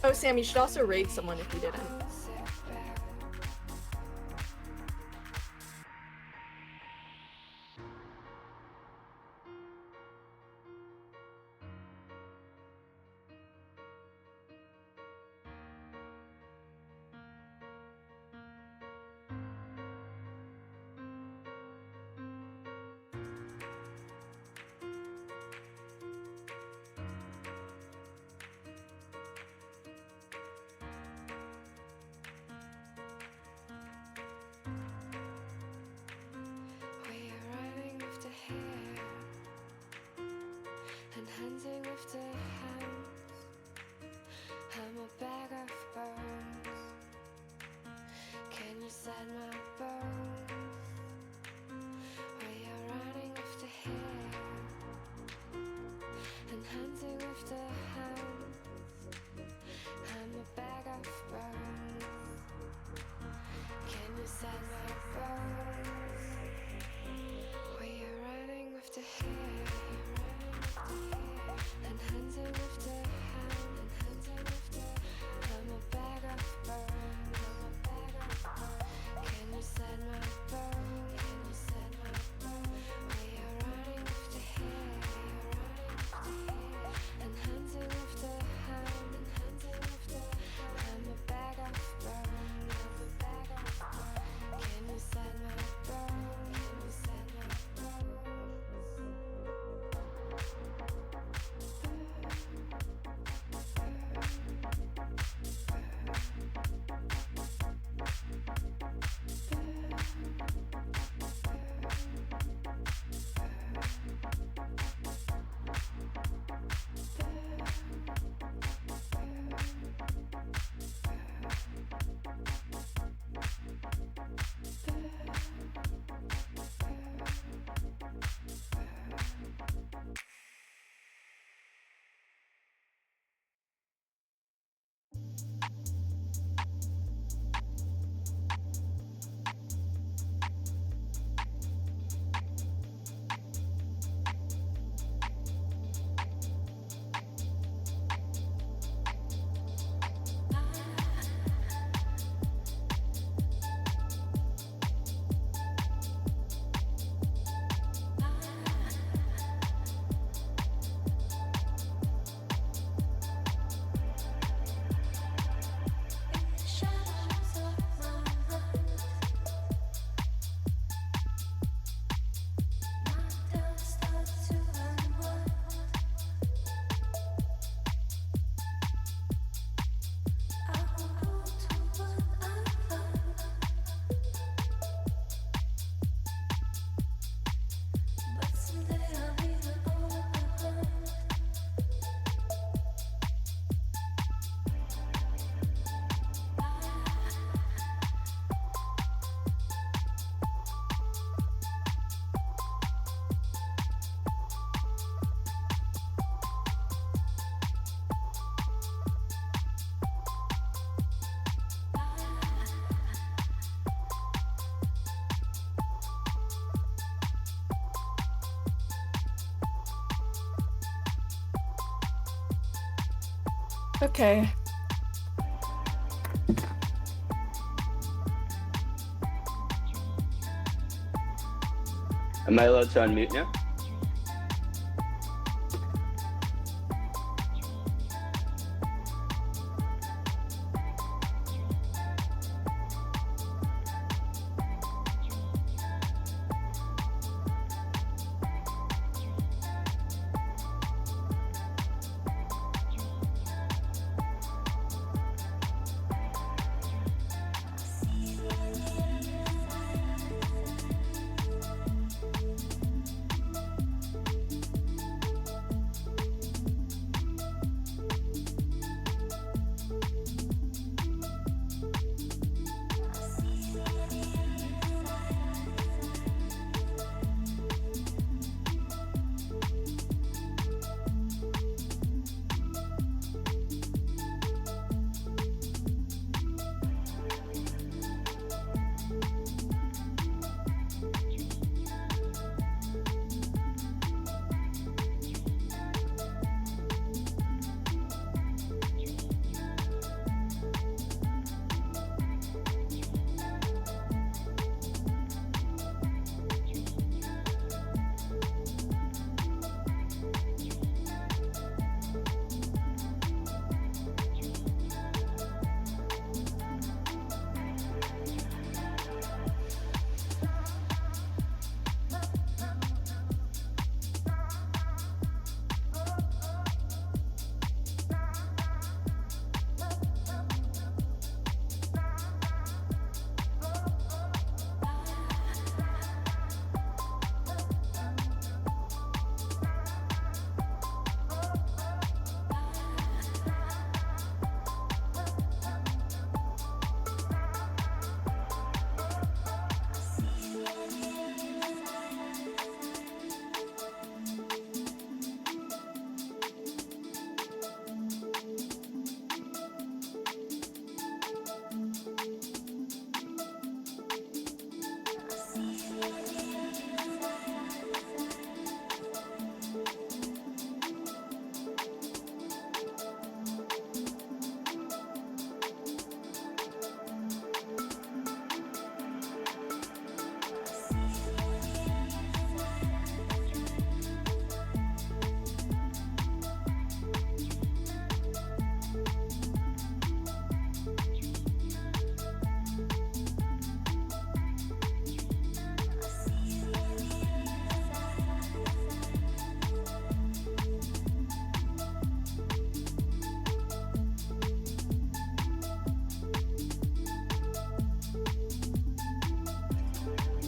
Oh, Sam, you should also raid someone if you didn't. Okay. Am I allowed to unmute now?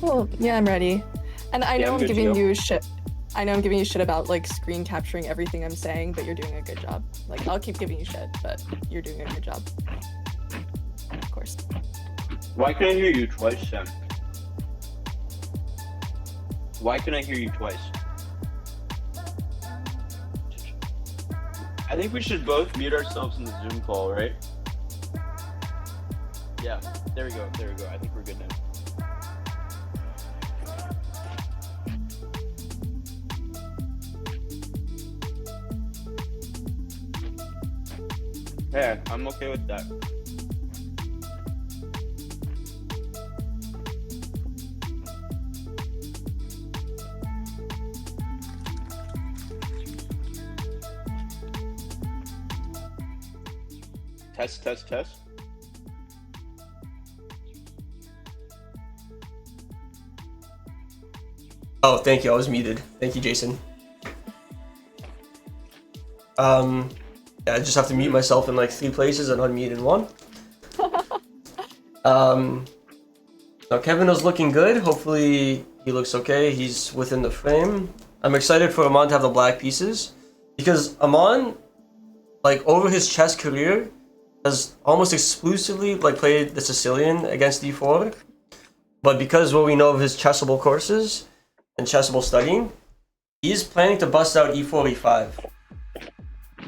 Well, yeah, I'm ready. And I Yeah, know I'm I'm good to giving go. you shit. I know I'm giving you shit about like screen capturing everything I'm saying, but you're doing a good job. Like I'll keep giving you shit, but you're doing a good job. Of course. Why can I hear you twice, Sam? Why can I hear you twice? I think we should both mute ourselves in the Zoom call, right? Yeah, there we go, there we go. I think we're good now. Yeah, I'm okay with that. Test, test, test. Oh, thank you. I was muted. Thank you, Jason. Yeah, I just have to mute myself in like 3 places and unmute in 1. Now Kevin is looking good. Hopefully he looks okay. He's within the frame. I'm excited for Aman to have the black pieces because Aman, like over his chess career, has almost exclusively like played the Sicilian against d4. But because what we know of his chessable courses and chessable studying, he's planning to bust out e4, e5,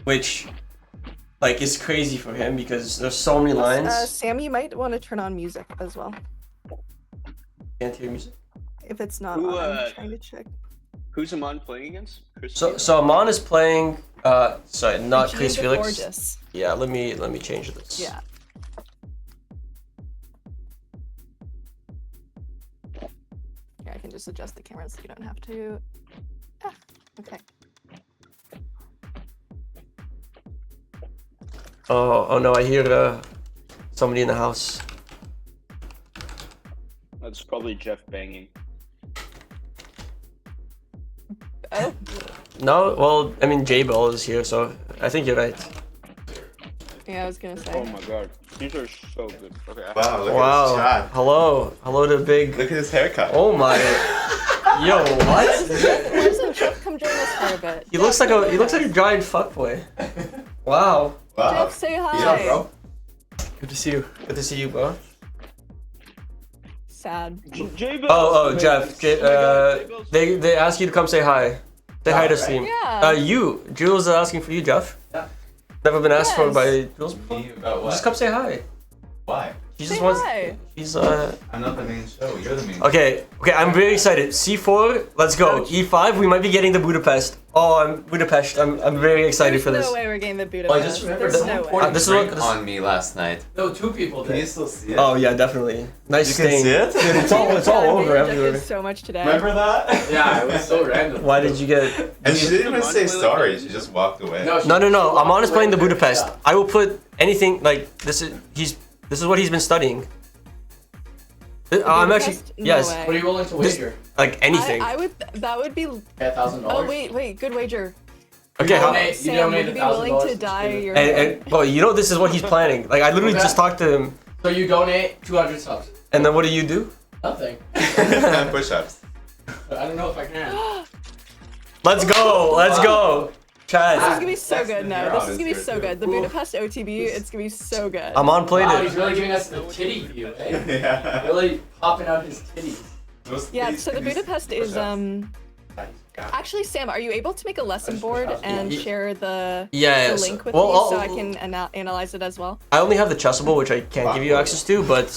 which like is crazy for him because there's so many lines. Sam, you might want to turn on music as well. Can't hear music. If it's not Who, on, I'm trying to check. Who's Aman playing against? So Aman is playing. Sorry, not Jean Chris de Felix. Forges. Yeah, let me change this. Yeah. Here, I can just adjust the camera so you don't have to. Ah, okay. Oh no, I hear somebody in the house. That's probably Jeff banging. Oh. No, well, I mean J-Bell is here, so I think you're right. Yeah, I was gonna say. Oh my god, these are so good. Okay. Wow, look at Wow. his chat. Hello to big. Look at his haircut. Oh my. Yo, what? Why doesn't Jeff come join us for a bit? He looks like a giant fuckboy. Wow. Wow. Jeff, say hi. Yeah, bro. Good to see you. Good to see you, bro. Sad. Jeff. They asked you to come say hi. Say hi to Steam. Yeah. Jules is asking for you, Jeff. Yeah. Never been asked for Yes. by Jules before. Me about what? Just come say hi. Why? She Say just wants. hi. She's I'm not the main show. You're the main. Okay, I'm very excited. C4, let's go. E5, we might be getting the Budapest. I'm very excited There's for this. no way we're getting the Budapest. Well, I just remembered There's someone no poured way. a This is drink what- on me last night. No, 2 people Can you did. still see it? Oh yeah, definitely. Nice You can stain. see it? Dude, it's all Yeah, over Jeff everywhere. did so much today. Remember that? Yeah, it was so random. Why did you get? And she didn't even Aman say play like sorry. that? She just walked away. No. Aman is playing the Budapest. Yeah. I will put anything like this is what he's been studying. I'm actually Budapest? No yes, way. What are you willing to This- wager? like anything. I would. That would be. $1,000? Oh wait, good wager. Okay, how? donate- Sam, donate would you be $1,000 willing to to dye Steven. your And well, you know this is what he's planning. Like I literally Okay. just talked to him, So you donate 200 subs. and then what do you do? Nothing. Push-ups. But I don't know if I can. Let's go, let's go, This is Chad. gonna be so That's good. the No, hero. this is gonna be It's so good, good. The too. Budapest OTB, it's gonna be so good. Aman played Wow, it. he's really giving us the titty view, eh? Yeah. Really popping out his titties. Yeah. So the Budapest is Actually, Sam, are you able to make a lesson board and share the Yes. link with Well, me so I'll- I can analyze it as well? I only have the chessable, which I can't give you access to, but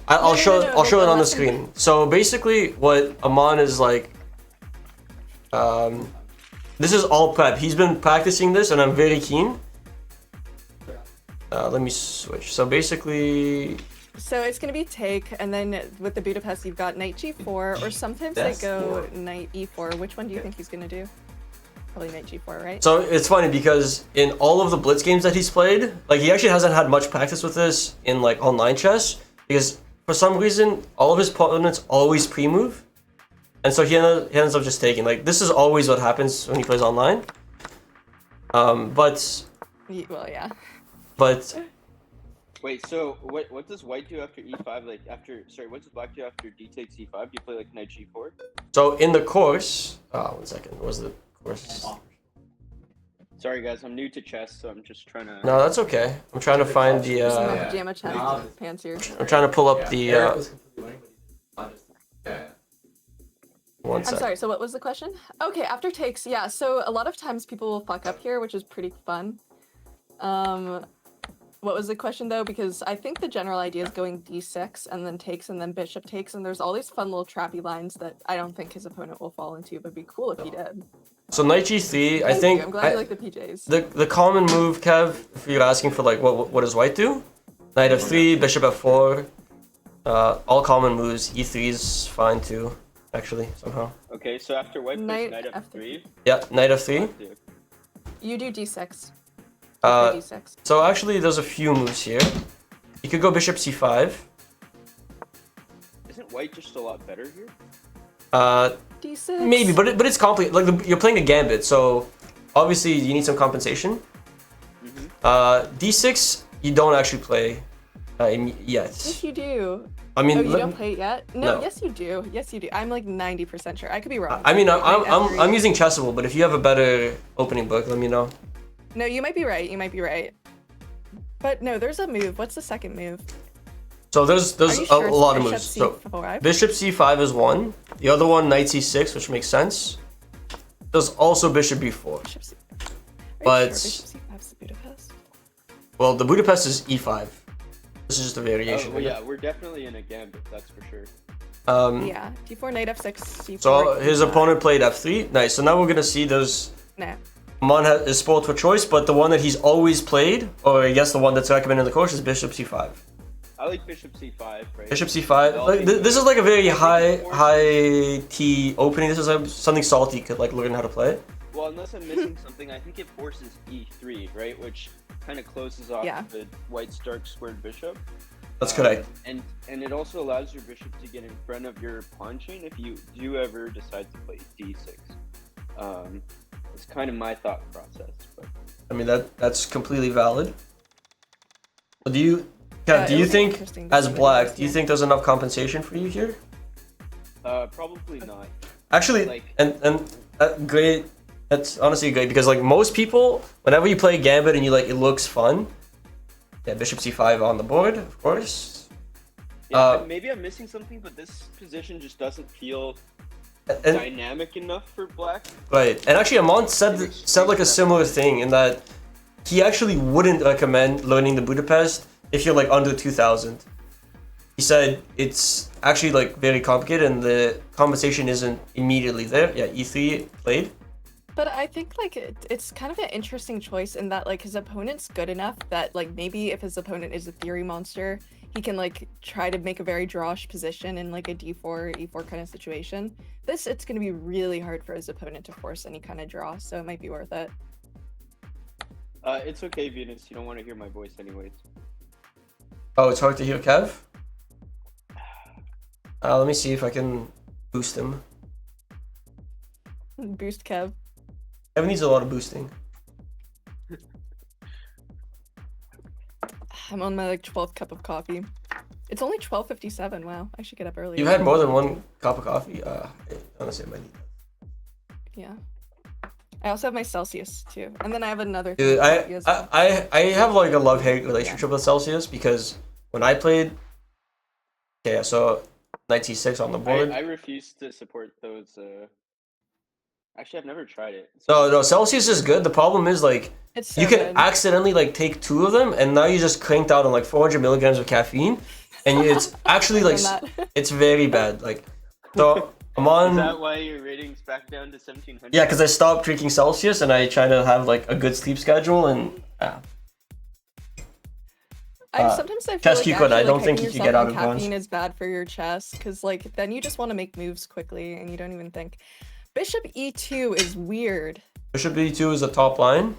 I'll No, show no, I'll show like it a on the lesson screen. So basically, what Aman is like, this is all prep. He's been practicing this, and I'm very keen. Let me switch. So basically, So it's gonna be take, and then with the Budapest, you've got knight g4, or sometimes That's they go four. knight e4. Which one do you think he's gonna do? Probably knight g4, right? so it's funny because in all of the blitz games that he's played, like he actually hasn't had much practice with this in like online chess because for some reason all of his opponents always pre-move, and so he ends up just taking. Like this is always what happens when he plays online. Well, yeah. But Wait, so what does white do after e5? Like what does black do after d takes e5? Do you play like knight g4? So in the course, 1 second. What was the course? Sorry guys, I'm new to chess, so I'm just trying to. No, that's okay. I'm trying to find the. Just in my Yeah. pajama chest Yeah. pants here. I'm trying to pull up Yeah, the. Eric was completely winning, but he's not just. Yeah. 1 I'm second. sorry, so what was the question? Okay, after takes, yeah, so a lot of times people will fuck up here, which is pretty fun. What was the question though? Because I think the general idea is going d6 and then takes and then bishop takes, and there's all these fun little trappy lines that I don't think his opponent will fall into, but it'd be cool if he did. So knight g3. I Thank think you. I'm glad you like the PJs. the common move, Kev, if you're asking for like what does white do? Knight f3, bishop f4. All common moves. E3 is fine too, actually somehow. Okay, so after white plays Knight knight F3. f3. Yeah, knight f3. You do d6. Uh, d6. So actually, there's a few moves here. You could go bishop c5. Isn't white just a lot better here? d6. Maybe, but it's complicated. Like you're playing a gambit, so obviously you need some compensation. D6 you don't actually play yet. Yes, you do. I mean, Oh, you don't play it yet? No, No. yes you do. Yes you do. I'm like 90% sure. I could be wrong. I mean, Knight F3. I'm using Chessable, but if you have a better opening book, let me know. No, you might be right. You might be right. But no, there's a move. What's the second move? So there's Are you a sure it's lot of bishop moves. So C5? bishop c5 is one. The other one, knight c6, which makes sense. There's also bishop b4. Bishop C5. Are you But- sure Bishop C5's the Budapest? Well, the Budapest is e5. This is just a Oh, variation. well, yeah, we're definitely in a gambit, that's for sure. Yeah. D4, knight F6, C4. So his E5. opponent played f3. Nice. So now we're gonna see there's Nah. Aman is spoiled for choice, but the one that he's always played, or I guess the one that's recommended in the course, is bishop c5. I like bishop c5, right? Bishop c5. Like, this is like a very high T opening. This is something salty could like learn how to play. Well, unless I'm missing something, I think it forces e3, right? Which kind of closes off Yeah. the white's dark squared bishop. That's correct. And it also allows your bishop to get in front of your pawn chain if you do ever decide to play d6. It's kind of my thought process. But I mean that's completely valid. Do you, Yeah, do it you would be think interesting to as see what he black, does do you here. think there's enough compensation for you here? probably not. Actually, Like- and great. That's honestly great because like most people, whenever you play Gambit and you like it looks fun. Yeah, bishop c5 on the board, of course. Yeah, maybe I'm missing something, but this position just doesn't feel And dynamic enough for black. right, and actually, Aman said like a similar thing in that he actually wouldn't recommend learning the Budapest if you're like under 2000. He said it's actually like very complicated and the compensation isn't immediately there. Yeah, e3 played. But I think like it's kind of an interesting choice in that like his opponent's good enough that like maybe if his opponent is a theory monster, he can like try to make a very drawish position in like a d4 e4 kind of situation. It's going to be really hard for his opponent to force any kind of draw, so it might be worth it. It's okay, Venus. You don't want to hear my voice anyways. Oh, it's hard to hear Kev. Let me see if I can boost him. Boost Kev. Kev needs a lot of boosting. I'm on my like 12th cup of coffee. It's only 12:57. Wow, I should get up early. You've had more than one cup of coffee. Honestly, I might need that. Yeah. I also have my Celsius too, and then I have another. Dude, cup of coffee as well. I have like a love-hate relationship with Celsius because when I played, okay, so knight c6 on the board. I refuse to support those. Actually, I've never tried it. No, Celsius is good. The problem is like It's so you can good. accidentally like take 2 of them, and now you just cranked out on like 400 milligrams of caffeine, and it's actually like I've done that. it's very bad. Like, so I'm on. Is that why your ratings back down to 1700? Yeah, because I stopped drinking Celsius and I try to have like a good sleep schedule and Sometimes I feel chess like key quit, I actually, don't like, think hyping you can yourself get out on of bronze. caffeine is bad for your chess because like then you just want to make moves quickly and you don't even think. Bishop e2 is weird. Bishop b2 is a top line.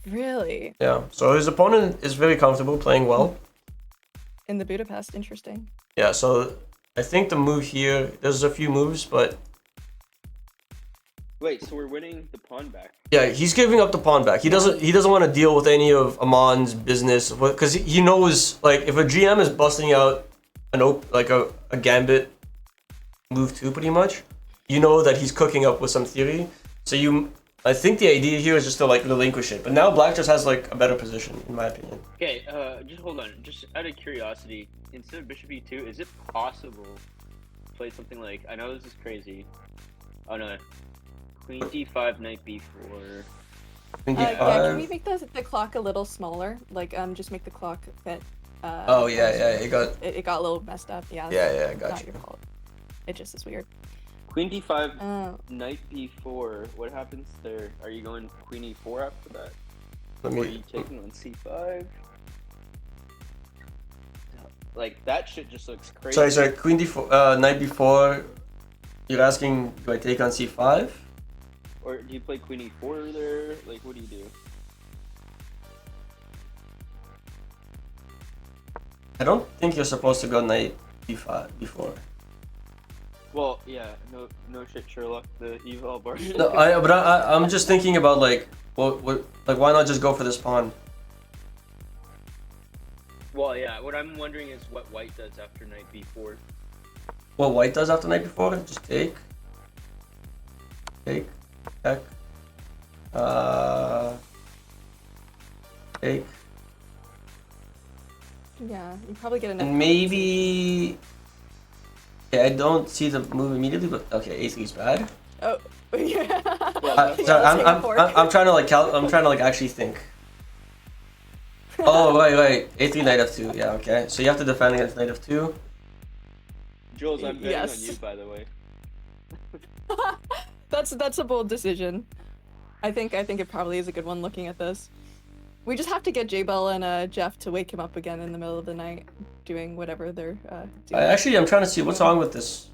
Really? Yeah, so his opponent is very comfortable playing well. In the Budapest, interesting. Yeah, so I think the move here, there's a few moves, but Wait, so we're winning the pawn back. Yeah, he's giving up the pawn back. He doesn't want to deal with any of Aman's business because he knows like if a GM is busting out a gambit move 2 pretty much, you know that he's cooking up with some theory. So I think the idea here is just to like relinquish it. But now Black just has like a better position in my opinion. Okay, just hold on. Just out of curiosity, instead of bishop e2, is it possible to play something like, I know this is crazy. Oh no. Queen d5, knight b4. Yeah, can we make the clock a little smaller? Like, just make the clock fit. Oh yeah, it got a little messed up. Yeah. Yeah, I got not you. your fault. It just is weird. Queen d5, knight b4. What happens there? Are you going queen e4 after that? Or are you taking on c5? Like, that shit just looks crazy. Sorry, Queen d4, knight b4. You're asking, do I take on c5? Or do you play queen e4 there? Like, what do you do? I don't think you're supposed to go knight b5 before. Well, yeah, no shit, Sherlock, the eval bar. No, I'm just thinking about like, what, like, why not just go for this pawn? Well, yeah, what I'm wondering is what white does after knight b4. What white does after knight b4? Just take, check, take. Yeah, you probably get enough. And maybe. Yeah, I don't see the move immediately, but okay, a3 is bad. Oh, yeah. Sorry, I'm trying to like I'm trying to like actually think. Oh right, a3 knight f2. Yeah, okay. So you have to defend against knight f2. Jules, I'm betting Yes. on you, by the way. That's a bold decision. I think it probably is a good one looking at this. We just have to get J-Bell and Jeff to wake him up again in the middle of the night, doing whatever they're doing. I'm trying to see what's wrong with this.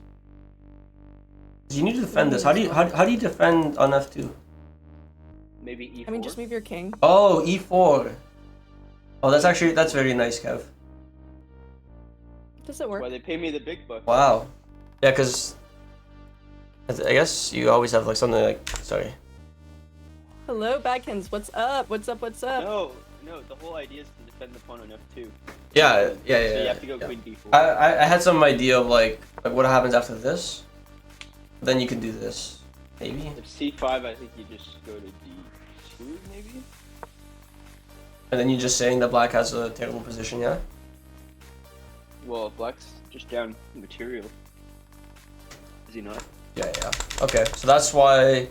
You need to defend this. How do you defend on f2? Maybe e4? I mean, just move your king. Oh, e4. Oh, that's very nice, Kev. Does it work? Why they pay me the big bucks. Wow. Yeah, because I guess you always have like something like, sorry. Hello, Bagkins. What's up? What's up? What's up? No, the whole idea is to defend the pawn on f2. Yeah. So you have to go queen d4. I had some idea of like what happens after this. Then you can do this, maybe. If c5, I think you just go to d2, maybe? And then you're just saying that Black has a terrible position, yeah? Well, black's just down material. Is he not? Yeah. Okay, so that's why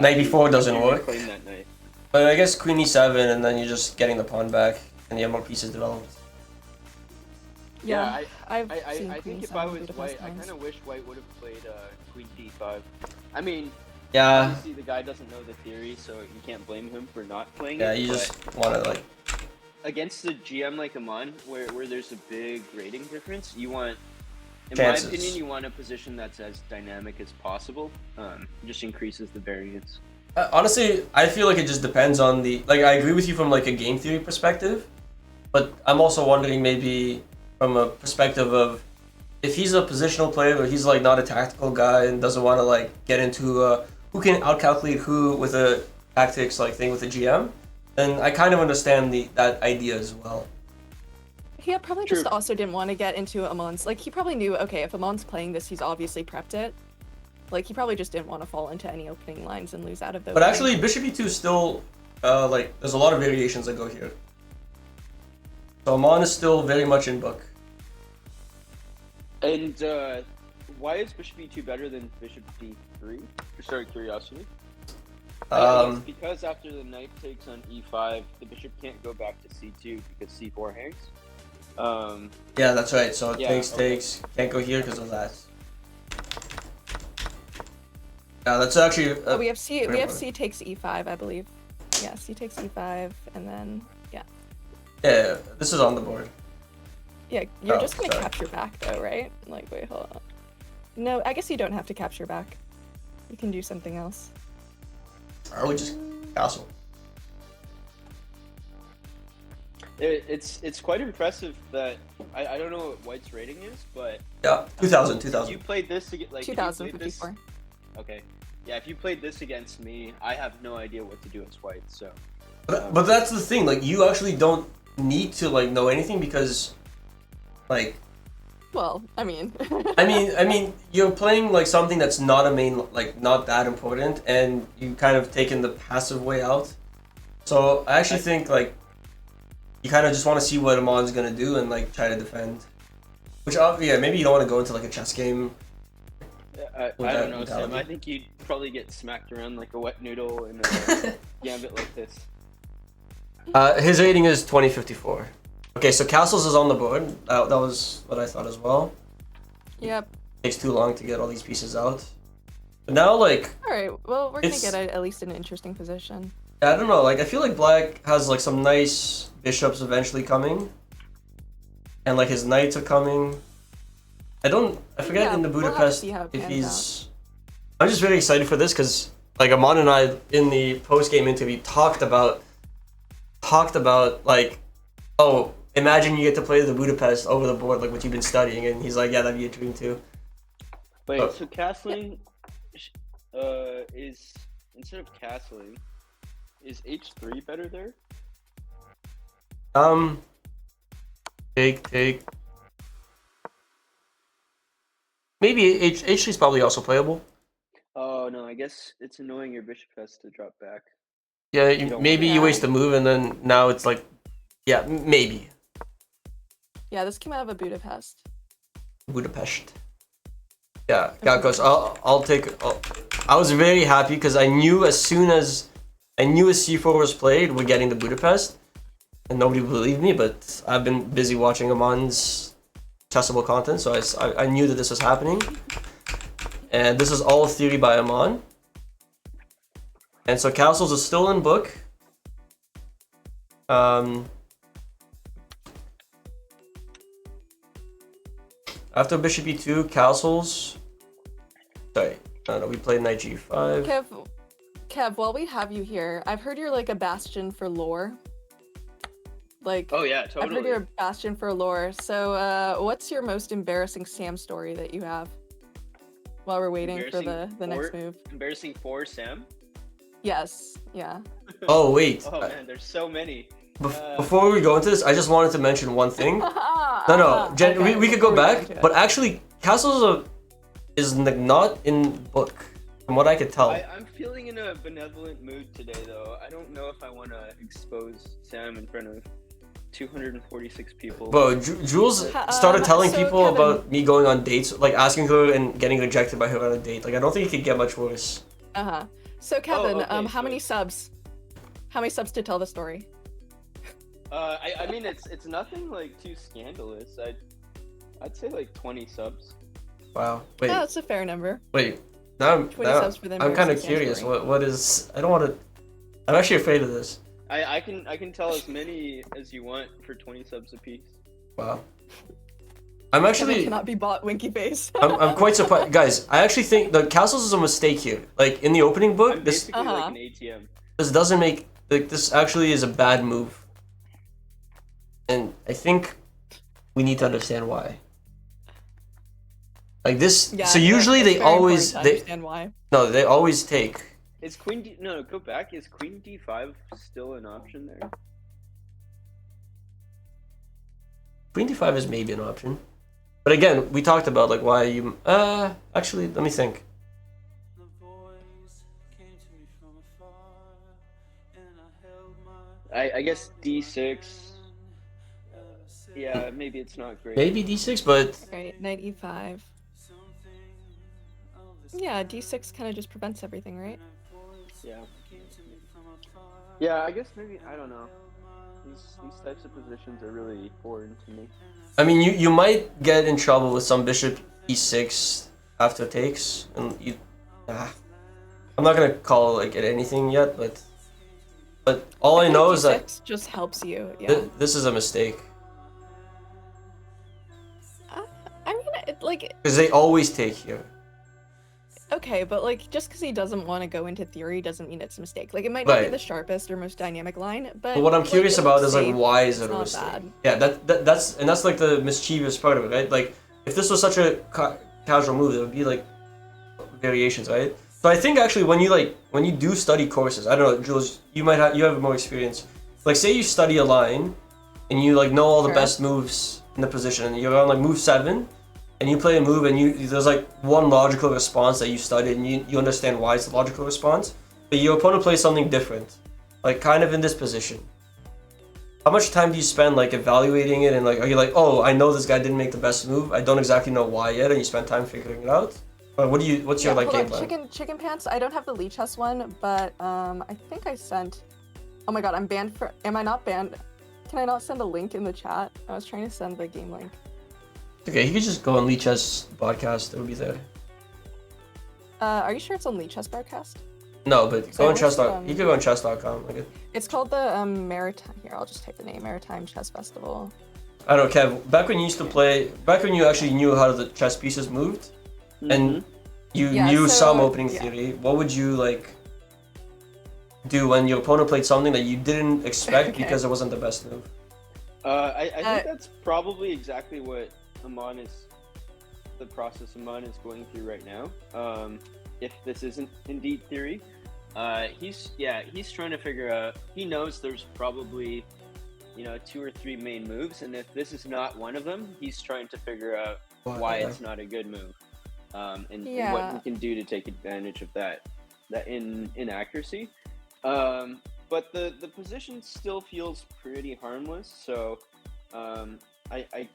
knight b4 doesn't work. Claim that knight. But I guess queen e7, and then you're just getting the pawn back, and you have more pieces developed. Yeah, I seen think Queen if I Seven was Budapest white, I times. kind of wish white would have played queen d5. I mean, Yeah. obviously the guy doesn't know the theory, so you can't blame him for not playing Yeah, it. you but just want to like. against the GM like Aman, where there's a big rating difference, you want, in Chances. my opinion, you want a position that's as dynamic as possible. Just increases the variance. Honestly, I feel like it just depends on the like. I agree with you from like a game theory perspective, but I'm also wondering maybe from a perspective of if he's a positional player or he's like not a tactical guy and doesn't want to like get into who can outcalculate who with a tactics like thing with the GM, then I kind of understand that idea as well. He probably True. just also didn't want to get into Amon's. Like, he probably knew, okay, if Amon's playing this, he's obviously prepped it. Like, he probably just didn't want to fall into any opening lines and lose out of those. But actually, bishop e2 still like there's a lot of variations that go here. So Aman is still very much in book. And why is bishop e2 better than bishop d3? Just out of curiosity. It's because after the knight takes on e5, the bishop can't go back to c2 because c4 hangs. Yeah, that's right. So it Yeah, takes, can't go here because of that. Yeah, that's actually. Oh, we have C important. takes e5, I believe. Yeah, C takes e5, and then, yeah. Yeah, this is on the board. Yeah, you're Oh, just gonna sorry. capture back though, right? Like, wait, hold on. No, I guess you don't have to capture back. You can do something else. I would just castle. It's quite impressive that I don't know what White's rating is, but Yeah, 2000, if 2000. you played this to get like if you played this 2054. Okay. Yeah, if you played this against me, I have no idea what to do as white. So. But that's the thing. Like, you actually don't need to like know anything because, like. Well, I mean. I mean, you're playing like something that's not a main, like not that important, and you kind of taken the passive way out. So I actually think like you kind of just want to see what Amon's gonna do and like try to defend. Which yeah, maybe you don't want to go into like a chess game. I don't know, Sam. I think you'd probably get smacked around like a wet noodle in a gambit like this. His rating is 2054. Okay, so castles is on the board. That was what I thought as well. Yep. Takes too long to get all these pieces out. But now, like... Alright, well, we're gonna get at least an interesting position. I don't know, like, I feel like Black has, like, some nice bishops eventually coming. And, like, his knights are coming. I forget in the Budapest if he's... I'm just very excited for this, because, like, Aman and I, in the post-game interview, talked about, like, oh, imagine you get to play the Budapest over the board, like what you've been studying, and he's like, yeah, that'd be a dream too. Wait, so castling is, instead of castling, is H3 better there? Take. Maybe H3 is probably also playable. Oh no, I guess it's annoying your bishop has to drop back. Yeah, maybe you waste the move, and then now it's like, yeah, maybe. Yeah, this came out of a Budapest. Yeah, goes. I'll take. I was very happy because I knew as soon as C4 was played, we're getting the Budapest, and nobody believed me. But I've been busy watching Aman's chessable content, so I knew that this was happening. And this is all theory by Aman. And so castles is still in book. After bishop e2, castles. Sorry, no, we played knight g5. Kev, while we have you here, I've heard you're like a bastion for lore. Like, oh yeah, totally. I've heard you're a bastion for lore. So, what's your most embarrassing Sam story that you have? While we're waiting for the next move. Embarrassing for Sam? Yes. Yeah. Oh wait. Oh man, there's so many. Before we go into this, I just wanted to mention one thing. No, Jen, okay, we could go back, but actually, castles is not in book, from what I could tell. I'm feeling in a benevolent mood today, though. I don't know if I want to expose Sam in front of 246 people. Bro, Jules started telling people Kevin, about me going on dates, like asking her and getting rejected by her on a date. Like, I don't think it could get much worse. So Kevin, okay, how many subs? How many subs to tell the story? I mean, it's nothing like too scandalous. I'd say like 20 subs. Wow. Wait. Yeah, that's a fair number. Wait. Now subs for them. I'm kind of curious. What is? I don't want to. I'm actually afraid of this. I can tell as many as you want for 20 subs a piece. Wow. I'm actually cannot be bought, winky face. I'm quite surprised, guys. I actually think the castles is a mistake here. Like in the opening book, I'm basically like an ATM. This doesn't make like this actually is a bad move. And I think we need to understand why. Like this, yeah, so usually they always understand why. No, they always take. Is Queen D? No, go back. Is Queen D5 still an option there? Queen D5 is maybe an option, but again, we talked about like why you. Actually, let me think. I guess D6. Yeah, maybe it's not great. Maybe D6, but... Alright, knight E5. Yeah, D6 kind of just prevents everything, right? Yeah. Yeah, I guess maybe, I don't know. These types of positions are really foreign to me. I mean, you might get in trouble with some bishop E6 after takes, and you... I'm not gonna call like it anything yet, but all I know is that... just helps you, yeah. This is a mistake. I mean, like... Because they always take here. Okay, but like, just because he doesn't want to go into theory doesn't mean it's a mistake. Like, it might not be the sharpest or most dynamic line, but what I'm curious about is like, why is it a a mistake? bad. Yeah, that's like the mischievous part of it, right? Like, if this was such a casual move, it would be like variations, right? So I think actually when you do study courses, I don't know, Jules, you have more experience. Like say you study a line, and you like know all the best moves in the position, and you're on like move 7, and you play a move, and there's like one logical response that you studied, and you understand why it's the logical response, but your opponent plays something different, like kind of in this position. How much time do you spend like evaluating it, and like are you like, oh, I know this guy didn't make the best move, I don't exactly know why yet, and you spend time figuring it out? Or what's your like game plan? Chicken pants. I don't have the Lee chess one, but I think I sent. Oh my god, I'm banned for. Am I not banned? Can I not send a link in the chat? I was trying to send the game link. Okay, you could just go on Lee Chess podcast. It will be there. Are you sure it's on Lee Chess broadcast? No, but go on chess. You could go on chess.com. Okay. It's called the Maritime. Here, I'll just type the name. Maritime Chess Festival. I don't know, Kev. Back when you used to play, back when you actually knew how the chess pieces moved, and you knew some opening theory, what would you like do when your opponent played something that you didn't expect because it wasn't the best move? I think that's probably exactly what the process Aman is going through right now. If this isn't indeed theory, he's trying to figure out. He knows there's probably 2 or 3 main moves, and if this is not one of them, he's trying to figure out why it's not a good move, and what he can do to take advantage of that inaccuracy. But the position still feels pretty harmless, so I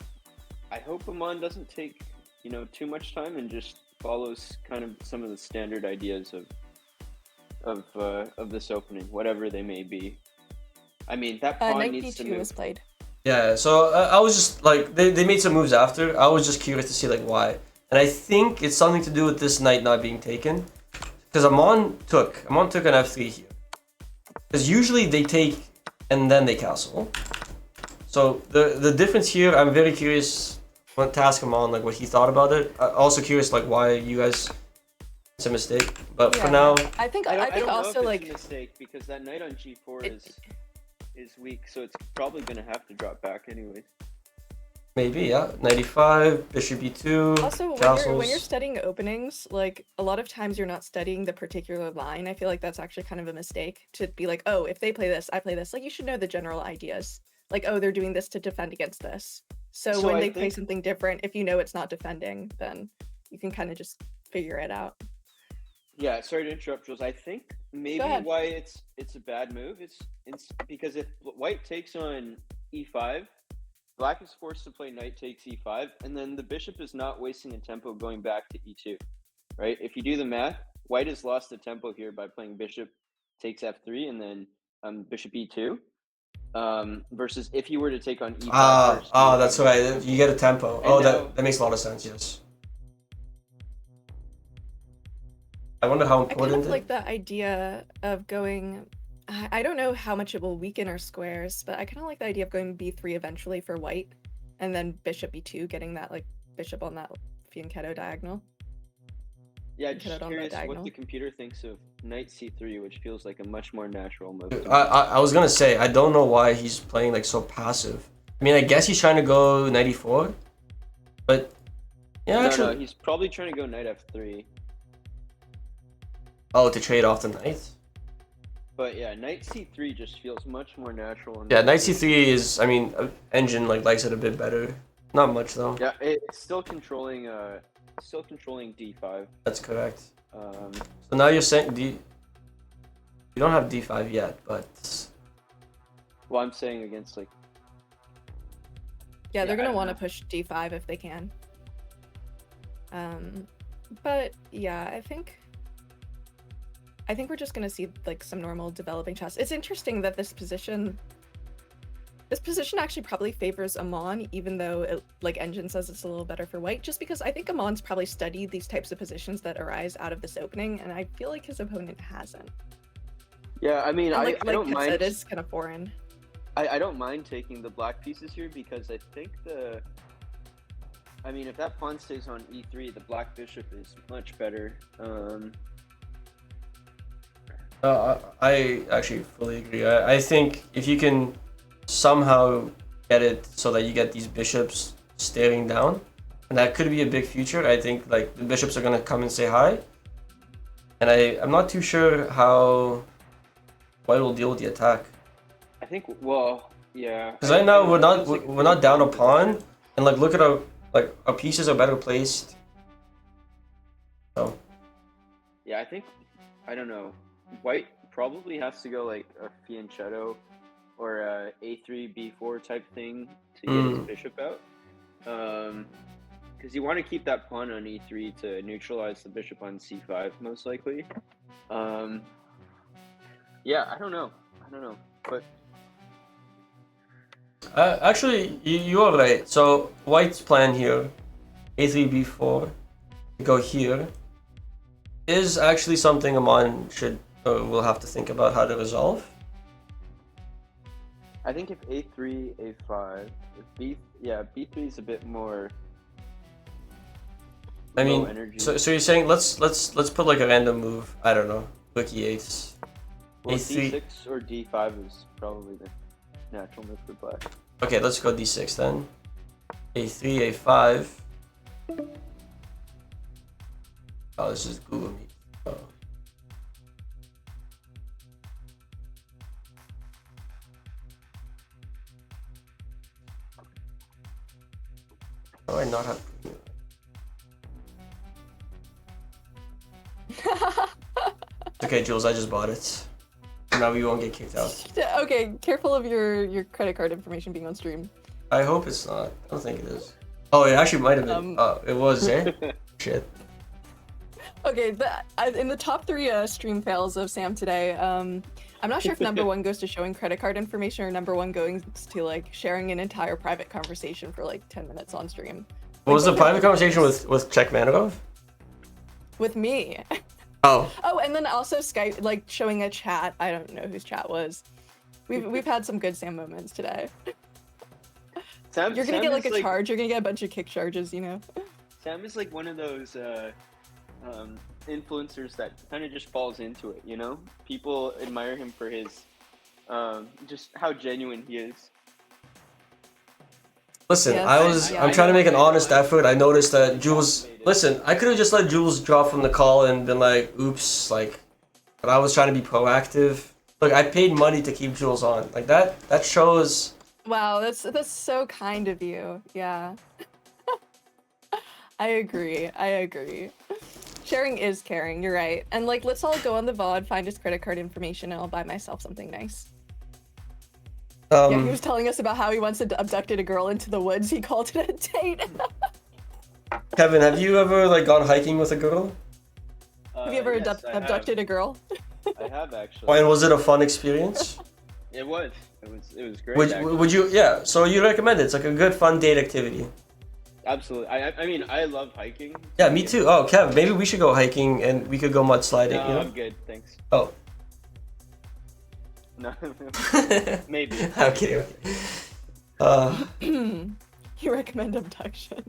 hope Aman doesn't take too much time and just follows kind of some of the standard ideas of this opening, whatever they may be. I mean, that pawn needs to move. was played. Yeah, so I was just like they made some moves after. I was just curious to see like why, and I think it's something to do with this knight not being taken, because Aman took an f3 here. Because usually they take and then they castle. So the difference here, I'm very curious to ask Aman like what he thought about it. Also curious like why you guys. It's a mistake, but for now, I think I don't also know if like it's a mistake because that knight on g4 is weak, so it's probably gonna have to drop back anyways. maybe, yeah. 95, bishop e2, also castles. when you're studying openings, like a lot of times you're not studying the particular line. I feel like that's actually kind of a mistake to be like, oh, if they play this, I play this. Like you should know the general ideas. Like, oh, they're doing this to defend against this. So when they play something different, if you know it's not defending, then you can kind of just figure it out. Yeah, sorry to interrupt, Jules. I think maybe why it's a bad move is because if white takes on e5, black is forced to play knight takes e5, and then the bishop is not wasting a tempo going back to e2, right? If you do the math, white has lost the tempo here by playing bishop takes f3 and then bishop e2, versus if you were to take on e5 first. That's right. You get a tempo. That makes a lot of sense, yes. I wonder how important I kind of like the idea of going. I don't know how much it will weaken our squares, but I kind of like the idea of going b3 eventually for white, and then bishop e2, getting that like bishop on that fianchetto diagonal. Yeah, just curious what the computer thinks of knight c3, which feels like a much more natural move. I was gonna say, I don't know why he's playing like so passive. I mean, I guess he's trying to go knight e4, but yeah, no, he's probably trying to go knight f3. Oh, to trade off the knight? But yeah, knight c3 just feels much more natural. Yeah, knight c3 is, I mean, engine like likes it a bit better. Not much though. Yeah, it's still controlling d5. That's correct. So now you're saying you don't have d5 yet, but well, I'm saying against like. Yeah, they're gonna want to push d5 if they can. But yeah, I think we're just gonna see like some normal developing chess. It's interesting that this position actually probably favors Aman, even though it, like Engine says it's a little better for white, just because I think Aman's probably studied these types of positions that arise out of this opening, and I feel like his opponent hasn't. Yeah, I mean, I don't mind. It is kind of foreign. I don't mind taking the black pieces here because I think if that pawn stays on e3, the black bishop is much better. I actually fully agree. I think if you can somehow get it so that you get these bishops staring down, and that could be a big future. I think like the bishops are gonna come and say hi, and I'm not too sure how White will deal with the attack. I think. Well, yeah. Because right now it's like we're not down a good pawn, position. and like look at our pieces are better placed. So Yeah, I don't know. White probably has to go like a fianchetto or a a3 b4 type thing to get his bishop out. Because you want to keep that pawn on e3 to neutralize the bishop on c5 most likely. Yeah, I don't know, but actually, you are right. So White's plan here, a3 b4, to go here, is actually something Aman will have to think about how to resolve. I think if a3, a5, b3 is a bit more. I low mean, energy. so you're saying let's put like a random move. I don't know, Rook e8. Well, a3. d6 or d5 is probably the natural move for black. Okay, let's go d6 then. a3, a5. Oh, this is Google Meet. Oh. How do I not have Premiere? Okay, Jules, I just bought it. Now we won't get kicked out. Okay, careful of your credit card information being on stream. I hope it's not. I don't think it is. Oh, it actually might have been. It was, eh? Shit. Okay, in the top 3 stream fails of Sam today, I'm not sure if number 1 goes to showing credit card information or number 1 goes to like sharing an entire private conversation for like 10 minutes on stream. What was the private conversation with Chek Manarov? With me. Oh. Oh, and then also Skype, like showing a chat. I don't know whose chat was. We've had some good Sam moments today. You're gonna get like a charge. You're gonna get a bunch of kick charges, you know. Sam is like one of those influencers that kind of just falls into it. You know, people admire him for his just how genuine he is. Listen, Yes, I'm trying to make an honest effort. I noticed that Jules. Listen, I could have just let Jules drop from the call and been like, "Oops," like, but I was trying to be proactive. Look, I paid money to keep Jules on. Like that shows. Wow, that's so kind of you. Yeah. I agree. Sharing is caring. You're right. And like, let's all go on the VOD, find his credit card information, and I'll buy myself something nice. Yeah, he was telling us about how he once abducted a girl into the woods. He called it a date. Kevin, have you ever like gone hiking with a girl? Have you ever Yes, I abducted a girl? I have actually. Oh, and was it a fun experience? It was. It was great. Would you? Yeah. So you recommend it? It's like a good fun date activity. Absolutely. I mean, I love hiking. Yeah, me too. Oh, Kev, maybe we should go hiking and we could go mudsliding. No, you know? I'm good. Thanks. Oh. No. Maybe. Okay. You recommend abduction.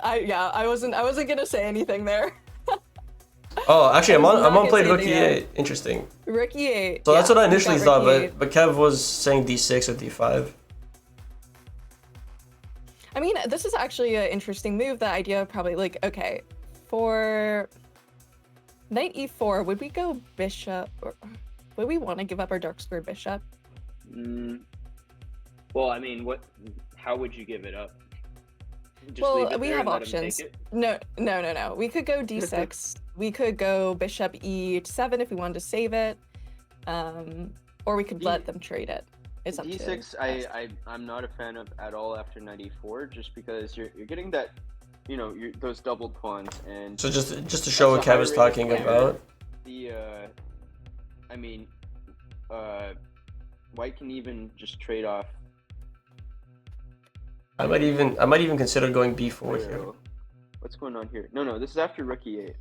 I wasn't gonna say anything there. Oh, actually, I'm not on played gonna Rook say e8. Interesting. Rook e8. So that's what I we got initially Rook thought, e8. but Kev was saying d6 or d5. I mean, this is actually an interesting move. The idea of probably like, okay, for knight e4, would we go bishop, or would we want to give up our dark square bishop? Well, I mean, how would you give it up? Just leave Well, it we there have and let him options. take it? No. We could go d6. We could go bishop e7 if we wanted to save it, or we could let them trade it. It's up to D6, us. I'm not a fan of at all after knight e4, just because you're getting that, you know, those doubled pawns, and So just to show what That's a Kev is high rate of talking fire. about. I mean, white can even just trade off. I might even consider going b4 here. What's going on here? No, this is after rook e8.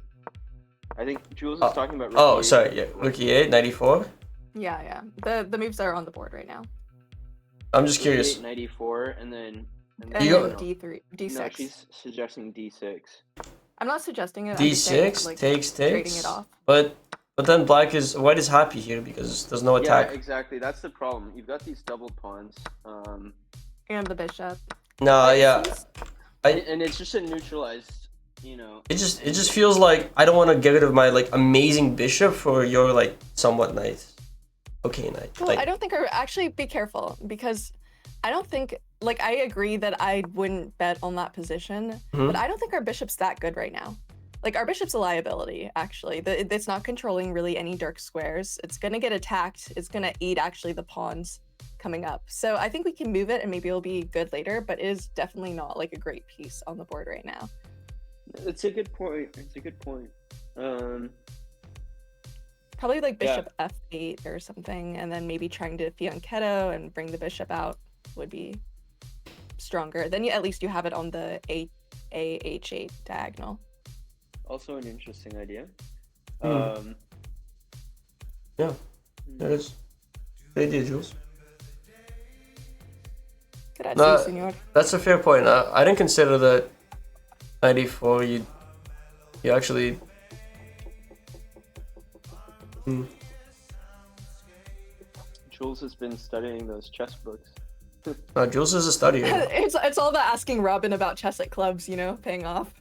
I think Jules is talking about rook Oh, e8. sorry, yeah, Rook e8, knight e4. Yeah. The moves are on the board right now. I'm just Rook curious. e8, knight e4, and then And You then go- d3, d6. No, she's suggesting d6. I'm not suggesting it. I'm just saying, d6 like, takes. trading it off. But then white is happy here because there's no attack. Yeah, exactly. That's the problem. You've got these doubled pawns. And the bishop. No, yeah. And it's just a neutralized you know. It just feels like I don't want to get rid of my like amazing bishop for your like somewhat nice, okay knight. Well, Like, I don't think actually be careful because I don't think like I agree that I wouldn't bet on that position, but I don't think our bishop's that good right now. Like our bishop's a liability actually. It's not controlling really any dark squares. It's gonna get attacked. It's gonna eat actually the pawns coming up. So I think we can move it and maybe it'll be good later, but it is definitely not like a great piece on the board right now. It's a good point. It's a good point. Probably like bishop f8 or something, and then maybe trying to fianchetto and bring the bishop out would be stronger. Then at least you have it on the h8 diagonal. Also an interesting idea. yeah, that is. Good idea, Jules. Grazie, senor. That's a fair point. I didn't consider that 94. You actually. Jules has been studying those chess books. Jules is a studier. It's all about asking Robin about chess at clubs, you know, paying off.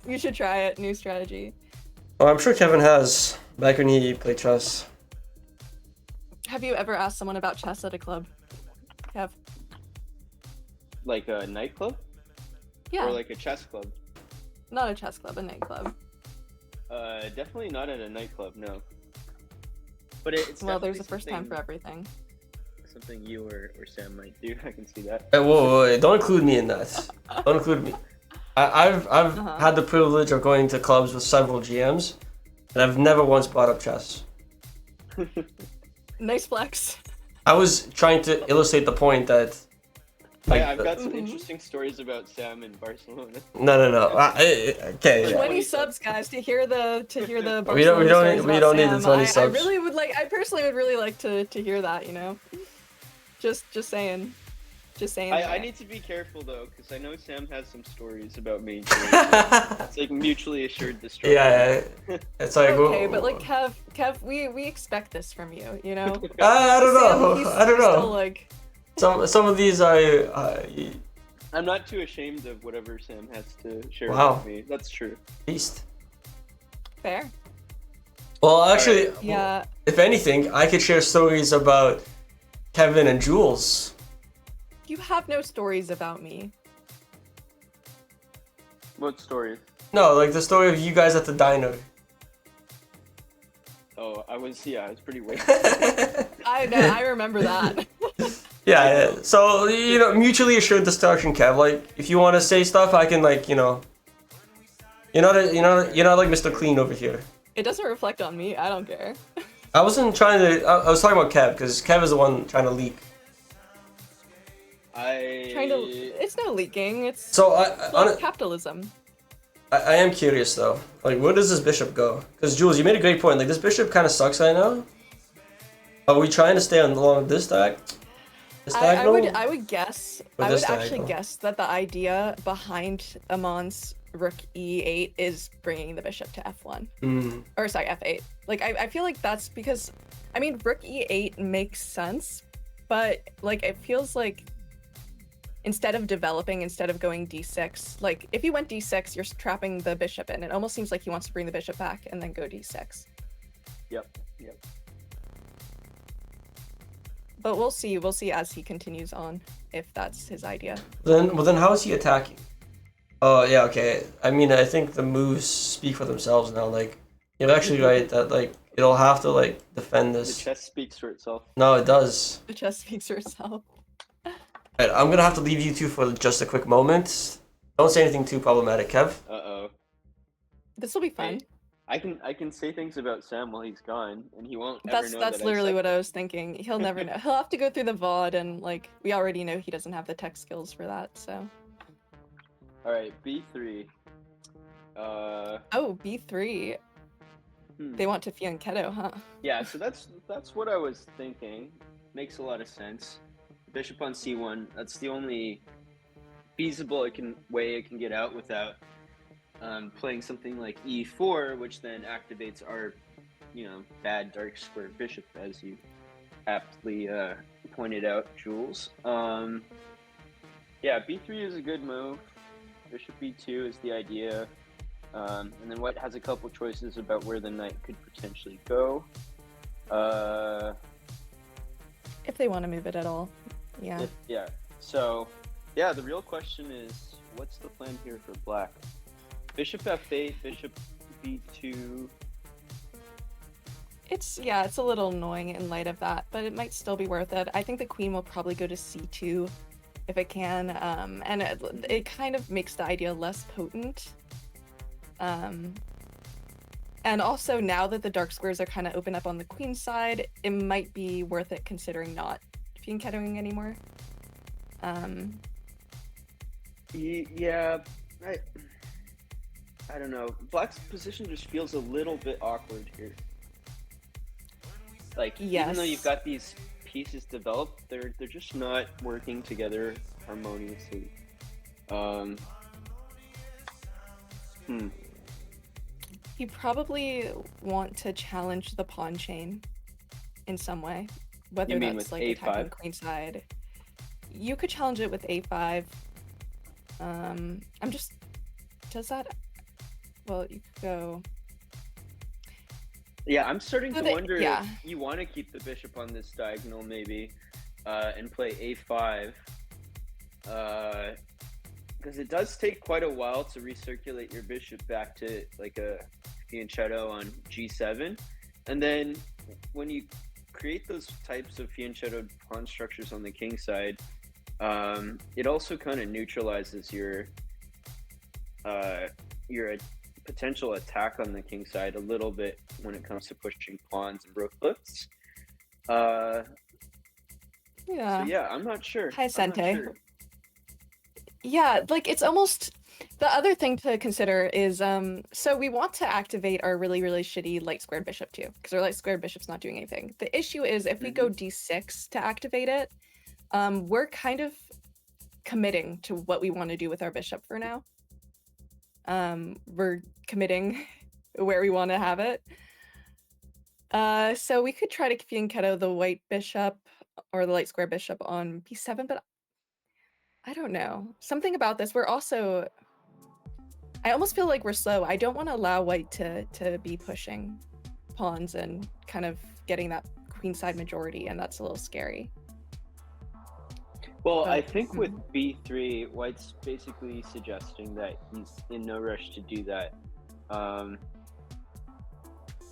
You should try it. New strategy. Oh, I'm sure Kevin has back when he played chess. Have you ever asked someone about chess at a club? Kev? Like a nightclub? Yeah. Or like a chess club? Not a chess club, a nightclub. Definitely not at a nightclub, no. But it's Well, there's a definitely first time for everything. something you or Sam might do. I can see that. Hey, whoa, don't include me in that. Don't include me. I've had the privilege of going to clubs with several GMs, and I've never once brought up chess. Nice flex. I was trying to illustrate the point that. Like, Yeah, I've got some interesting stories about Sam in Barcelona. No. Okay. 20 subs, guys, to hear the Barcelona We don't stories we about don't need the Sam. 20 I subs. really would like. I personally would really like to hear that. You know, just saying. I need to be careful though, because I know Sam has some stories about me. It's like mutually assured destruction. Yeah. It's like Okay, but like Kev, we expect this from you. You know. I don't know. Sam, I don't he's still, know. like. Some of these are. I'm not too ashamed of whatever Sam has to share Wow. with me. That's true. Beast. Fair. Well, actually, Yeah. if anything, I could share stories about Kevin and Jules. You have no stories about me. What story? No, like the story of you guys at the diner. Oh, I was pretty wasted. I know. I remember that. Yeah. So mutually assured destruction, Kev. Like, if you want to say stuff, I can like you're not like Mr. Clean over here. It doesn't reflect on me. I don't care. I wasn't trying to. I was talking about Kev because Kev is the one trying to leak. It's no leaking. It's So capitalism. I am curious though. Like, where does this bishop go? Because Jules, you made a great point. Like, this bishop kind of sucks right now. Are we trying to stay along this stack? I would guess. Or I would this actually diagonal? guess that the idea behind Aman's Rook E8 is bringing the bishop to F1. Or sorry, F8. Like I feel like that's because, I mean, Rook E8 makes sense, but like it feels like instead of going D6, like if you went D6, you're trapping the bishop in. It almost seems like he wants to bring the bishop back and then go D6. Yep. But we'll see as he continues on if that's his idea. Then how is he attacking? Oh yeah, okay. I mean, I think the moves speak for themselves now. Like, you're actually right that like it'll have to like defend The this. chess speaks for itself. No, it does. The chess speaks for itself. Right, I'm gonna have to leave you two for just a quick moment. Don't say anything too problematic, Kev. Uh-oh. This will be fun. I can say things about Sam while he's gone, and he won't ever know That's that literally said what I was thinking. He'll never know. He'll have to go through the VOD, and like we already know he doesn't have the tech skills for that. So. All right, B3. Oh, B3. They want to fianchetto, huh? Yeah, so that's what I was thinking. Makes a lot of sense. Bishop on C1. That's the only feasible way it can get out without playing something like E4, which then activates our, bad dark square bishop, as you aptly pointed out, Jules. Yeah, B3 is a good move. bishop b2 is the idea. And then white has a couple choices about where the knight could potentially go. If they want to move it at all. Yeah. Yeah. So, yeah, the real question is, what's the plan here for black? Bishop f8, bishop b2. It's a little annoying in light of that, but it might still be worth it. I think the queen will probably go to c2 if it can, and it kind of makes the idea less potent. And also, now that the dark squares are kind of open up on the queen side, it might be worth it considering not fianchettoing anymore. Yeah, I don't know. Black's position just feels a little bit awkward here. Like, even though you've got these pieces developed, they're just not working together harmoniously. You probably want to challenge the pawn chain in some way, whether You mean that's with like A5? attacking queen side. You could challenge it with a5. I'm just, does that? Well, you could go. Yeah, I'm starting to wonder yeah. if you want to keep the bishop on this diagonal maybe, and play a5, because it does take quite a while to recirculate your bishop back to like a fianchetto on g7, and then when you create those types of fianchettoed pawn structures on the king side, it also kind of neutralizes your potential attack on the king side a little bit when it comes to pushing pawns and rook lifts. Yeah. So yeah, I'm not sure. Hi, I'm not Sente. sure. Yeah, like it's almost the other thing to consider is so we want to activate our really shitty light squared bishop too, because our light squared bishop's not doing anything. The issue is if we go d6 to activate it, we're kind of committing to what we want to do with our bishop for now. We're committing where we want to have it. So we could try to fianchetto the white bishop or the light square bishop on b7, but I don't know. Something about this, I almost feel like we're slow. I don't want to allow white to be pushing pawns and kind of getting that queenside majority, and that's a little scary. Well, I think with b3, white's basically suggesting that he's in no rush to do that.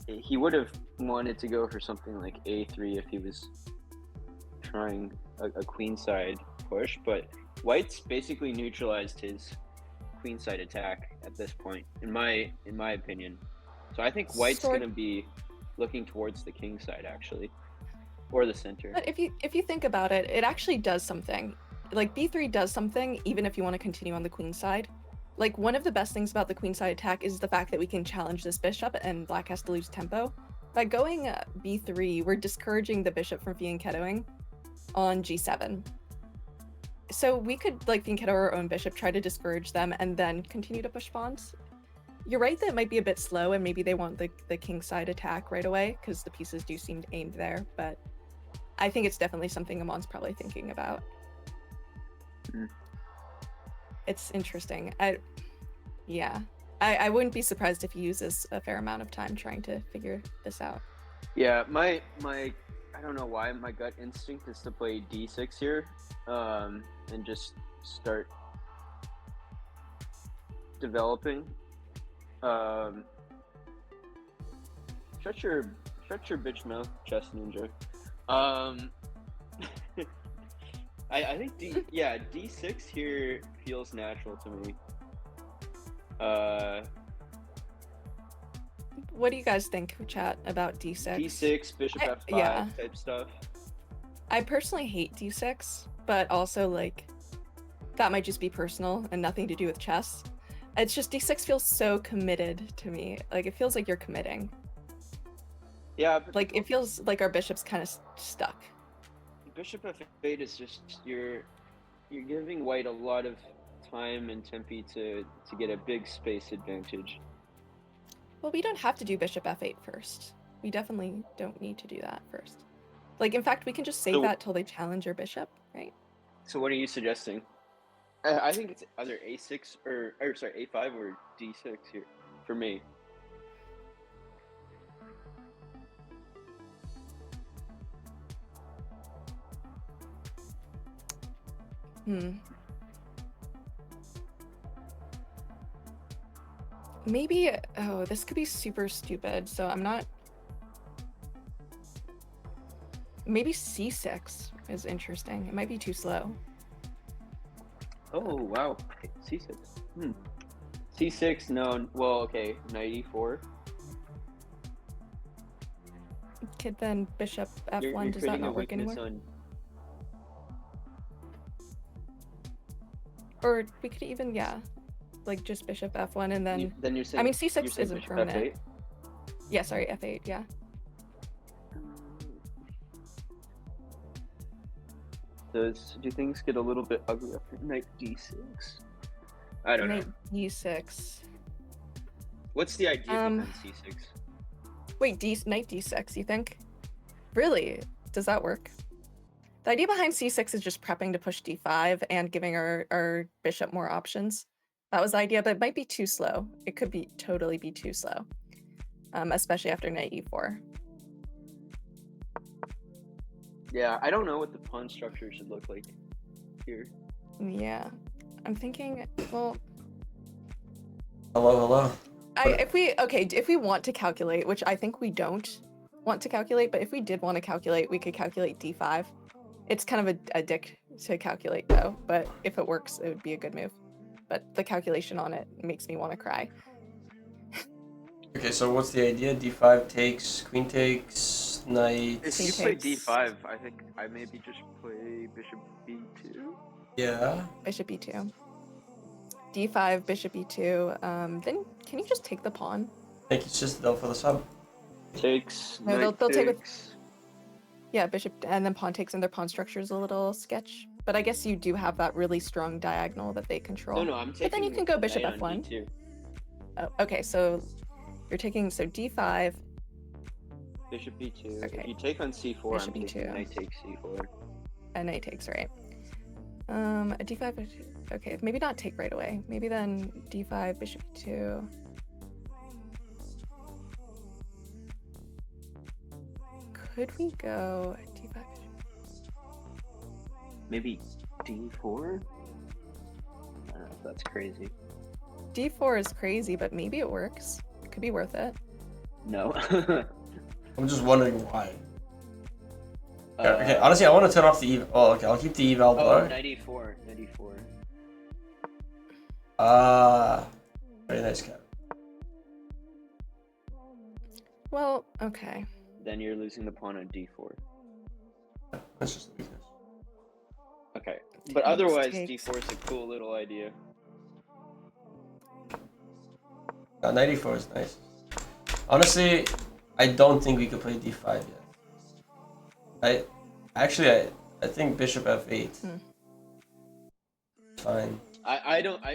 He would have wanted to go for something like a3 if he was trying a queenside push, but white's basically neutralized his queenside attack at this point, in my opinion. So I think white's going to be looking towards the king side actually, or the center. But if you think about it, it actually does something. Like b3 does something even if you want to continue on the queen side. Like one of the best things about the queen side attack is the fact that we can challenge this bishop and black has to lose tempo. By going b3, we're discouraging the bishop from fianchettoing on g7. So we could like fianchetto our own bishop, try to discourage them, and then continue to push pawns. You're right that it might be a bit slow, and maybe they want the king side attack right away because the pieces do seem aimed there, but I think it's definitely something Amon's probably thinking about. It's interesting. I wouldn't be surprised if he uses a fair amount of time trying to figure this out. Yeah, my I don't know why my gut instinct is to play d6 here, and just start developing. Shut your bitch mouth, chess ninja. I think d6 here feels natural to me. What do you guys think, chat, about d6? d6, bishop f5 type stuff. I personally hate d6, but also like that might just be personal and nothing to do with chess. It's just d6 feels so committed to me. Like it feels like you're committing. Yeah, but like it feels like our bishop's kind of stuck. Bishop f8 is just you're giving white a lot of time and tempi to get a big space advantage. Well, we don't have to do bishop f8 first. We definitely don't need to do that first. Like, in fact, we can just save that till they challenge your bishop, right? So what are you suggesting? I think it's either A6 or sorry, A5 or D6 here for me. Maybe, oh, this could be super stupid, so I'm not... Maybe C6 is interesting. It might be too slow. Oh, wow. C6. C6, no. Well, okay. Knight E4. Could then bishop F1, You're does that creating a not work weakness anymore? on... Or we could even, yeah, like just bishop F1 and then... Then you're saying... I mean, C6 you're saying isn't bishop permanent. F8? Yeah, sorry, F8, yeah. Do things get a little bit ugly after knight D6? I don't know. Knight D6. What's the idea behind C6? Wait, knight D6, you think? Really? Does that work? The idea behind C6 is just prepping to push D5 and giving our bishop more options. That was the idea, but it might be too slow. It could be totally be too slow, especially after knight E4. Yeah, I don't know what the pawn structure should look like here. Yeah, I'm thinking, well... Hello. If we want to calculate, which I think we don't want to calculate, but if we did want to calculate, we could calculate D5. It's kind of a dick to calculate though, but if it works, it would be a good move. But the calculation on it makes me want to cry. Okay, so what's the idea? D5 takes, queen takes, knight. If you play D5, I think I maybe just play bishop B2. Yeah. Bishop E2. D5, bishop E2. Then can you just take the pawn? I think it's just for the sub. Takes. No, knight they'll take with- takes. Yeah, bishop and then pawn takes, and their pawn structure is a little sketch. But I guess you do have that really strong diagonal that they control. No, I'm taking. But then you can go bishop knight on F1. D2. Oh, okay, so you're taking D5. Bishop B2. Okay. If you take on C4, Bishop I'm taking B2. knight takes C4. And knight takes, right? A D5. Okay, maybe not take right away. Maybe then D5, bishop E2. Could we go D5? Maybe D4. I don't know if that's crazy. D4 is crazy, but maybe it works. It could be worth it. No. I'm just wondering why. Okay, honestly, I want to turn off the eval. Oh, okay, I'll keep the eval bar. 94. 94. Very nice cat. Well, okay. Then you're losing the pawn on D4. That's just the weakness. Okay. But otherwise, takes. D4 is a cool little idea. 94 is nice. Honestly, I don't think we could play D5 yet. I think bishop F8. Fine.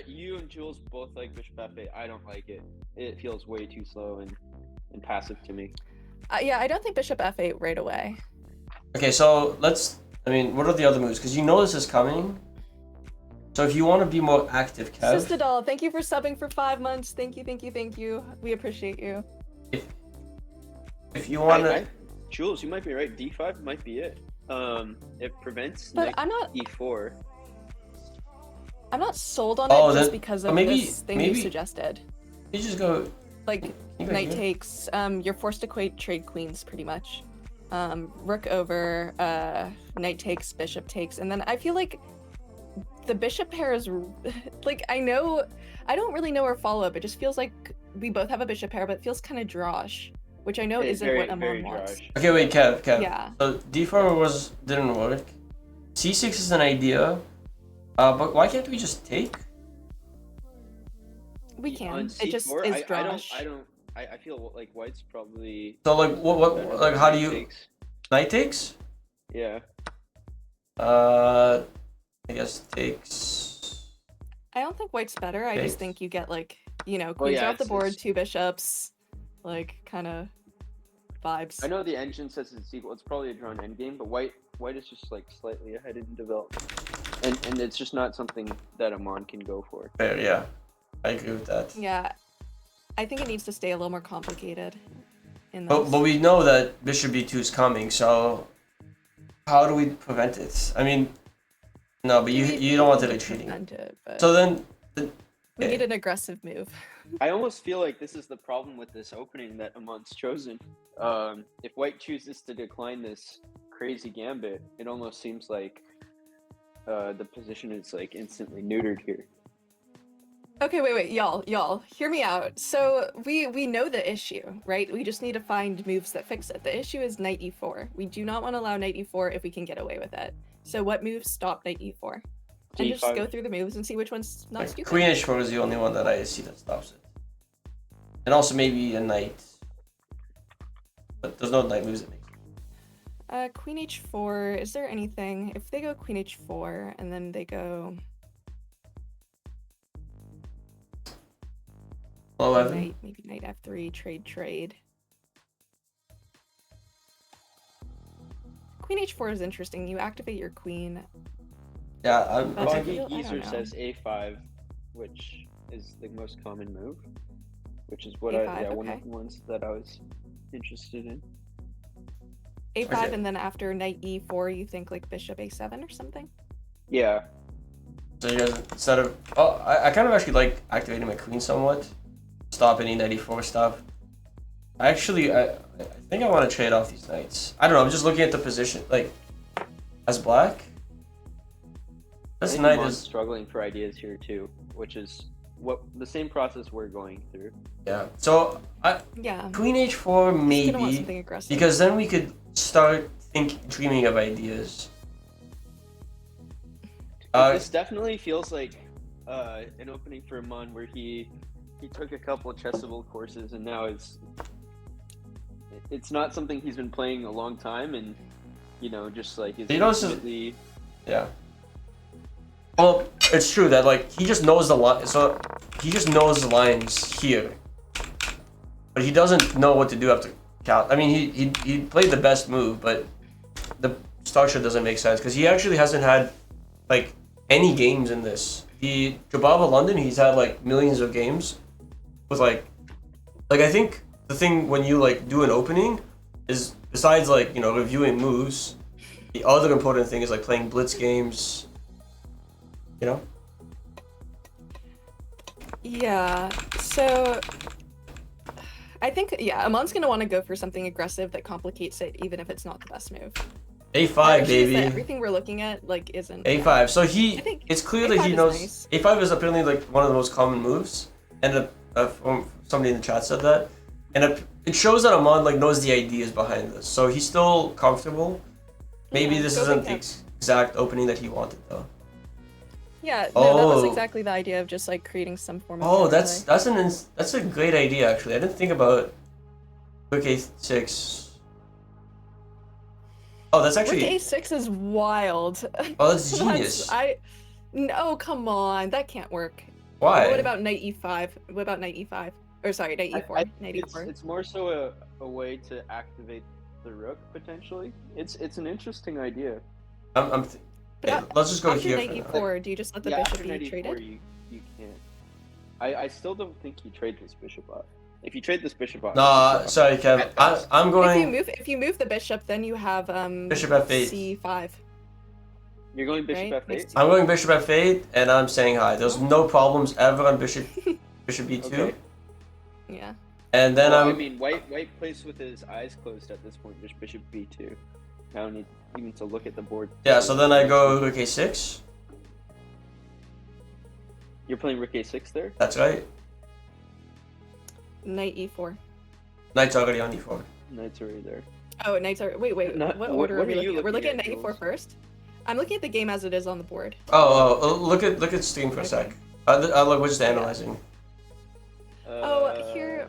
You and Jules both like bishop F8. I don't like it. It feels way too slow and passive to me. Yeah, I don't think bishop F8 right away. Okay, so what are the other moves? Because you know this is coming. So if you want to be more active, Kev. Sister Doll, thank you for subbing for 5 months. Thank you. We appreciate you. If you want to... Jules, you might be right. D5 might be it. It prevents But knight I'm not E4. I'm not sold on it just because of this thing you suggested. You just go... Like, knight takes, you're forced to trade queens pretty much. Rook over, knight takes, bishop takes, and then I feel like the bishop pair is like, I don't really know our follow-up. It just feels like we both have a bishop pair, but it feels kind of drosh, which I know isn't what Aman wants. Okay, wait, Kev. Yeah. So D4 didn't work. C6 is an idea, but why can't we just take? We can. On It just C4, is drosh. I feel like white's probably. So what how do you... Knight takes? Yeah. I guess takes... I don't think white's better. I Takes. just think you get like, queens are off the board, 2 bishops, like kind of vibes. I know the engine says it's equal. It's probably a drawn endgame, but white is just like slightly ahead in development. and it's just not something that Aman can go for. Fair, yeah. I agree with that. Yeah, I think it needs to stay a little more complicated. In this. But we know that bishop b2 is coming, so how do we prevent it? I mean, no, but you don't want it retreating. Prevent it, but So then, we need an aggressive move. I almost feel like this is the problem with this opening that Aman's chosen. If White chooses to decline this crazy gambit, it almost seems like the position is like instantly neutered here. Okay, wait, y'all, hear me out. So we know the issue, right? We just need to find moves that fix it. The issue is knight e4. We do not want to allow knight e4 if we can get away with it. So what moves stop knight e4? And just D5. go through the moves and see which one's not like, stupid. queen h4 is the only one that I see that stops it. And also maybe a knight. But there's no knight moves that make it. Queen h4, is there anything? If they go queen h4 and then they go 11. knight, maybe knight f3, trade. Queen h4 is interesting. You activate your queen. Yeah, I'm That's thinking. I don't Geezer know. says a5, which is the most common move, which is what A5, one of okay. the ones that I was interested in. a5 Okay. and then after knight e4 you think like bishop a7 or something? Yeah, So you guys, instead of... Oh, I kind of actually like activating my queen somewhat. Stop any knight e4 stuff. I think I want to trade off these knights. I don't know, I'm just looking at the position, like, as black. I This think knight Aman's is... struggling for ideas here too, which is what the same process we're going through. Yeah, so Yeah. queen h4 He's gonna want maybe, something aggressive. because then we could start dreaming of ideas. This definitely feels like an opening for Aman where he took a couple of chessable courses and now it's not something he's been playing a long time, and just like is You know, this is- ultimately Yeah. Well, it's true that like he just knows the line, so he just knows the lines here, but he doesn't know what to do after count. I mean, he played the best move, but the structure doesn't make sense because he actually hasn't had like any games in this. The Jabava London, he's had like millions of games with like I think the thing when you like do an opening is besides like reviewing moves, the other important thing is like playing blitz games. Yeah, so I think, yeah, Amon's gonna want to go for something aggressive that complicates it, even if it's not the best move. A5, The issue is that baby. everything we're looking at, like, isn't. A5. So I think it's clear that A5 he is knows. nice. A5 is apparently like one of the most common moves, and somebody in the chat said that, and it shows that Aman like knows the ideas behind this, so he's still comfortable. Maybe Yeah, this go isn't big the up. exact opening that he wanted though. Yeah, no, that was Oh. exactly the idea of just, like, creating some form of. Oh, counterplay. that's a great idea actually. I didn't think about Rook A6. Oh, that's Rook actually. a6 is wild. Oh, that's genius. No, come on, that can't work. Why? What about knight e5? What about knight e5? Or sorry, knight e4. Knight e4. It's more so a way to activate the rook potentially. It's an interesting idea. But yeah, let's just go after here knight for now. e4, do you just let the Yeah, bishop after be knight e4, traded? you can't. I still don't think you trade this bishop off. If you trade this bishop off, Nah, sorry, Kev. I'm going. If you move the bishop, then you have Bishop f8. c5. You're going bishop Right? f8. I'm going bishop f8, and I'm saying hi. There's no problems ever on bishop b2, Okay. Yeah. and then Well, I'm. I mean, white plays with his eyes closed at this point. Just bishop b2. I don't need even to look at the board. Yeah, so then I go rook a6. You're playing rook a6 there. That's right. Knight e4. Knight's already on e4. Knight's already there. Oh, knights are. Wait. Not- What what- order what are we are you looking at? We're looking looking at at, knight e4 Jules? first. I'm looking at the game as it is on the board. Oh, look at stream for a sec. Look, we're just analyzing. Here.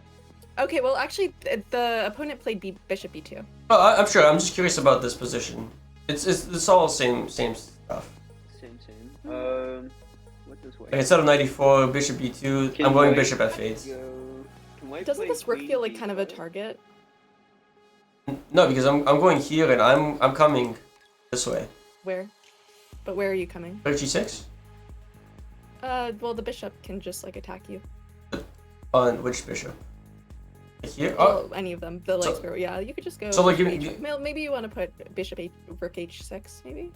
Okay, well, actually, the opponent played bishop b2. Oh, I'm sure. I'm just curious about this position. It's all same stuff. Same. What does white? Like instead of knight e4, bishop b2, Can I'm going white bishop f8. Can white Doesn't play this rook queen feel like kind of a d5? target? No, because I'm going here and I'm coming this way. Where? But where are you coming? Rook g6? Well, the bishop can just like attack you. On which bishop? Here? Oh, Well, any of them. The So- like square. Yeah, you could just go. So, like, Well, maybe you want to put rook h6, maybe.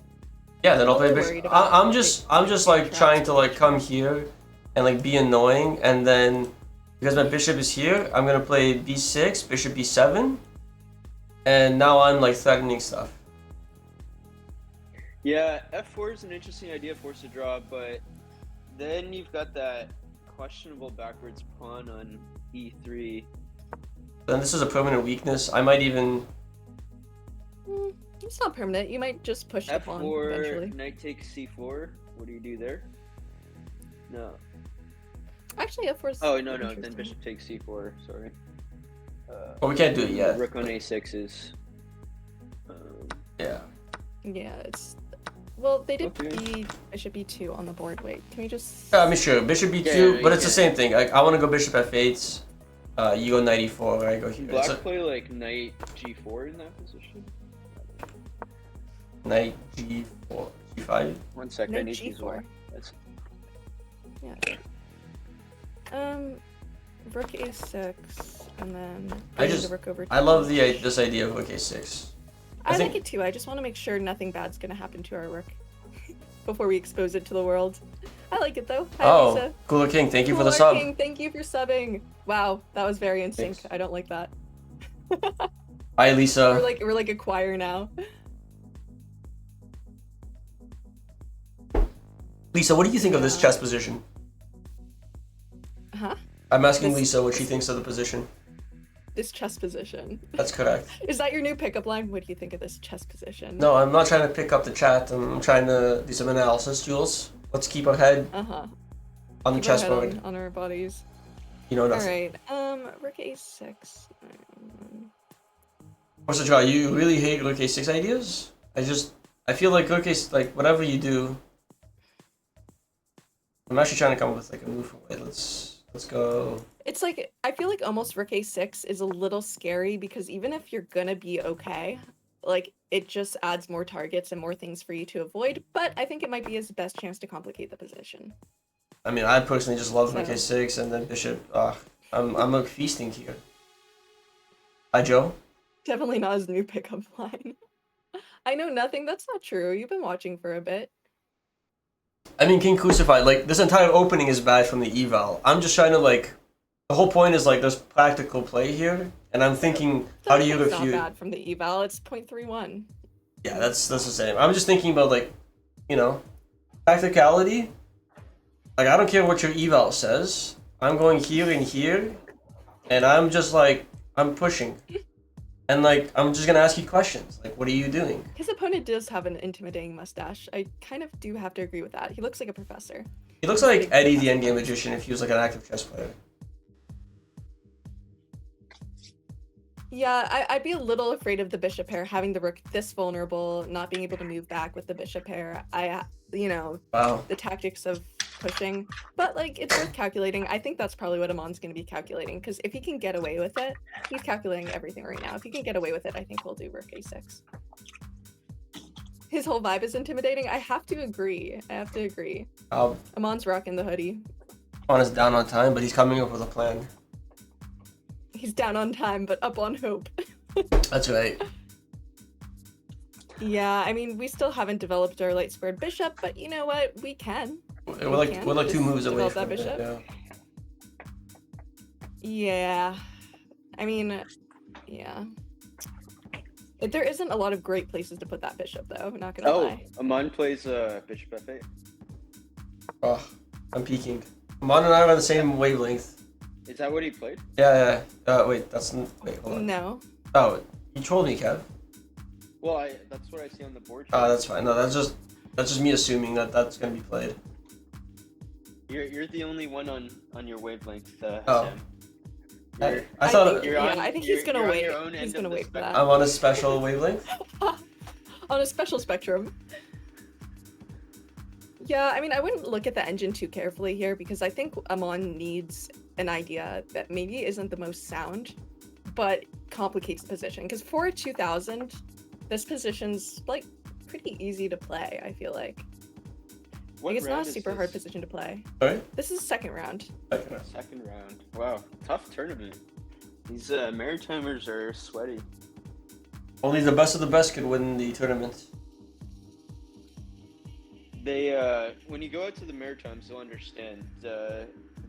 yeah. Then I'll play I'm bishop. worried about I'm just like traps. trying to like come here and like be annoying, and then because my bishop is here, I'm gonna play b6, bishop b7, and now I'm like threatening stuff. Yeah, f4 is an interesting idea, force a draw, but then you've got that questionable backwards pawn on e3. Then this is a permanent weakness. I might even. It's not permanent. You might just push the pawn eventually. f4, knight takes c4. What do you do there? No. Actually, f4 is. Oh, no, then interesting. bishop takes c4, sorry. Well, we can't do it yet. Rook on a6 is... Yeah. Yeah, it's. Well, they did Okay. bishop e2 on the board. Wait, can we just? I mean, sure, bishop b2, Yeah, but you it's the can. same thing. I want to go bishop f8. You go knight e4, I go here. Black It's a play like knight g4 in that position? knight g4, g5. 1 second, I Knight need to use g4. one. That's... Yeah. Rook a6, and then I bringing just- the rook over. I love this idea of rook a6. I think- like it too. I just want to make sure nothing bad's gonna happen to our rook before we expose it to the world. I like it though. Hi, Oh, Lisa. Cooler King, thank you for the Cooler sub. King, thank you for subbing. Wow, that was very in sync. Thanks. I don't like that. Hi, Lisa. We're like a choir now. Lisa, what do you think of this Yeah. chess position? Huh? I'm asking This- Lisa what she thinks of the position. This chess position. That's correct. Is that your new pickup line? What do you think of this chess position? No, I'm not trying to pick up the chat. I'm trying to do some analysis, Jules. Let's keep our head Uh-huh. on the Keep our head chessboard. on our bodies. You know nothing. Alright, rook a6. What's the draw? You really hate rook a6 ideas? I feel like rook a, like whatever you do. I'm actually trying to come up with like a move for white. Let's go. It's like, I feel like almost rook a6 is a little scary because even if you're gonna be okay, like, it just adds more targets and more things for you to avoid, but I think it might be his best chance to complicate the position. I mean, I personally just love rook So- a6 and then bishop. I'm like feasting here. Hi, Joe. Definitely not his new pickup line. I know nothing, that's not true. You've been watching for a bit. I mean, King Crucified, like, this entire opening is bad from the eval. I'm just trying to, like, the whole point is, like, there's practical play here, and I'm thinking, how do you It's not refute? bad from the eval, it's 0.31. Yeah, that's the same. I'm just thinking about, like, you know, practicality. Like, I don't care what your eval says. I'm going here and here, and I'm just, like, I'm pushing. And, like, I'm just gonna ask you questions. Like, what are you doing? His opponent does have an intimidating mustache. I kind of do have to agree with that. He looks like a professor. He looks like Eddie the Endgame Magician if he was, like, an active chess player. Yeah, I'd be a little afraid of the bishop pair, having the rook this vulnerable, not being able to move back with the bishop pair. You know, Wow. the tactics of pushing, but like, it's worth calculating. I think that's probably what Amon's going to be calculating, because if he can get away with it, he's calculating everything right now. If he can get away with it, I think he'll do rook a6. His whole vibe is intimidating. I have to agree. Amon's rocking the hoodie. On is down on time, but he's coming up with a plan. He's down on time, but up on hope. That's right. Yeah, I mean, we still haven't developed our light squared bishop, but you know what? We can. We're like can two just moves away develop that from it. bishop. Yeah. Yeah. I mean, yeah. There isn't a lot of great places to put that bishop, though. Not gonna Oh, lie. Aman plays bishop f8. Oh, I'm peeking. Mon and I are on the same wavelength. Is that what he played? Yeah. Wait, wait, hold on. No. Oh, you trolled me, Kev. Well, that's what I see on the board. Oh, that's fine. No, that's just me assuming that that's gonna be played. You're the only one on your wavelength, Oh. Sam. I thought think- you're yeah, on- I think you're- he's gonna you're on wait. your own He's end gonna of the wait for that. spectrum. I'm on a special wavelength. On a special spectrum. Yeah, I mean, I wouldn't look at the engine too carefully here because I think Aman needs an idea that maybe isn't the most sound, but complicates the position. Because for a 2000, this position's like pretty easy to play, I feel like. Like, it's not a round is super hard this? position to play. Sorry? This is second round. Okay. Second round. Wow, tough tournament. These Maritimers are sweaty. Only the best of the best could win the tournament. They when you go out to the Maritimes, you'll understand.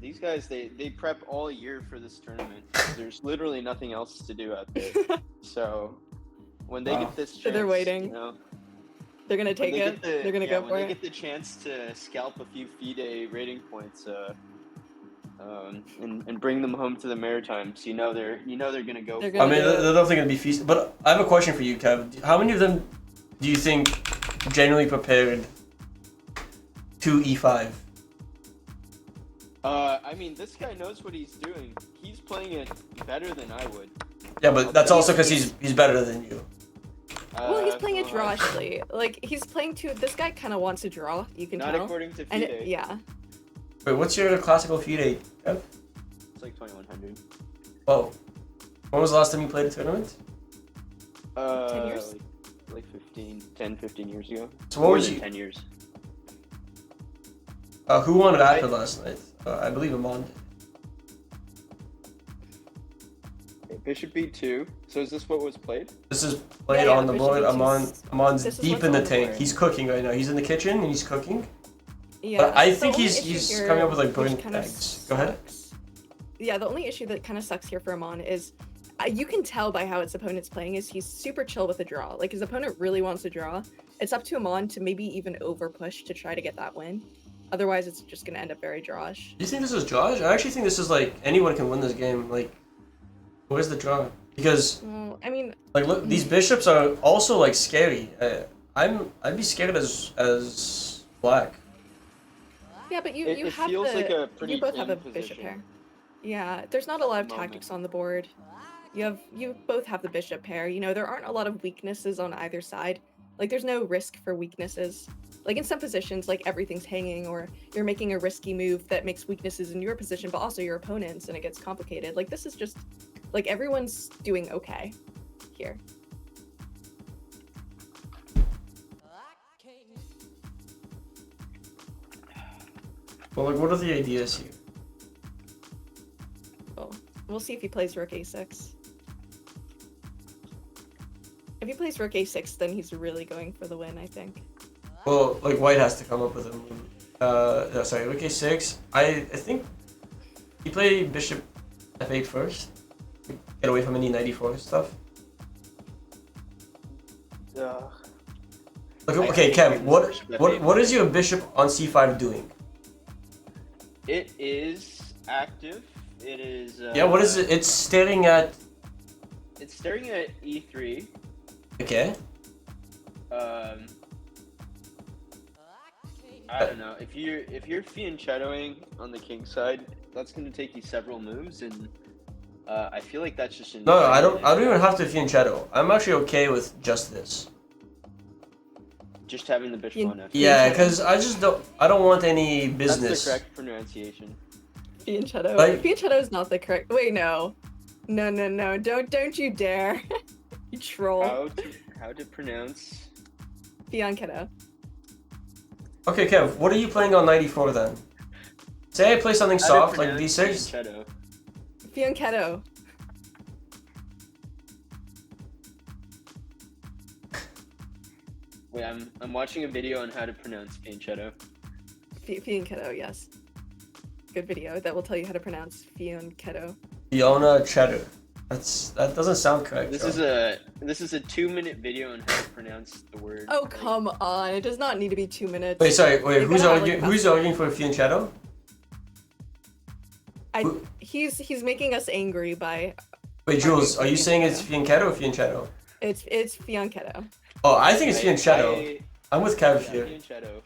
These guys, they prep all year for this tournament. There's literally nothing else to do out there. So when they get this chance, they're waiting. You know, They're gonna when take they it. get the- They're gonna yeah, go when for they it. get the chance to scalp a few FIDE rating points, and bring them home to the Maritimes, you know they're gonna go. They're for I gonna it. mean, do it. they're definitely going to be feasted. But I have a question for you, Kev. How many of them do you think genuinely prepared to E5? I mean, this guy knows what he's doing. He's playing it better than I would. Yeah, but that's also because he's better than you. Well, he's playing a well, draw actually. Like, he's playing to. This guy kind of wants to draw. You can Not tell. according to And FIDE. yeah. Wait, what's your classical FIDE, Kev? It's like 2100. Oh. When was the last time you played a tournament? 10 years? Like 10, 15 years ago. So what More was than you? 10 years. Who won Rapid last night? I believe Aman did. Okay, Bishop B2. So is this what was played? This is played Yeah, on the Bishop board. E2's Aman's this is deep what's in the on the tank. board. He's cooking right now. He's in the kitchen and he's cooking. Yeah. But I the think only he's issue here, coming up with like which burnt kind of eggs. Go ahead. sucks- Yeah, the only issue that kind of sucks here for Aman is you can tell by how his opponent's playing is he's super chill with a draw. Like, his opponent really wants to draw. It's up to Aman to maybe even over push to try to get that win. Otherwise, it's just gonna end up very drawish. Do you think this is Josh? I actually think this is like anyone can win this game. Like, where's the draw? Because Well, I mean, like look, these bishops are also like scary. I'd be scared as black. yeah, but you It have feels the like a pretty you both have a thin bishop position. pair. Yeah, there's not a lot of Moment. tactics on the board. You both have the bishop pair. You know, there aren't a lot of weaknesses on either side. Like, there's no risk for weaknesses. Like, in some positions, like, everything's hanging, or you're making a risky move that makes weaknesses in your position, but also your opponent's, and it gets complicated. Like, this is just, like, everyone's doing okay here. Well, like, what are the ideas here? Well, we'll see if he plays rook a6. If he plays rook a6, then he's really going for the win, I think. Well, like White has to come up with a move. No, sorry, rook a6. I think you play bishop f8 first. Get away from any knight e4 stuff. Like, I okay, think Kev, bishop what f8 is your bishop on c5 doing? It is active. It is. Yeah, what is it? It's staring at. It's staring at E3. Okay. I don't know. If you're fianchettoing on the king side, that's gonna take you several moves, and I feel like that's just No, I don't even have to fianchetto. I'm actually okay with just this. Just having the bishop on F. Yeah, Fianchetto. because I don't want any That's business. the correct pronunciation. Fianchetto. Like- Fianchetto is not the correct. Wait, no. No. Don't you dare. You troll. How to pronounce? Fianchetto. Okay, Kev, what are you playing on 94 then? Say I play something How to soft like pronounce d6. fianchetto. Fianchetto. Wait, I'm watching a video on how to pronounce fianchetto. Fianchetto, yes. Good video that will tell you how to pronounce Fianchetto. Fiona Cheddar. That doesn't sound correct. This Joe. is a 2-minute video on how to pronounce the word. Oh, come on. It does not need to be 2 minutes. Wait, sorry. You Who's gotta have, arguing? like, Who's arguing for Fianchetto? He's making us angry by Wait, Jules, are you saying it's Fianchetto. Fianchetto or Fianchetto? it's Fianchetto. Oh, I think it's Fianchetto. I'm with Kev Yeah, here. fianchetto.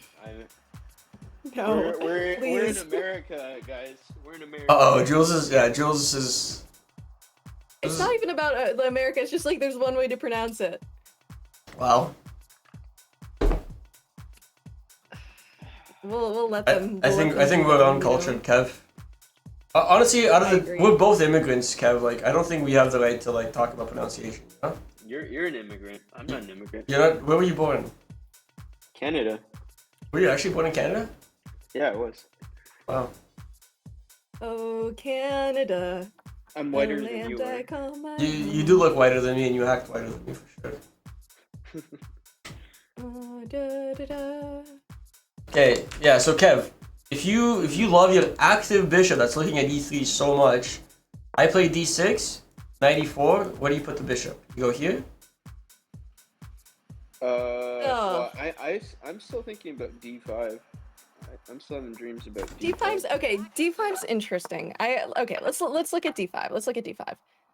No, We're in please. America, guys. We're in America. Oh, Jules is. It's not even about America. It's just like there's one way to pronounce it. Wow. We'll let I them. think we'll let them we're do it, uncultured, Kev. Honestly, out I of the agree. we're both immigrants, Kev. Like, I don't think we have the right to like talk about pronunciation. Huh? You're an immigrant. I'm not an immigrant. You're not. Where were you born? Canada. Were you actually born in Canada? Yeah, it was. Wow. Oh, Canada. I'm the whiter than land you I are. call my You do look whiter than me, and you act whiter than me for sure. home. Oh, da, da, da. Okay, yeah. So Kev, if you love your active bishop that's looking at e3 so much, I play d6, knight e4. Where do you put the bishop? You go here. Well, I'm still thinking about D5. I'm still having dreams about D5. D5's okay. D5's interesting. Okay. Let's look at D5. Let's look at D5.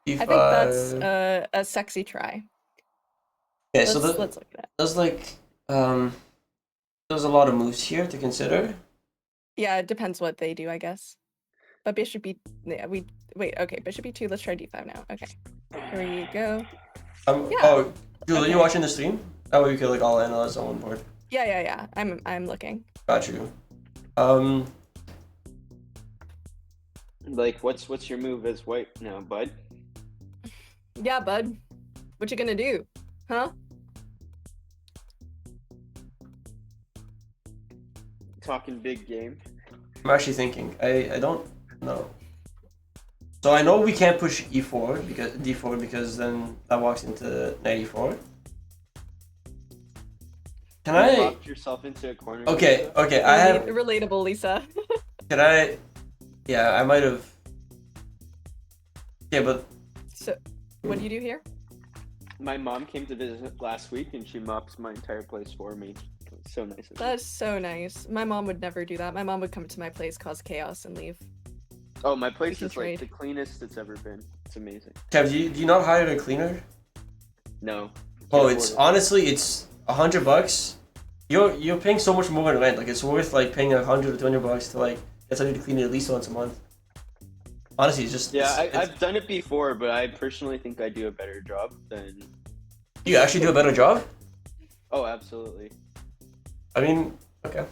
d5. I think that's a sexy try. Okay, Let's so look at it. there's like there's a lot of moves here to consider. Yeah, it depends what they do, I guess. But bishop B. Yeah, wait. Okay, bishop B2. Let's try D5 now. Okay. Here you go. Yeah. Oh, Jules, are you Okay. watching the stream? That way we could like all analyze on one board. Yeah. I'm looking. Got you. Like, what's your move as white now, bud? Yeah, bud. What you gonna do? Huh? Talking big game. I'm actually thinking. I don't know. So I know we can't push e4 because d4 because then that walks into knight e4. Can You I? locked yourself into a corner. Okay. I have. Relatable, Lisa. Can I? Yeah, I might have. Yeah, but So, what do you do here? My mom came to visit last week and she mops my entire place for me. It's so nice of her. That's so nice. My mom would never do that. My mom would come to my place, cause chaos, and leave. Oh, my place can is like trade. the cleanest it's ever been. It's amazing. Kev, do you not hire a cleaner? No. Oh, Can't it's afford honestly it's $100. You're paying so much more in rent. Like it's worth like paying $100 or $200 to like get somebody to clean it at least once a month. Honestly, it's just it. Yeah, it's- I've done it before, but I personally think I do a better job than. you actually do a better job. Oh, absolutely. I mean, okay.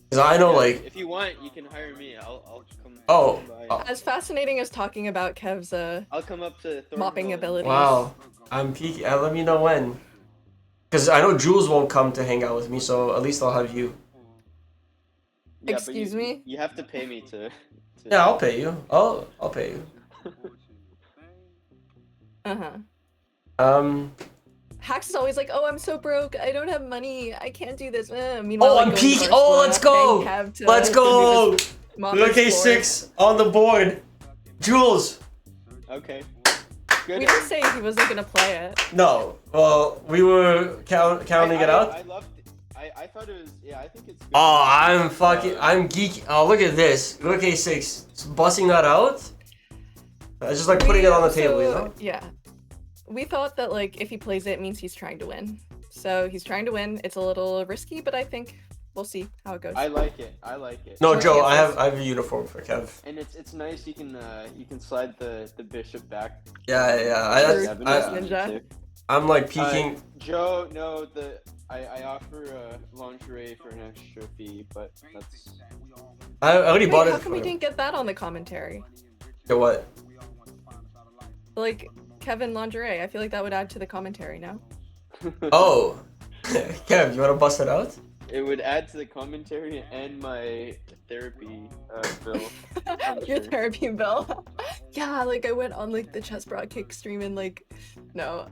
Because I know Yeah, like if you want, you can hire me. I'll come. Oh, by. oh. As fascinating as talking about Kev's I'll come up to mopping Thornhill. ability. wow, I'm peaking. Let me know when. Because I know Jules won't come to hang out with me, so at least I'll have you. Yeah, but Excuse me? You have to pay me to. Yeah, I'll pay you. I'll pay you. Uh-huh. Hax is always like, oh, I'm so broke. I don't have money. I can't do this. Meanwhile, Oh, like, I'm going peak. to Oh, Barcelona, let's go. paying Kev to- Let's to go. move his- mop Rook his floor. A6 on the board. Jules. Okay. We didn't say he wasn't gonna play it. No. Well, we were counting it out. I loved it. I thought it was. Yeah, I think it's. Good. Oh, I'm geeky. Oh, look at this. Rook A6. Just busting that out. Just like putting it on the table, you know? Yeah. We thought that like if he plays it, it means he's trying to win. So he's trying to win. It's a little risky, but I think we'll see how it goes. I like it. I like it. No, Joe, I Yes. have a uniform for Kev. And it's nice. You can slide the bishop back. Yeah. True. I, Ninja. I'm like peeking. Joe, no, I offer lingerie for an extra fee, but that's. I already Wait, bought it how for come we him. didn't get that on the commentary? Okay, what? Like Kevin lingerie. I feel like that would add to the commentary. No. Oh. Kev, you want to bust it out? It would add to the commentary and my therapy bill. Your sure. therapy bill. Yeah, like I went on like the chessbrah kick stream and like, no.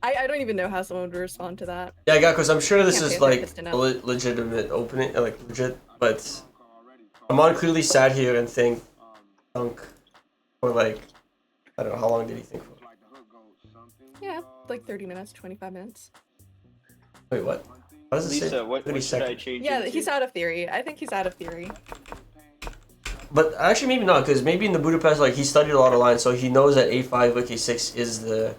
I don't even know how someone would respond to that. Yeah, because I'm sure this Can't is pay a like therapist enough. legitimate opening, like legit, but Aman clearly sat here and thunk for like, I don't know, how long did he think for? Yeah, like 30 minutes, 25 minutes. Wait, what? What does it say? Lisa, what 30 should I seconds. change? Yeah, it to? he's out of theory. I think he's out of theory. But actually maybe not, because maybe in the Budapest, like he studied a lot of lines, so he knows that A5, Rook A6 is the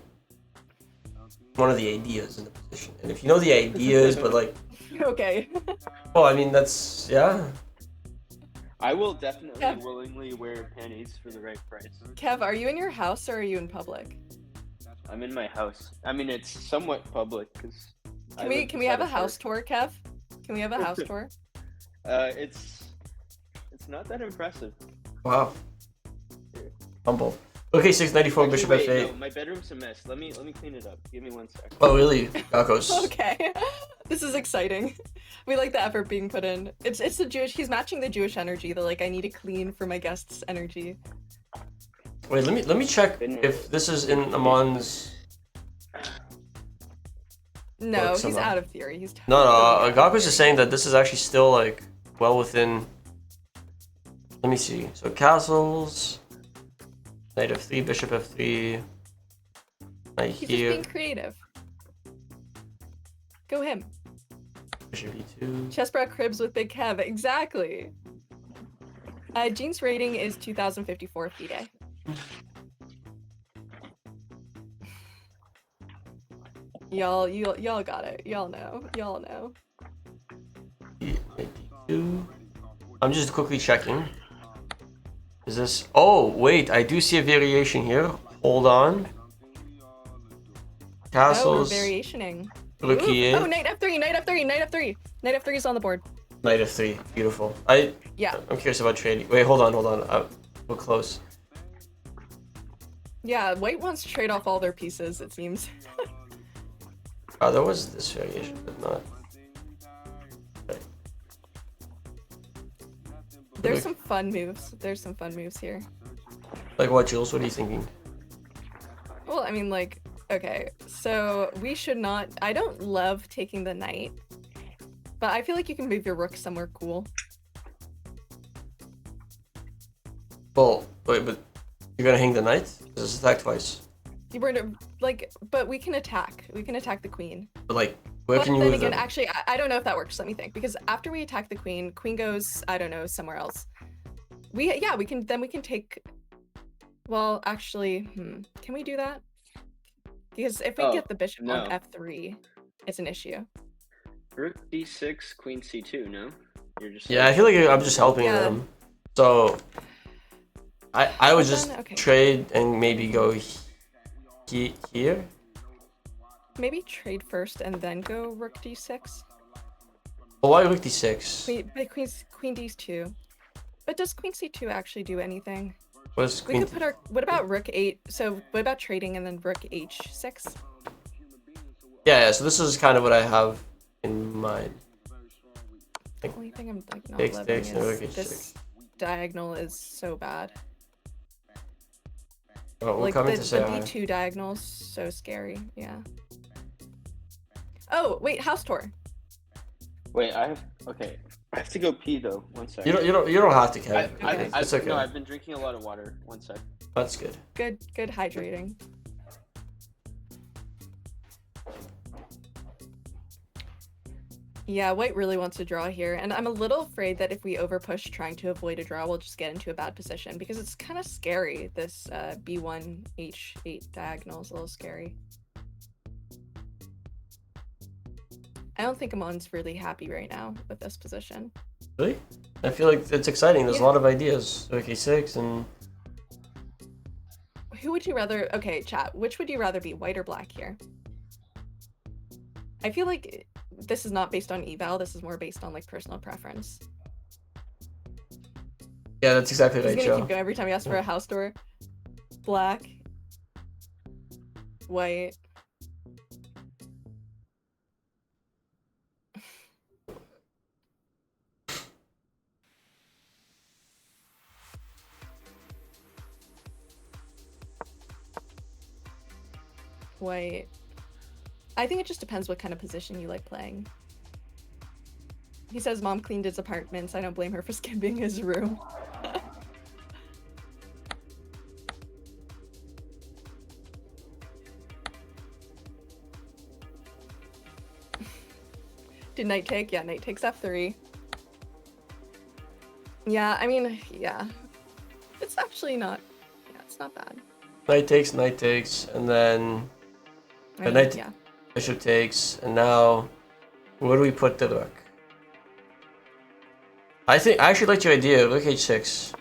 one of the ideas in the position. And if you know the ideas, but like, Okay. well, I mean, that's, yeah. I will definitely Yeah. willingly wear panties for the right price. Kev, are you in your house or are you in public? I'm in my house. I mean, it's somewhat public because. Can we have a house tour, Kev? Can we have a house tour? It's not that impressive. Wow. Humble. Okay, 694 Actually, bishop wait, f8. no, my bedroom's a mess. Let me clean it up. Give me 1 sec. Oh really? Gakos. Okay, this is exciting. We like the effort being put in. It's the Jewish. He's matching the Jewish energy. The like I need to clean for my guests' energy. Wait, let me check if this is in Aman's. No, he's somehow. out of theory. He's No, totally out of Gakos is theory. saying that this is actually still like well within. Let me see. So castles, knight f3, bishop f3, knight He's just here, being creative. Go him. bishop e2. Chessbrah cribs with Big Kev. Exactly. Jean's rating is 2,054 FIDE. Y'all got it. Y'all know. Y'all know. Knight d2. I'm just quickly checking. Is this? Oh wait, I do see a variation here. Hold on. Castles. Oh, we're variationing. Rook Ooh. e8. Oh, knight f3, knight f3, knight f3. Knight f3 is on the board. Knight f3. Beautiful. Yeah. I'm curious about trading. Wait, hold on. We're close. Yeah, white wants to trade off all their pieces, it seems. Oh, there was this variation, but not. Okay. There's some fun moves. There's some fun moves here. Like what, Jules? What are you thinking? Well, I mean, like, okay, so we should not. I don't love taking the knight, but I feel like you can move your rook somewhere cool. Well, wait, but you're gonna hang the knight? Because it's attacked twice. You were to, like, but we can attack. We can attack the queen. But like, where But can you then move again, them? actually, I don't know if that works. Let me think. Because after we attack the queen, queen goes, I don't know, somewhere else. We can take. Well, actually, can we do that? Because if we get the bishop on no. f3, it's an issue. Rook d6, queen c2. No, you're just. Yeah, I feel like I'm just helping Yeah. them. So I would But just then, okay. trade and maybe go here. Maybe trade first and then go rook d6. But why rook d6? But queen d2. But does queen c2 actually do anything? What is We queen? could put our. What about rook 8? So what about trading and then rook h6? Yeah, so this is kind of what I have in mind. The only thing I'm like not Takes, loving takes, and rook is h6. this diagonal is so bad. Oh, we're Like coming the to say hi. b2 diagonal is so scary. Yeah. Oh wait, house tour. Wait, I have to go pee though. 1 second. You don't have to, Kevin. Okay. It's okay. No, I've been drinking a lot of water. 1 sec. That's good. Good hydrating. Yeah, white really wants to draw here, and I'm a little afraid that if we overpush trying to avoid a draw, we'll just get into a bad position, because it's kind of scary. This b1 h8 diagonal is a little scary. I don't think Amon's really happy right now with this position. Really? I feel like it's exciting. There's a Yeah. lot of ideas. Rook a6 and Who would you rather... Okay, chat. Which would you rather be, white or black here? I feel like this is not based on eval. This is more based on, like, personal preference. yeah, that's exactly He's right, gonna Joe. keep going every time he asks for a house door. Black. White. White. I think it just depends what kind of position you like playing. He says mom cleaned his apartments. I don't blame her for skipping his room. Did knight take? Yeah, knight takes f3. Yeah, I mean, yeah. It's actually not... Yeah, it's not bad. Knight takes, and then I The mean, knight- yeah. bishop takes, and now where do we put the rook? I actually like your idea, rook h6.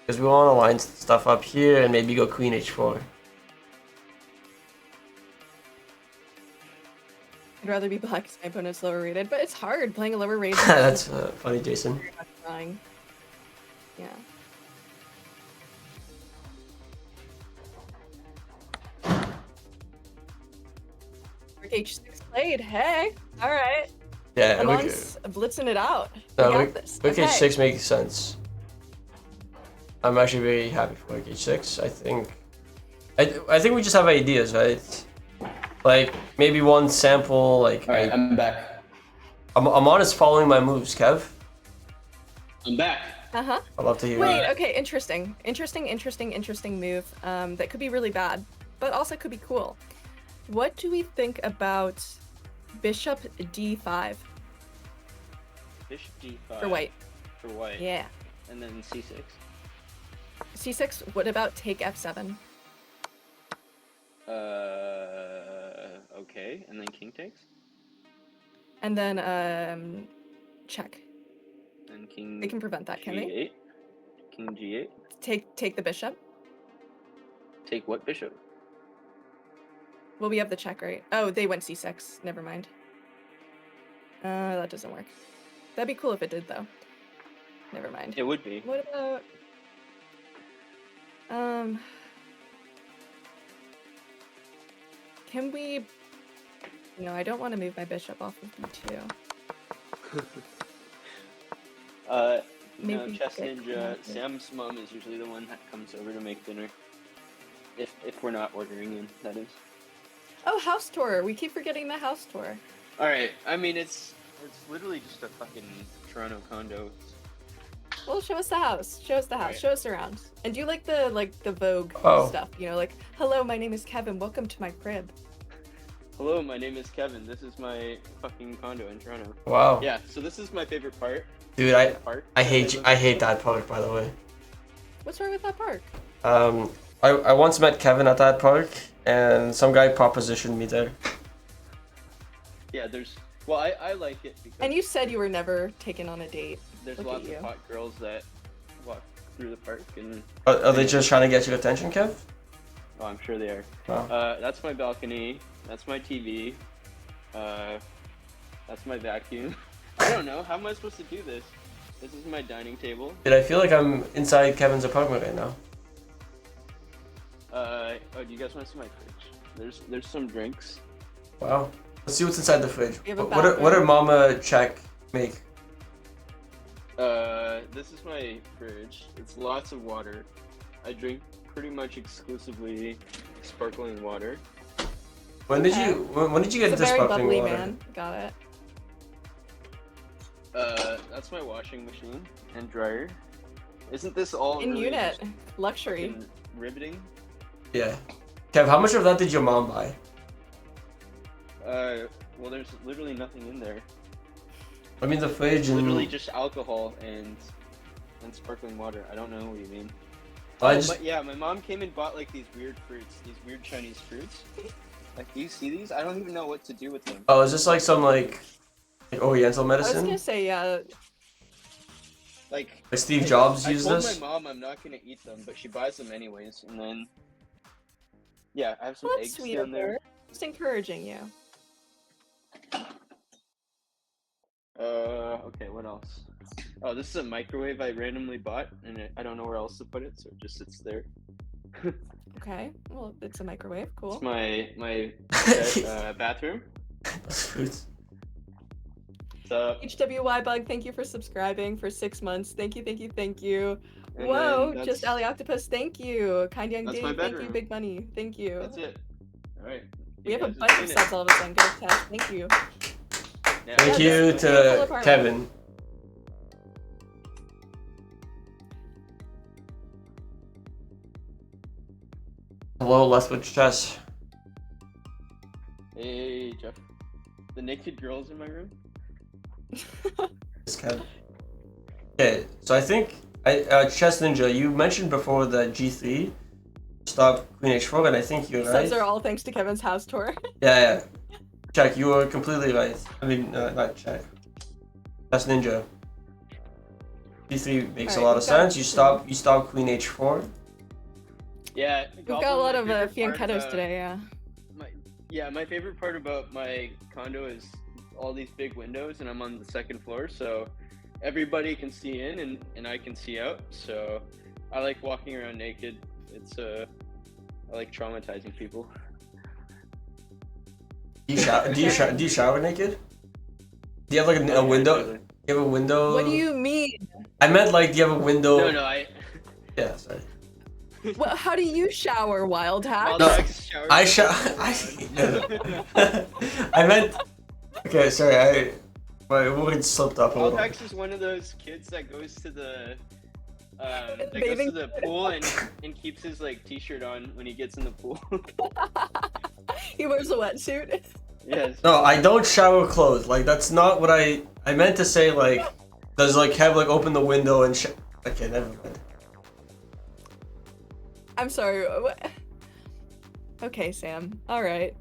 Because we want to line stuff up here and maybe go queen h4. I'd rather be black because my opponent's lower rated, but it's hard playing a lower rated. That's funny, Jason. very much drawing. Yeah. h6 played. Hey, all right. Yeah, Aman's blitzing it out. We no, got this. Rook Okay. h6 makes sense. I'm actually very happy for Rook h6. I think we just have ideas, right? Like maybe one sample. Like All right, I'm back. Aman is following my moves, Kev. I'm back. Uh-huh. I'd love to hear. Wait, it. okay, interesting move. That could be really bad, but also could be cool. What do we think about bishop d5 Bishop d5. for white? For white. Yeah. And then c6. c6, what about take f7? Okay, and then king takes. And then, check. And king. They can prevent that, can they? g8. King g8. Take the bishop. Take what bishop? Well, we have the check, right? Oh, they went c6. Never mind. That doesn't work. That'd be cool if it did, though. Never mind. It would be. What about... Can we... No, I don't want to move my bishop off of b2. No, Maybe Chess get Ninja. connected. Sam's mom is usually the one that comes over to make dinner. If we're not ordering in, that is. Oh, house tour! We keep forgetting the house tour. All right. I mean, it's literally just a fucking Toronto condo. Well, show us the house. Show us the house. Alright. Show us around. And do like the Vogue Oh. stuff. You know, like, hello, my name is Kevin. Welcome to my crib. Hello, my name is Kevin. This is my fucking condo in Toronto. Wow. Yeah. So this is my favorite part. Dude, The park. I hate that park, by the way. What's wrong with that park? I once met Kevin at that park, and some guy propositioned me there. Yeah. There's. Well, I like it because And you said you were never taken on a date. there's look lots at you. of hot girls that walk through the park, and Are they just trying to get your attention, Kev? oh, I'm sure they are. Wow. That's my balcony. That's my TV. That's my vacuum. I don't know. How am I supposed to do this? This is my dining table. Dude, I feel like I'm inside Kevin's apartment right now. Oh, do you guys want to see my fridge? There's some drinks. Wow. Let's see what's inside the fridge. We have a What did bathroom. Mama Chek make? This is my fridge. It's lots of water. I drink pretty much exclusively sparkling water. When did Okay. you when did you get It's into a very sparkling bubbly water? man. Got it. That's my washing machine and dryer. Isn't this all In really unit. just Luxury. fucking riveting? Yeah. Kev, how much of that did your mom buy? Well, there's literally nothing in there. I mean the fridge and Literally just alcohol and sparkling water. I don't know what you mean. I Oh, just but yeah, my mom came and bought like these weird fruits, these weird Chinese fruits. Like, do you see these? I don't even know what to do with them. Oh, is this like some like Oriental I was medicine? gonna say, yeah. Like Steve Jobs I used told this? my mom I'm not gonna eat them, but she buys them anyways. And then, yeah, I have some Well, that's eggs sweet down of there. her. Just encouraging you. Okay, what else? Oh, this is a microwave I randomly bought, and I don't know where else to put it, so it just sits there. Okay. Well, it's a microwave. Cool. It's my bathroom. Those fruits. So, HWY Bug, thank you for subscribing for 6 months. Thank you, thank you, thank you. and Whoa, then just that's- Ali Octopus, thank you. Kind Young That's Dave, my thank you. bedroom. Big Money, thank you. That's it. All right. We You have a guys bunch of seen it. subs all of a sudden. Good test. Thank you. Yeah, Thank Yeah, you that's a beautiful to apartment. Kevin. Hello, Lethbridge Chess. Hey, Jeff. The naked girls in my room? It's Kevin. Okay, so I think Chess Ninja, you mentioned before that G3 stopped Queen H4, and I think you're right. Subs are all thanks to Kevin's house tour. Yeah. Check, you were completely right. I mean, not check. Chess Ninja. G3 makes a Alright, lot of we've got- sense. You stop Queen H4. Yeah. We've got a lot of Goblin, my favorite part, fianchettos today, yeah. My favorite part about my condo is all these big windows, and I'm on the second floor, so everybody can see in and I can see out. So I like walking around naked. I like traumatizing people. Do you shower naked? Do you have like a window? Do you have a window? What do you mean? I meant like, do you have a window? No, I. Yeah, sorry. Well, how do you shower, Wild Hack? No, I I meant. Okay, sorry. My words slipped up a little. Aldex is one of those kids that goes to the Bathing- pool and keeps his like t-shirt on when he gets in the pool. He wears a wetsuit. Yes. No, I don't shower clothes. Like that's not what I meant to say. Like, does like have like open the window and okay, never mind. I'm sorry. What? Okay, Sam. All right.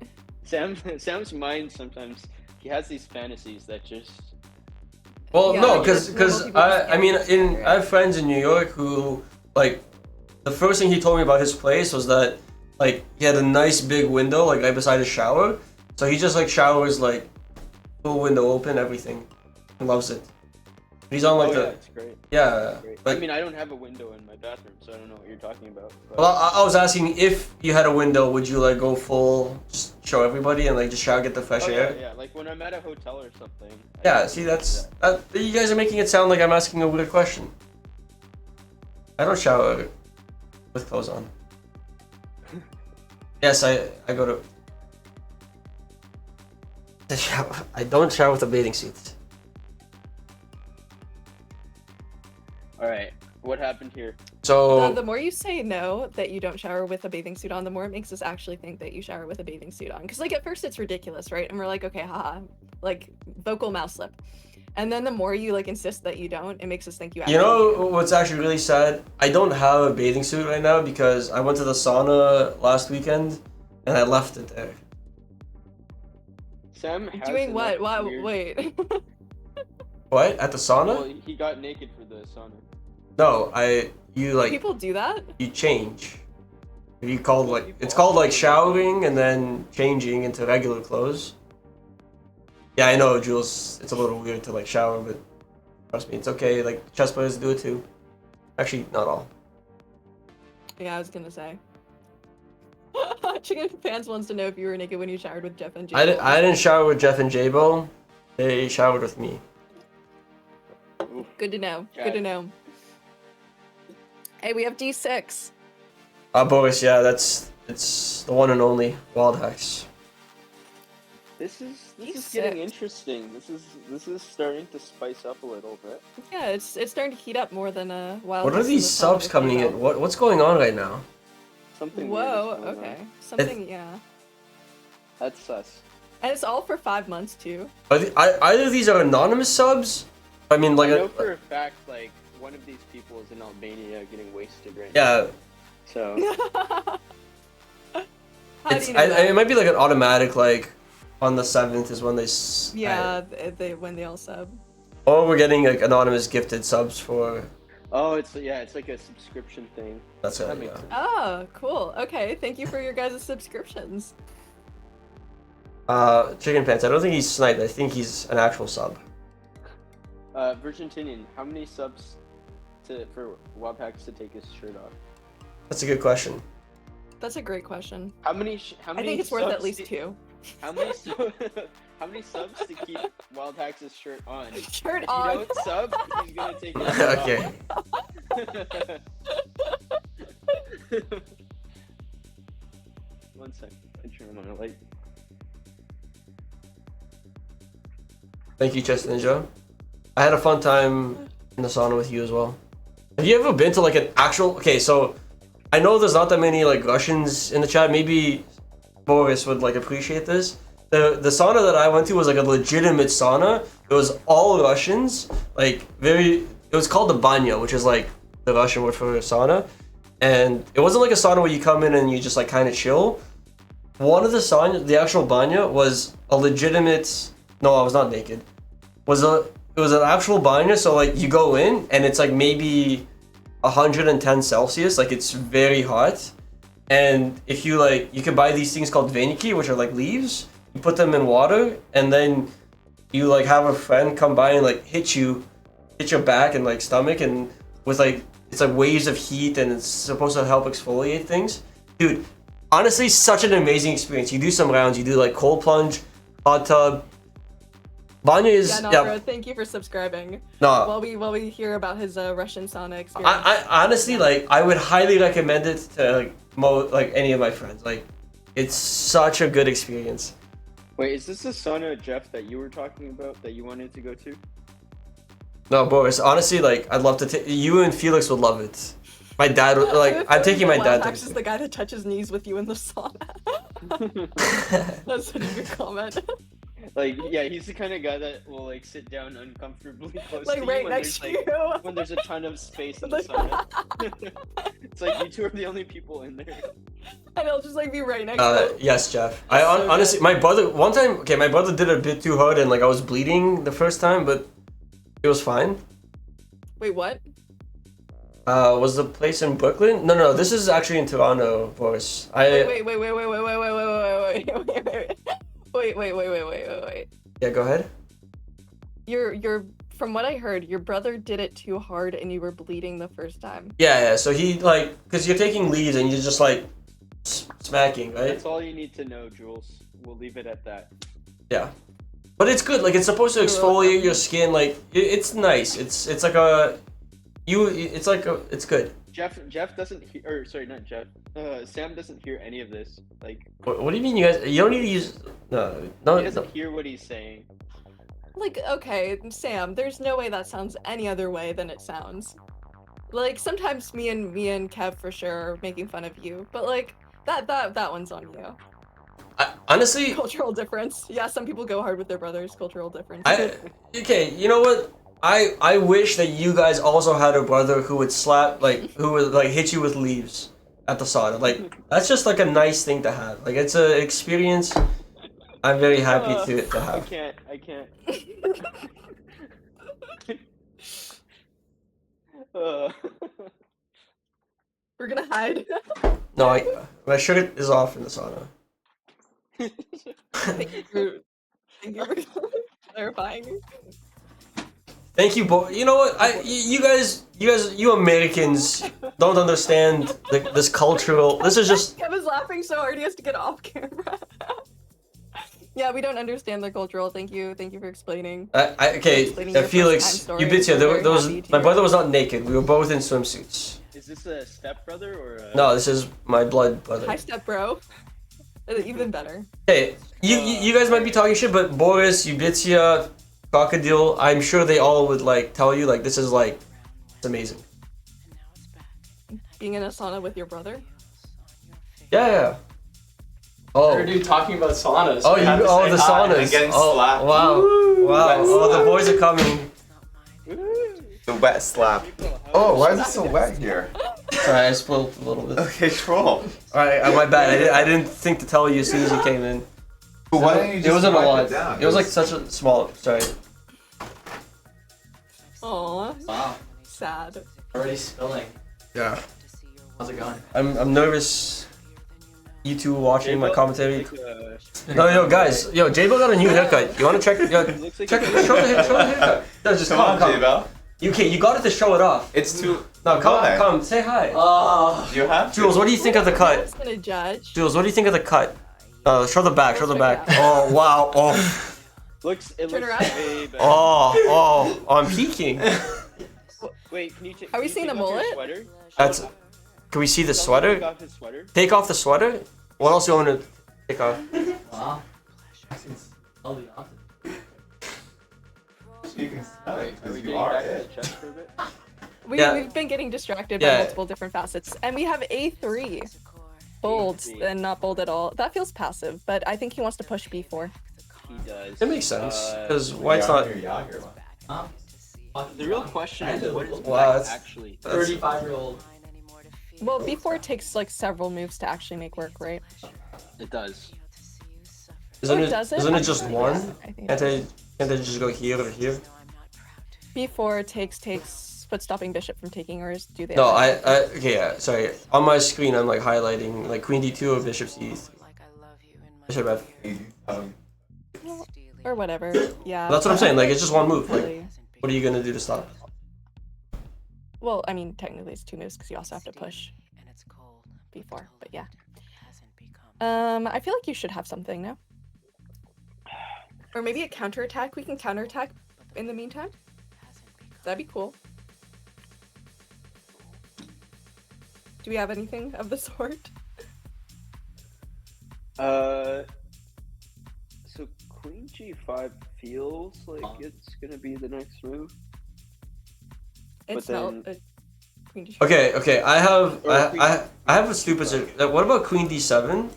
Sam's mind sometimes he has these fantasies that just. Well, Yeah, no, like, because normal people just I mean, can't I have friends in New York who like the first thing he told me about his place was that like he had a nice big window like right beside his shower, so he just like showers like full window open, everything, and loves it. He's on like yeah, the it's great. yeah. Great. Like, I mean, I don't have a window in my bathroom, so I don't know what you're talking about. But... well, I was asking if you had a window, would you like go full, just show everybody and like just shower, get the fresh air? Yeah, like when I'm at a hotel or something. Yeah, see, that's you guys are making it sound like I'm asking a weird question. I don't shower with clothes on. Yes, I go to the shower. I don't shower with a bathing suit. All right, what happened here? So The more you say no, that you don't shower with a bathing suit on, the more it makes us actually think that you shower with a bathing suit on. Because, like, at first it's ridiculous, right? And we're like, okay, haha, like, vocal mouse slip. And then the more you, like, insist that you don't, it makes us think you actually you know do. what's actually really sad? I don't have a bathing suit right now because I went to the sauna last weekend and I left it there. Sam has Doing what? enough Wow, weird- wait. What? At the sauna? Well, he got naked for the sauna. No, you like People do that? you change. You called like People it's called like also- showering and then changing into regular clothes. Yeah, I know, Jules. It's a little weird to like shower, but trust me, it's okay. Like chess players do it too. Actually, not all. Yeah, I was gonna say. Chicken Fans wants to know if you were naked when you showered with Jeff and Jay. I didn't shower with Jeff and J-Bo. They showered with me. Good to know. Okay. Good to know. Hey, we have D6. Boris, yeah, it's the one and only Wild Hex. This is He's getting sick. interesting. This is starting to spice up a little bit. Yeah, it's starting to heat up more than a wild. What are West in these the subs summer, coming you in? know? What's going on right now? Something. Whoa. Weird is going Okay. on. Something. Yeah. That's sus. And it's all for 5 months too. Either of these are anonymous subs. I mean, like I know for a fact, like one of these people is in Albania getting wasted right yeah. now. So How It's do you know that? it might be like an automatic like on the 7th is when they Yeah, they when they all sub. or we're getting like anonymous gifted subs for it's like a subscription thing. that's That it. makes Yeah. sense. Oh, cool. Okay, thank you for your guys' subscriptions. Chicken Pants. I don't think he's sniped. I think he's an actual sub. Virgintinian, how many subs for Wabhacks to take his shirt off? That's a good question. That's a great question. How many? I think it's worth subs at least to- 2. How many? How many subs to keep Wild Hacks' shirt on? If Shirt you on. don't sub, he's gonna take his shirt Okay. off. One second. I turn on my light. Thank you, Chess Ninja. I had a fun time in the sauna with you as well. Have you ever been to like an actual? Okay, so I know there's not that many like Russians in the chat. Maybe Boris would like appreciate this. The sauna that I went to was like a legitimate sauna. It was all Russians. Like it was called the banya, which is like the Russian word for sauna. And it wasn't like a sauna where you come in and you just like kind of chill. One of the sauna, the actual banya, was a legitimate. No, I was not naked. It was an actual banya, so like you go in and it's like maybe 110 Celsius, like it's very hot. And if you like, you can buy these things called veniki, which are like leaves. You put them in water, and then you like have a friend come by and like hit your back and like stomach, and with like it's like waves of heat, and it's supposed to help exfoliate things. Dude, honestly, such an amazing experience. You do some rounds, you do like cold plunge, hot tub. Vanya is Yeah, Nara, thank you for subscribing. no. While we hear about his Russian sauna experience. I honestly like I would highly recommend it to like any of my friends. Like it's such a good experience. Wait, is this the sauna, Jeff, that you were talking about that you wanted to go to? No, Boris. Honestly, like I'd love to take you and Felix would love it. My dad would like. I'm taking my dad. Max is the guy that touches knees with you in the sauna. That's such a good comment. Like, yeah, he's the kind of guy that will like sit down uncomfortably close Like to right you next to like, you. when there's a ton of space in the sauna. It's like you two are the only people in there. And he'll just like be right next to you. Yes, Jeff. That's so Honestly, good. my brother one time. Okay, my brother did it a bit too hard, and like I was bleeding the first time, but it was fine. Wait, what? Was the place in Brooklyn? No. This is actually in Toronto, Boris. Wait. Yeah, go ahead. You're from what I heard, your brother did it too hard and you were bleeding the first time. Yeah. So he like, cause you're taking leads and you're just like smacking, right? That's all you need to know, Jules. We'll leave it at that. Yeah. But it's good. Like it's supposed to exfoliate your skin. Like it's nice. It's like a It's like a. It's good. Jeff doesn't hear. Or sorry, not Jeff. Sam doesn't hear any of this. Like. What do you mean, you guys? You don't need to use. No. He doesn't hear what he's saying. Like, okay, Sam, there's no way that sounds any other way than it sounds. Like, sometimes me and Kev for sure are making fun of you, but like, that one's on you. Honestly. Cultural difference. Yeah, some people go hard with their brothers. Cultural difference. Okay, you know what? I wish that you guys also had a brother who would who would like hit you with leaves at the sauna. Like, that's just like a nice thing to have. Like, it's an experience I'm very happy to have. I can't. We're gonna hide. No, my shirt is off in the sauna. Thank you for clarifying. Thank you, boy. You know what? You Americans don't understand this cultural. This is just. Kevin's laughing so hard he has to get off camera. Yeah, we don't understand the cultural. Thank you for explaining. Okay, Felix, Ubitia, there was my brother was not naked. We were both in swimsuits. Is this a stepbrother or a... No, this is my blood brother. Hi, step bro. Even better. Hey, you guys might be talking shit, but Boris, Ubitia, Crocodile, I'm sure they all would like tell you like this is like it's amazing. Being in a sauna with your brother? Yeah. Oh. We're dude talking about saunas. Oh, the saunas. And getting oh, slapped. Wow. Wow. Oh, the boys are coming. The wet slap. Oh, why is it so wet here? Sorry, I spoiled a little bit. Okay, troll. Alright, my bad. I didn't think to tell you as soon as you came in. But why didn't you just It wasn't a wipe lot. it down? It was like such a small. Sorry. Aw. Wow. Sad. Already spilling. Yeah. How's it going? I'm nervous. You two watching my commentary. Like, No, guys. J-Bell got a new haircut. You wanna check? looks like Show the haircut. No, just Come on, J-Bell. You got it to show it off. It's too... No, Why? come, say hi. You have to. Jules, what do you think of the I'm cut? just gonna judge. Jules, what do you think of the cut? Show the back, show the back. Oh, wow. Oh, It Turn looks around. way better. oh, I'm peeking. Wait, can you take? Are we can you seeing take a off your mullet? Sweater? That's. Can we see the sweater? Take off his sweater. Take off the sweater? What else do you want to take off? Wow. I can smell the opposite. You can smell it, Are we because you getting are back to it. chess for a bit? We've been getting distracted by Yeah. multiple different facets. And we have A3. Bold A3. and not bold at all. That feels passive, but I think he wants to push B4. He does. It makes sense because white's not. Huh? The real question is, what is Wow, black that's- actually? 35-year-old. Well, B4 takes like several moves to actually make work, right? It does. Isn't Oh, it? does it? Isn't it just Actually, one? yeah, I think Can't they just go here or here? B4 takes foot stopping bishop from taking, or do they? No, have- okay, yeah, sorry. On my screen, I'm like highlighting like queen d2 or bishop c3. Bishop f. Or whatever. Yeah. That's what I'm saying. Like it's just one move. Like, Really. what are you gonna do to stop? Well, I mean, technically it's two moves because you also have to push B4. But yeah. I feel like you should have something now. Or maybe a counterattack. We can counterattack in the meantime. That'd be cool. Do we have anything of the sort? So Queen G5 feels like it's gonna be the next move. It's But not then- Queen D. Okay. I have Or queen- I have a stupid. What about Queen D7?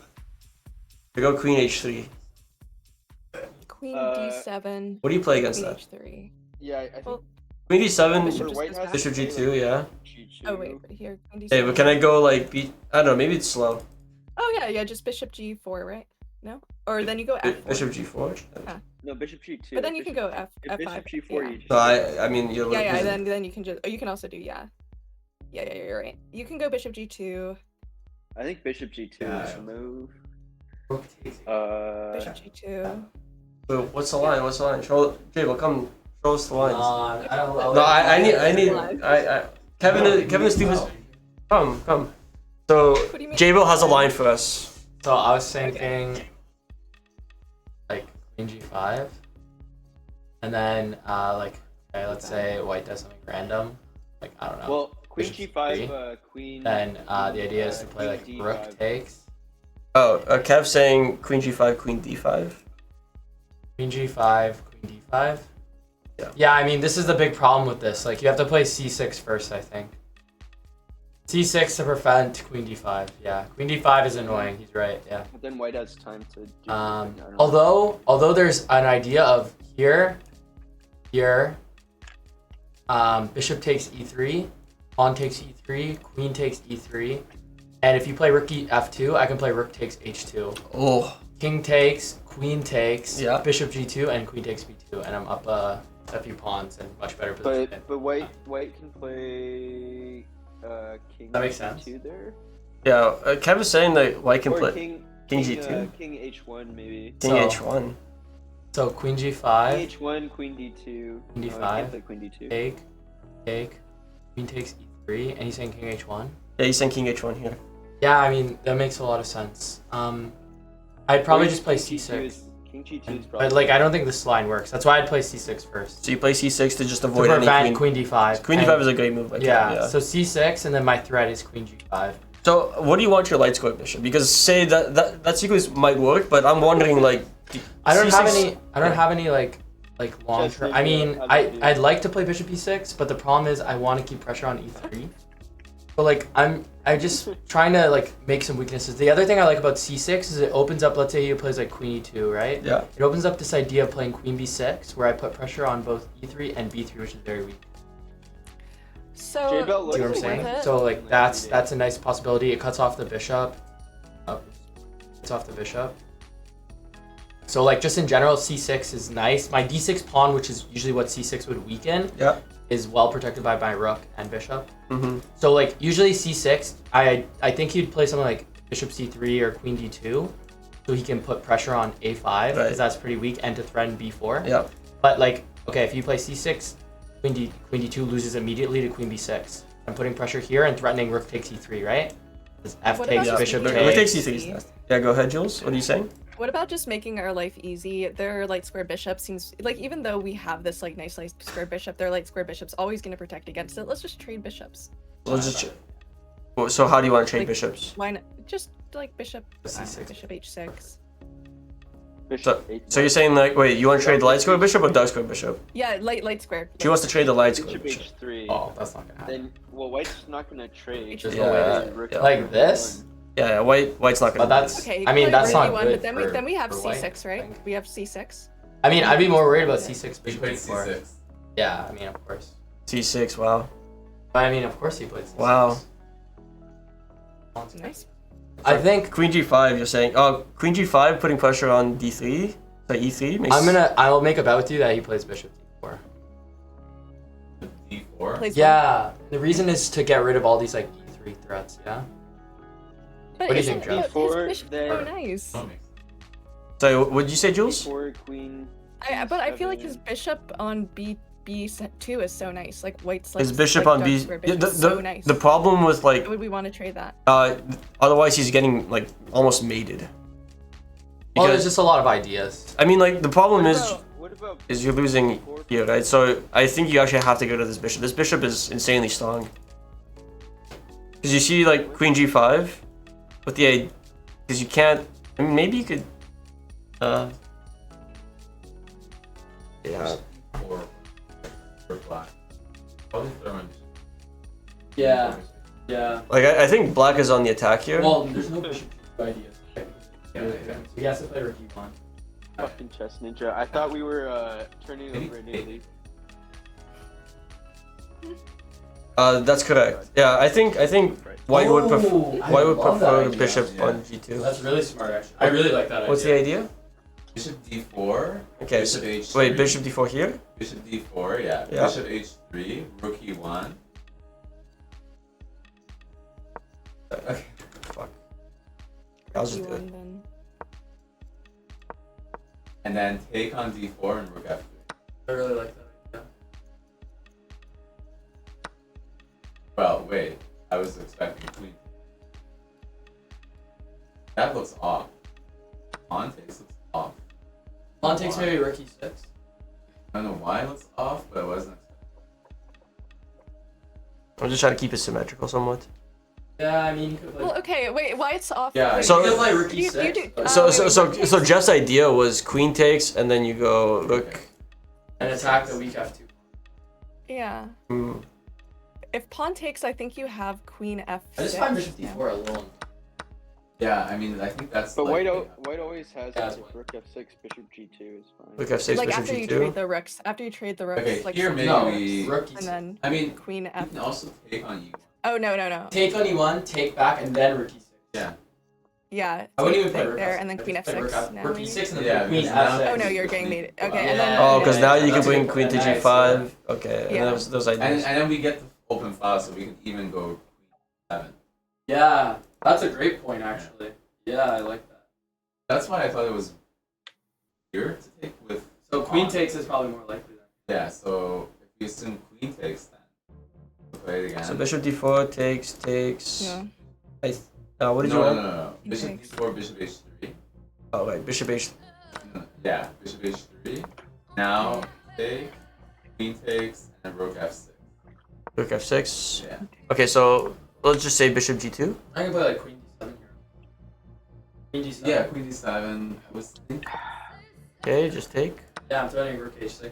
We go Queen H3. Queen Uh, D7. What do you play against Queen that? H3. Yeah, I think Well, Queen D7, Bishop for just white goes has back. Bishop to play, G2, like, yeah. G2. Oh wait, here, Queen D7. Hey, but can I go like beat? I don't know. Maybe it's slow. Oh yeah, just Bishop G4, right? No? Or then you go F4. Bishop G4. No, Bishop G2. But then you can go Bishop- F if F5. Bishop G4, yeah. you just So I mean you're. Yeah, then you can just. Oh, you can also do yeah. Yeah, you're right. You can go Bishop G2, I think Bishop G2 Yeah. is the move. Bishop G2. So what's the line? What's the line? Show Jable, come show us the lines. I don't know. No, I need. Kevin is Steven's. Come. So What do you mean? Jable has a line for us. So I was thinking, like Queen G5, and then okay, let's say White does something random, like I don't know. Well, Queen Bishop G5, Queen. Then the idea is to play like Queen Rook D5. takes, Oh, Kev saying Queen G5, Queen D5. Queen G5, Queen D5. Yeah. Yeah, I mean this is the big problem with this. Like you have to play C6 first, I think. C6 to prevent Queen D5. Yeah, Queen D5 is annoying. He's right. Yeah. But then White has time to do something, I don't know. Although there's an idea of here, bishop takes e3, pawn takes e3, queen takes e3, and if you play rook f2, I can play rook takes h2. Oh, King takes, queen takes, Yeah. bishop g2, and queen takes b2, and I'm up a few pawns in much better position. But White can play King That makes sense. G2 there. yeah. Kev is saying that White can Or play King G2? King H1 maybe. King So- H1. So queen King g5, H1, Queen D2. Queen No, I D5. can't play Queen D2. take, queen takes e3, and he's saying king h1. Yeah, he's saying King H1 here. Yeah, I mean that makes a lot of sense. I'd probably just play King G2 c6. is- King G2 is probably. But like I don't think this line works. That's why I'd play c6 first. So you play C6 to just To avoid any prevent queen. queen d5. Queen And- D5 is a great move. Like yeah, that, so c6 and then my threat is queen g5. So what do you want your light square bishop? Because say that sequence might work, but I'm wondering like. I don't C6 have any like long Just term. like I mean, the other dude. I'd like to play bishop e6, but the problem is I want to keep pressure on e3. But like I'm just trying to like make some weaknesses. The other thing I like about c6 is it opens up. Let's say he plays like queen e2, right? Yeah. It opens up this idea of playing queen b6, where I put pressure on both e3 and b3, which is very weak. So, J-Bell Do you know what I'm looks saying? worth it? So like that's a nice possibility. It cuts off the bishop. Cuts off the bishop. So like just in general, c6 is nice. My d6 pawn, which is usually what c6 would weaken, Yeah. is well protected by my rook and bishop. Mm-hmm. So like usually c6, I think he'd play something like bishop c3 or queen d2, so he can put pressure on a5 because Right. that's pretty weak, and to threaten b4. Yeah. But like, okay, if you play c6, queen d2 loses immediately to queen b6. I'm putting pressure here and threatening rook takes e3, right? Because f What takes about bishop just Rook takes. takes C3. Yeah, go ahead, Jules. What are you saying? What about just making our life easy? Their light square bishop seems like, even though we have this like nice light square bishop, their light square bishop's always going to protect against it. Let's just trade bishops. Let's just. So how do you want to trade Like- bishops? Why not? Just like bishop C6. bishop h6. Bishop So you're saying like, wait, you want to trade the light square bishop or dark square bishop? Yeah, light square. She wants to trade the light square Bishop bishop. H3. Oh, that's not gonna happen. Then, well, White's not gonna trade. There's Yeah, no way. Rook yeah. Like F1. this? Yeah, White's not gonna. But do that's. this. Okay, I mean, that's not good. But then we have for white, c6, I right? think. We have c6. I mean, I'd be more worried about c6 He bishop played e4. C6. Yeah, I mean, of course. C6. Wow. But I mean, of course he plays c6. Wow. Nice. I think Queen G5. You're saying, oh, Queen G5 putting pressure on D3. So E3 makes. I'll make a bet with you that he plays bishop d4. D4. Plays Yeah, the reason is to get rid of all these like e3 threats. Yeah. But What do you isn't think, Jeff? his Before bishop they- so nice? That makes So what did you say, Jules? Before Queen. But I feel like his B7. bishop on b2 is so nice. Like white's like His bishop like on dark B. square The, bishop's so nice. the problem with like, Would we want to trade that? otherwise he's getting like almost mated. Well, there's just a lot of ideas. I mean, like the problem What about is you're losing here, right? So I think you actually have to go to this bishop. This bishop is insanely strong. Because you see, like queen g5, with the because you can't. I mean, maybe you could. Yeah. For black. Probably throw in. Yeah. Yeah. Like I think black is on the attack here. Well, there's no bishop ideas. So he has to play rook e1. fucking chess ninja? I thought we were turning over a new leaf. That's correct. Yeah, I think white would prefer that bishop idea. on g2. That's really smart, actually. I really like that idea. What's the idea? Bishop d4. Okay, Bishop so, h3. wait, bishop d4 here? Bishop d4, yeah. Yeah. Bishop h3. Rook e1. Okay. Fuck. I'll just do it. E1 then. And then take on d4 and rook f3. I really like that idea. Well, wait. I was expecting queen. That looks off. Pawn takes looks off. Pawn takes maybe rook e6. I don't know why it looks off, but it wasn't. I'm just trying to keep it symmetrical somewhat. Yeah, I mean, you could play. Well, okay, wait, why it's off? Yeah, wait, So- you could play rook You- e6. you do- but- So Jeff's idea was queen takes and then you go rook. and attack the weak f2. Yeah. Hmm. If pawn takes, I think you have queen f6. I just find bishop d4 alone. Yeah, I mean, I think that's. But like, white always has Yeah, like, that's rook f6, bishop g2 is fine. Rook f6, Like bishop after you g2. trade the rooks, Okay, like here maybe No, we. rook and e6. then I mean, queen you f. can also take on e1. Oh no. Take on e1, take back, and then rook e6. Yeah. Yeah. I wouldn't take even play rook there f6. and then queen I'd just play f6. now Rook maybe? e6 and then Yeah, queen because now f6. that- Oh no, you're getting mated. Okay, and Yeah. then Oh, because now you can That's a bring good queen to point. g5. Okay, Yeah. and those And ideas. then we get the open file, so we can even go queen 7. Yeah, that's a great point, actually. Yeah, I like that. That's why I thought it was weird to take with. So queen pawn. takes is probably more likely then. Yeah, so if we assume queen takes, then we'll play it again. So bishop d4 takes. Yeah. What did no, you want? No. He Bishop takes. d4, bishop h3. Oh right, bishop h. No, yeah, bishop h3. Now take, queen takes, and rook f6. Rook f6. Yeah. Okay, so let's just say bishop g2. I can play like queen d7 here. Queen d7. Yeah, queen d7. I was thinking. Okay, just take. Yeah, I'm threatening rook h6 now.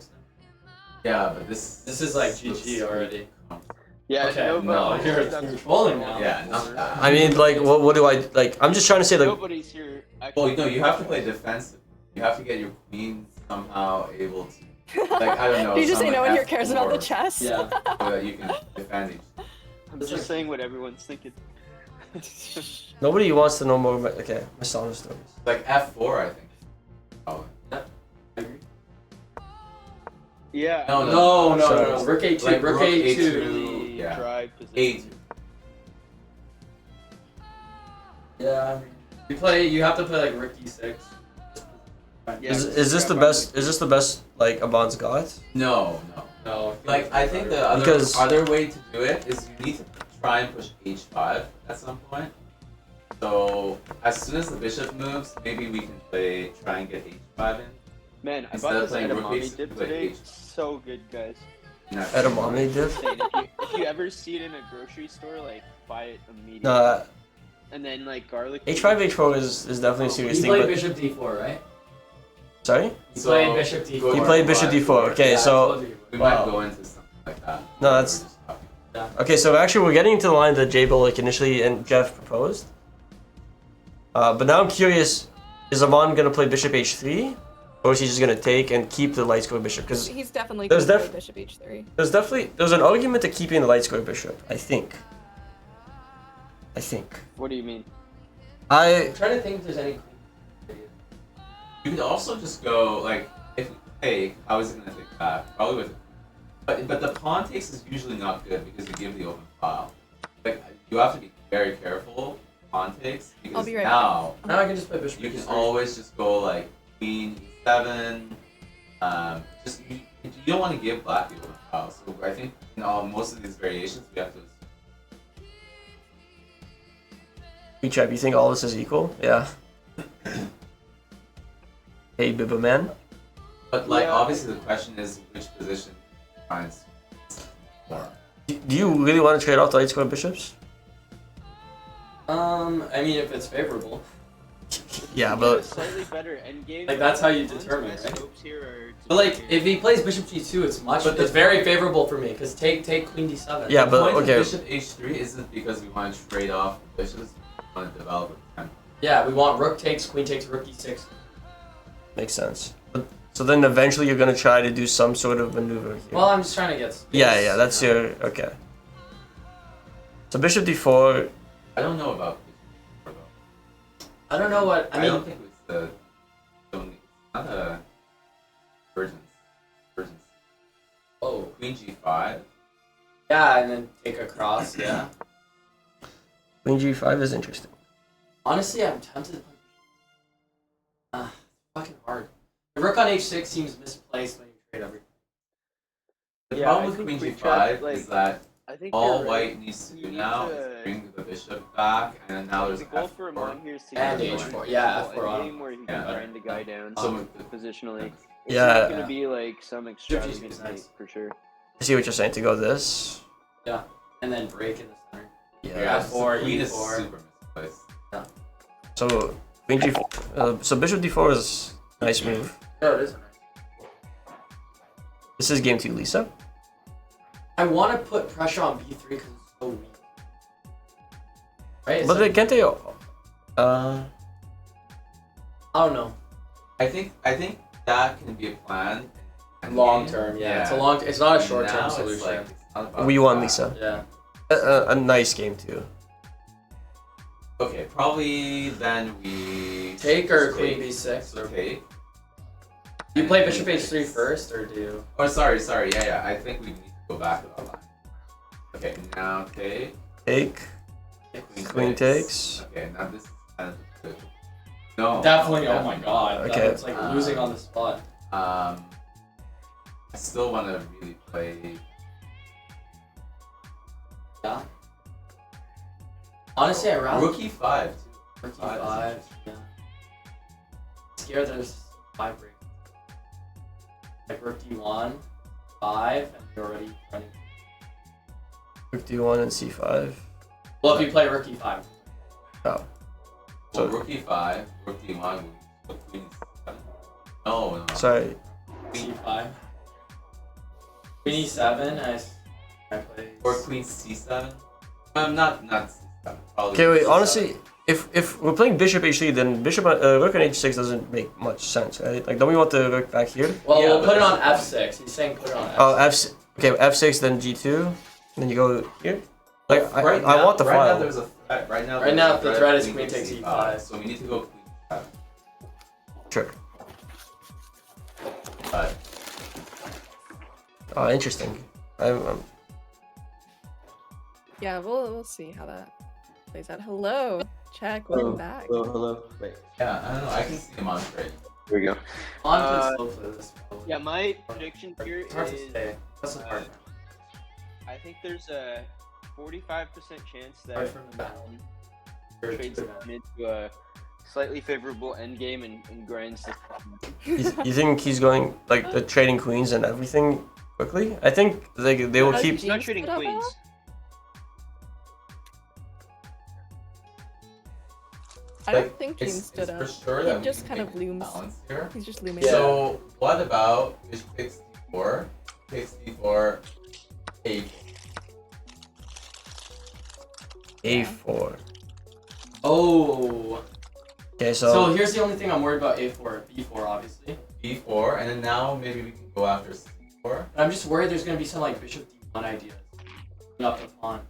Yeah, but this. This is like looks GG already. Yeah, Okay, no, no, but you're that's- trolling now. Yeah, not that. I mean, like, what do I like? I'm just trying to say, like, Nobody's here. Well, you know, you have to play defensive. You have to get your queen somehow able to. Like, I don't know. Did you just say some no one here cares about the F4 chess? Yeah. So that you can defend each. I'm just saying what everyone's thinking. nobody wants to know more about. Okay, my Sonic stories. Like F4, I think. Oh. I agree. Yeah. No, No. Rook a2. Like rook rook a2. A2. The Yeah. drive position. 8. Yeah. You have to play like rook e6. Yeah, Is this the best? Is this the best like Aman's got? No. No. Like, I think the Because- other way to do it is you need to try and push h5 at some point. So, as soon as the bishop moves, maybe we can try and get h5 in. Man, I Instead bought of this playing rook edamame a6, dip play today. h. So good, guys. No. Edamame dip? Insane. If you ever see it in a grocery store, like buy it immediately. No, And then like garlic. h5 h4 is definitely a serious You thing. played But bishop d4, right? sorry, You So, played bishop d4. you played bishop d4. Okay, Yeah, I so told you. We Wow. might go into something like that. No, that's- We're just talking. okay, so actually we're getting to the line that J-Bill like initially and Jeff proposed. But now I'm curious: is Aman gonna play bishop h3, or is he just gonna take and keep the light square bishop? Because He's definitely There's going to play bishop h3. there's an argument to keeping the light square bishop. I think. What do you mean? I'm trying to think if there's any. You could also just go like if hey, how is it gonna take back? Probably with, but the pawn takes is usually not good because you give the open file. Like you have to be very careful pawn takes because be right now Now I can just play bishop you can e3. always just go like queen e7. Just you don't want to give black the open file. So I think in most of these variations we have to. Trap, you think all this is equal? Yeah. Hey, Bibba man. But like, Yeah. obviously, the question is which position finds more. Do you really want to trade off the light square bishops? I mean, if it's favorable. Yeah, A but slightly better endgame. Like, that's how you One's determine, best right? hopes here are to But like, be- if he plays bishop g2, it's much. But It's very favorable for me because take queen d7. Yeah, The but point okay. of bishop h3 isn't because we want to trade off the bishops. We want to develop a tempo. Yeah, we want rook takes, queen takes, rook e6. makes sense. But, so then eventually you're gonna try to do some sort of maneuver here. Well, I'm just trying to get. Space, yeah, that's you know? your okay. So bishop d4. I don't know about bishop though. I don't know what I mean. don't think it's the. Not a virgins. Oh, Queen g5. yeah, and then take a cross. Yeah. Queen g5 is interesting. Honestly, I'm tempted to play. Fucking hard. The rook on h6 seems misplaced when you trade everything. The Yeah, problem I with think Queen we g5 tried, like, is that I think all you're white right. needs to You do need now to- is bring the bishop back, and now there's The goal for f4. Aman here is to And get h4, a yeah, a f4 on. game where he can Yeah. grind the guy down So- positionally. It's Yeah. not gonna be like some extravagant G2 is mate, nice. for sure. I see what you're saying to go this. And then break in the center. Yeah, F4, Queen is E4. super misplaced. So queen g4. So bishop d4 is a nice move. No, it isn't. This is game 2, Lisa. I want to put pressure on b3 because it's so weak. Right? It's But like, can't they? I don't know. I think that can be a plan. Long term, yeah. It's not a short term Now solution. It's like, it's not about We won, that. Lisa. Yeah. A nice game too. Okay, probably then we Take or just queen take. b6. So take. You And play then bishop queen h3 takes. first, or do you? Oh, sorry. Yeah. I think we need to go back to that line. Okay, now take. Take. Queen takes. Okay, now this is kind of good. No. Definitely. Oh my god. Okay. It's like losing on the spot. I still want to really play. Yeah. Honestly, I rather Rookie 5 too. Rook Five is e5. Yeah. Scared there's 5 break. Like rook d1, 5, and you're already running. Rook d1 and c5. Well, if you play rook e5. Oh. So So- rook e5, rook d1, queen e7. No. Sorry. c5. Queen e7, I play. Or queen c7. Not c7. Probably Okay, wait. c7. Honestly, if we're playing bishop h3, then bishop rook on h6 doesn't make much sense, right? Like, don't we want the rook back here? Well, Yeah, we'll but put it on that's- f6. He's saying put it on f6. Oh, okay, f6, then g2, then you go here. Like, I now, want the right now file. there's a threat. Right now, Right there's now a the threat is queen takes e5. So we need to go queen e7. Sure. But Oh, interesting. I'm Yeah, we'll see how that plays out. Hello, Chek, welcome back. Hello. Wait. yeah, I don't know. I can see him on trade. Here we go. On Uh, to slow for this. Probably. Yeah, my prediction here It's hard to is say. That's the hard. I think there's a 45% chance Hard that from the back. trades into a slightly favorable endgame and grinds the you think he's going like the trading queens and everything quickly? I think they will Does keep. He's not Jeans trading put up queens. all? I don't think Jean It's stood for up. sure He that we just can kind of make a looms. balance here. He's just looming. Yeah. So what about bishop takes d4, takes d4, a4. a4. Oh. Okay, So so here's the only thing I'm worried about a4, b4 obviously. b4, and then now maybe we can go after c4. But I'm just worried there's gonna be some like bishop d1 ideas. Up the pawn.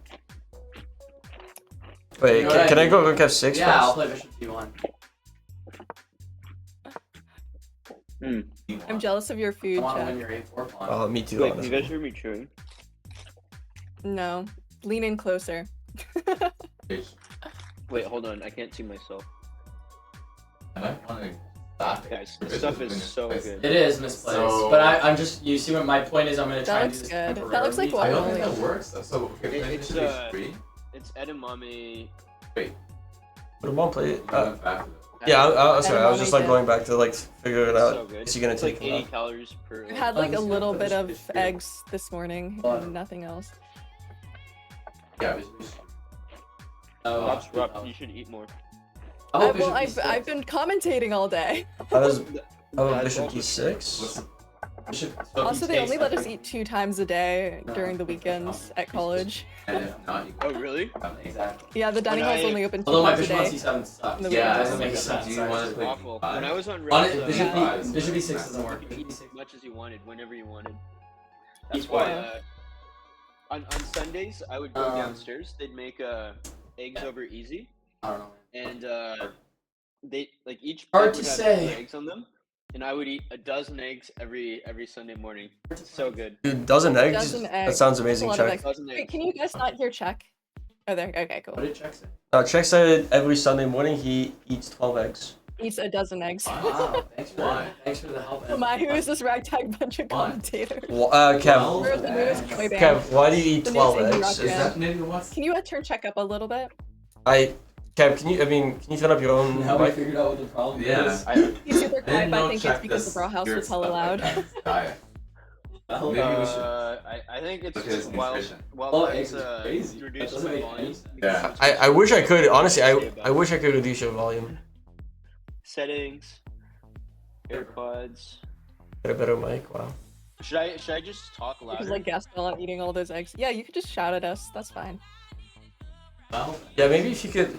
wait, You know what can I I go mean? rook f6 Yeah, I'll first? play bishop d1. d1. I'm jealous of your I food, want to win Chek. your a4 pawn. Oh, me too. Wait, can you Honestly. guys hear me chewing? No, lean in closer. Which Wait, hold on. I can't see myself. I might want to stop it. Guys, Your this stuff bishop's is been so misplaced. good. It is misplaced, So- but I'm just, you see what my point is, I'm gonna try That and do looks this good. That temporarily. looks like I don't think Well, that works. So okay, play It's, bishop uh, h3. It's edamame. Put him on, play it. Going back to Yeah, sorry, I was Edamame just like dip. going back to like figure it out. So good. Is he gonna It's take like it 80 off? calories per. I had like a just little gonna bit finish of this beer. eggs this morning and nothing else. Yeah, Rob, you should eat more. Well, I've been commentating all day. I was That's bishop also d6. Also, they only let us eat 2 times a day during the weekends at college. And if not, you Oh, really? Exactly. Yeah, the dining hall's only open 2 Although my times a bishop on day. c7 sucks. No, Yeah, doesn't make so sense. do you want to play Awful. d5? When I was on On Red, it, bishop e6 doesn't work. you could eat as much as you wanted, whenever you wanted. That's E4. why. On Sundays, I would go downstairs. They'd make eggs over easy, I don't know. and they like each Hard plate to would say. have eggs on them, and I would eat a dozen eggs every Sunday morning. So good. Dude, dozen eggs? Dozen That eggs. sounds That's a amazing, lot of Chek. eggs. Dozen Wait, eggs. can you guys not hear Chek? Oh, there. Okay, cool. What did Chek say? Chek said every Sunday morning he eats 12 eggs. Eats a dozen eggs. Wow, thanks for the help. Oh my, who is this ragtag bunch of Why? commentators? Kev, Where's the newest boy band? Kev, why do you eat The 12 new indie rock eggs? Is band. that maybe what's Can you turn Chek up a little bit? Kev, can you turn up your own Now we mic? figured out what the problem Yeah. is. He's super I quiet, didn't but I know think Chek it's because the does bra house weird was hella stuff loud. like that. Diet. Maybe we should. I think it's Look at his just while nutrition. Eggs it's is crazy. That reduces doesn't my make volume. any sense. Yeah. I wish I could, honestly, I wish I could reduce your volume. Settings, AirPods. Get a better mic, wow. Should I just talk Because louder? like Gaston eating all those eggs. Yeah, you could just shout at us. That's fine. Well, Yeah, maybe if you could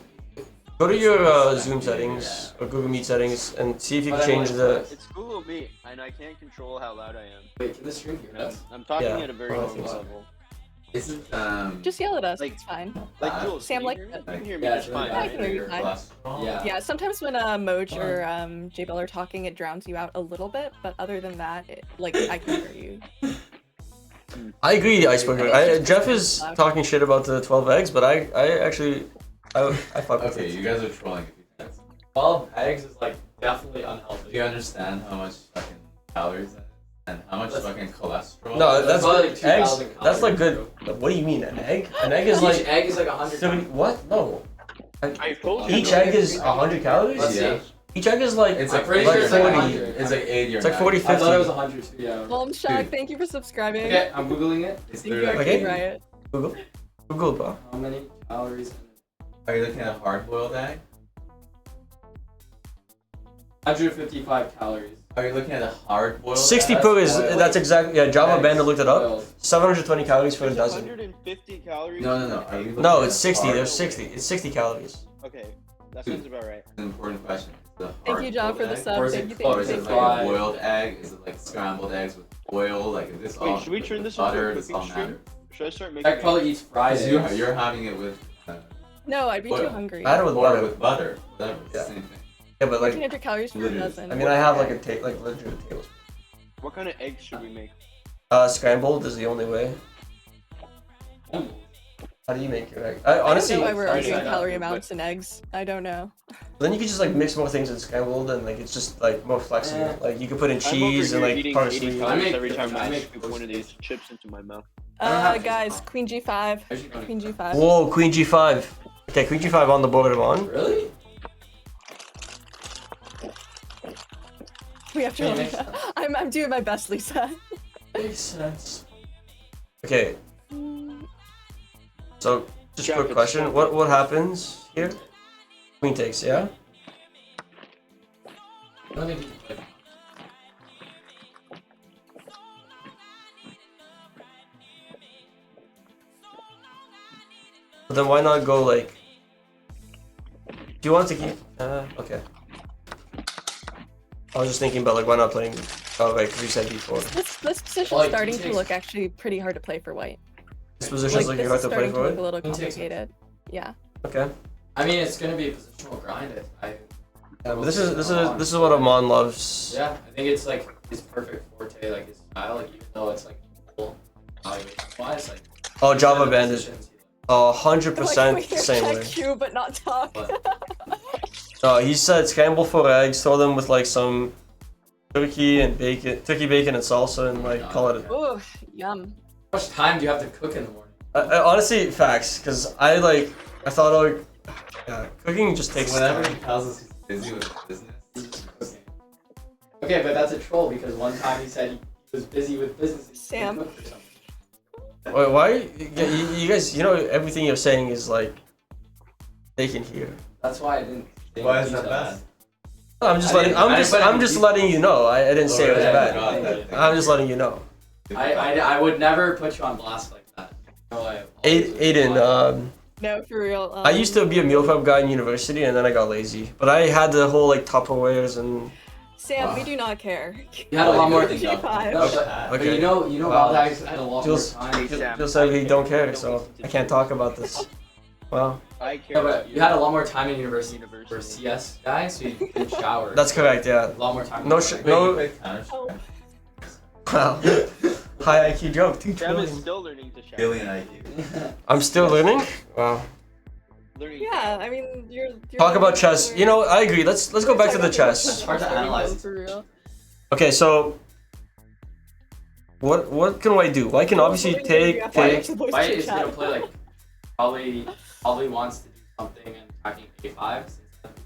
go to your Zoom settings or Google Meet settings and see if you can change the. It's Google Meet, and I can't control how loud I am. Wait, can the stream hear us? I'm talking Yeah, at a very well, I low think so. level. isn't Just yell at us. Like- It's fine. Like Jules, Sam, can like- you hear me? You can hear me Yeah, just it's really fine. I right? can hear you fine. cholesterol? Yeah. Yeah, sometimes when Moj or J-Bell are talking, it drowns you out a little bit, but other than that, like I can hear you. I agree, Iceberger. Jeff is talking shit about the 12 eggs, but I actually, I fuck with Okay, it. you guys are trolling if you think. 12 eggs is like definitely Do unhealthy. you understand how much fucking calories that is? And how much fucking cholesterol? No, that's probably like like eggs. 2,000 That's like calories, good. What do you mean, an egg? An egg is Each like egg is like 100 70. What? No. I told you. Each egg is 100 calories. Let's Yeah. see. Each egg is like It's I'm like pretty like sure it's like 40. 100. It's like 80 or It's like 40, 90. I thought it was 50. 100 too, yeah. Well, I'm shocked. Dude. Thank you for subscribing. Okay, I'm googling it. It's Thank you, literally Okay. Arcade Riot. Google, bro. How many calories? Are you looking at a hard-boiled egg? 155 calories. Are you looking at a hard-boiled 60 egg? per is. boiled. That's exactly. Yeah, Java Eggs Bandit looked it up. boiled. 720 calories for a There's dozen. 150 calories. No. in Are an you egg? No, looking it's at 60. hard- There's 60. It's 60 calories. Okay, that sounds about right. An important question. Is it Thank you, John, for the hard-boiled egg? sub. Or is Thank it you, close? Or thank is you, it thank like you. a boiled egg? Is it like scrambled eggs with oil? Like is this Wait, all? should we with turn the this into a butter? This cooking all stream? matters. Should I start making? That probably eats fried Because eggs. you're having it with No, I'd be too Oil. hungry. I had it with or butter. with butter. Whatever. It's Yeah. the same thing. Yeah, but like, 1,400 calories for a Literally. dozen. I mean, I have like a like legit tablespoon. What kind of eggs should we make? Scrambled is the only way. How do you make your egg? I I honestly, don't know why we're sorry, arguing sorry, calorie but- amounts in eggs. I don't know. then you could just like mix more things in scrambled and like it's just like more flexible. Yeah. Like you could put in I'm cheese over and here like eating parsley. 80 I calories make- every time I I make scoop one of these chips into my mouth. I don't have Guys, to. Queen G5. Actually, don't Queen even- G5. Whoa, Queen G5. Okay, Queen G5 on the board of on. Really? We have to. Okay, next. I'm doing my best, Lisa. Makes sense. Okay, so just a Jack, quick it's question. so What happens here? Queen takes, yeah? I don't think you can play. But then why not go like? Do you want to keep? Okay. I was just thinking about like why not playing? Oh right, because you said before. This position's Like, starting he to takes- look actually pretty hard to play for white. This position's Like looking this hard is to play starting to for look a it. little He takes it. complicated. Yeah. Okay. I mean, it's gonna be a positional grind. But this is what Aman loves. Yeah, I think it's like his perfect forte, like his style. Like even though it's like cool, evaluation-wise, like. Oh, Java the Bandit. positions, he, 100% Like, same way. check you, but not talk. No, he said scramble for eggs, throw them with like some turkey bacon and salsa, and like call it. Ooh, yum. How much time do you have to cook in the morning? Honestly, facts, because I thought like, cooking just takes Whenever time. he tells us he's busy with business. Okay. Okay, but that's a troll because one time he said he was busy with business. Sam. Cook for something. Wait, why? You guys, you know, everything you're saying is like they can hear. That's why I didn't. say Why is that details. bad? I'm just I letting. didn't- I I'm didn't just. put I'm any just details. letting you know. I didn't say it was Alright, bad. got that. I'm just letting you know. I would never put you on blast like that. No, I. Aiden, No, for real. I used to be a meal prep guy in university, and then I got lazy. But I had the whole like Tupperwares and. Sam, we do not care. You had a lot more. G5. No, but Okay. you know, Wow. Baldax had a lot Jules- more time. Just said we don't care, so I can't talk about this. Wow, I care Yeah, about but you had a lot more time in university for CS guy, so you didn't shower. that's correct. Yeah. A lot more time. No in sh- the Wait, no- you play Counter-Strike? Wow. High IQ joke. 2 Sam is trillion. still learning to shout. Billion IQ. I'm still learning. Wow. Learning Yeah, I mean, you're Talk about chess. You know, I agree. Let's go back to the It's chess. hard to analyze. For real. Okay, so what can White do? White can obviously take. White is gonna play like probably wants to do something and attacking A5.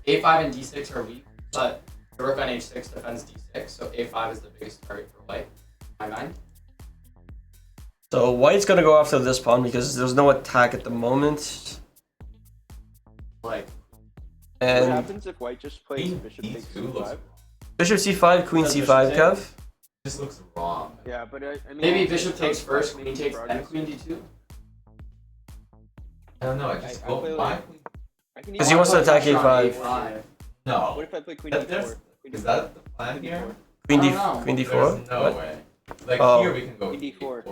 A5 and D6 are weak, but the rook on H6 defends D6, so A5 is the biggest target for White. In my mind. So White's gonna go after this pawn because there's no attack at the moment, Like What and happens if white just plays Queen bishop takes E2 looks c5? Bishop C5, Queen Does C5, Bishop Kev. just looks wrong. Yeah, but I mean, maybe it's bishop takes not first, queen queen takes, then progress. queen D2. I don't know. I just I go play why like- queen. I can 'Cause even- he wants to attack Pressure on A5. A5. No. What if I play queen That- d4? there's- Queen Is d4. that the plan Queen here? d4. Queen I D, don't know. Queen D4. There's no What? way. Like Oh. here we can go Queen d4.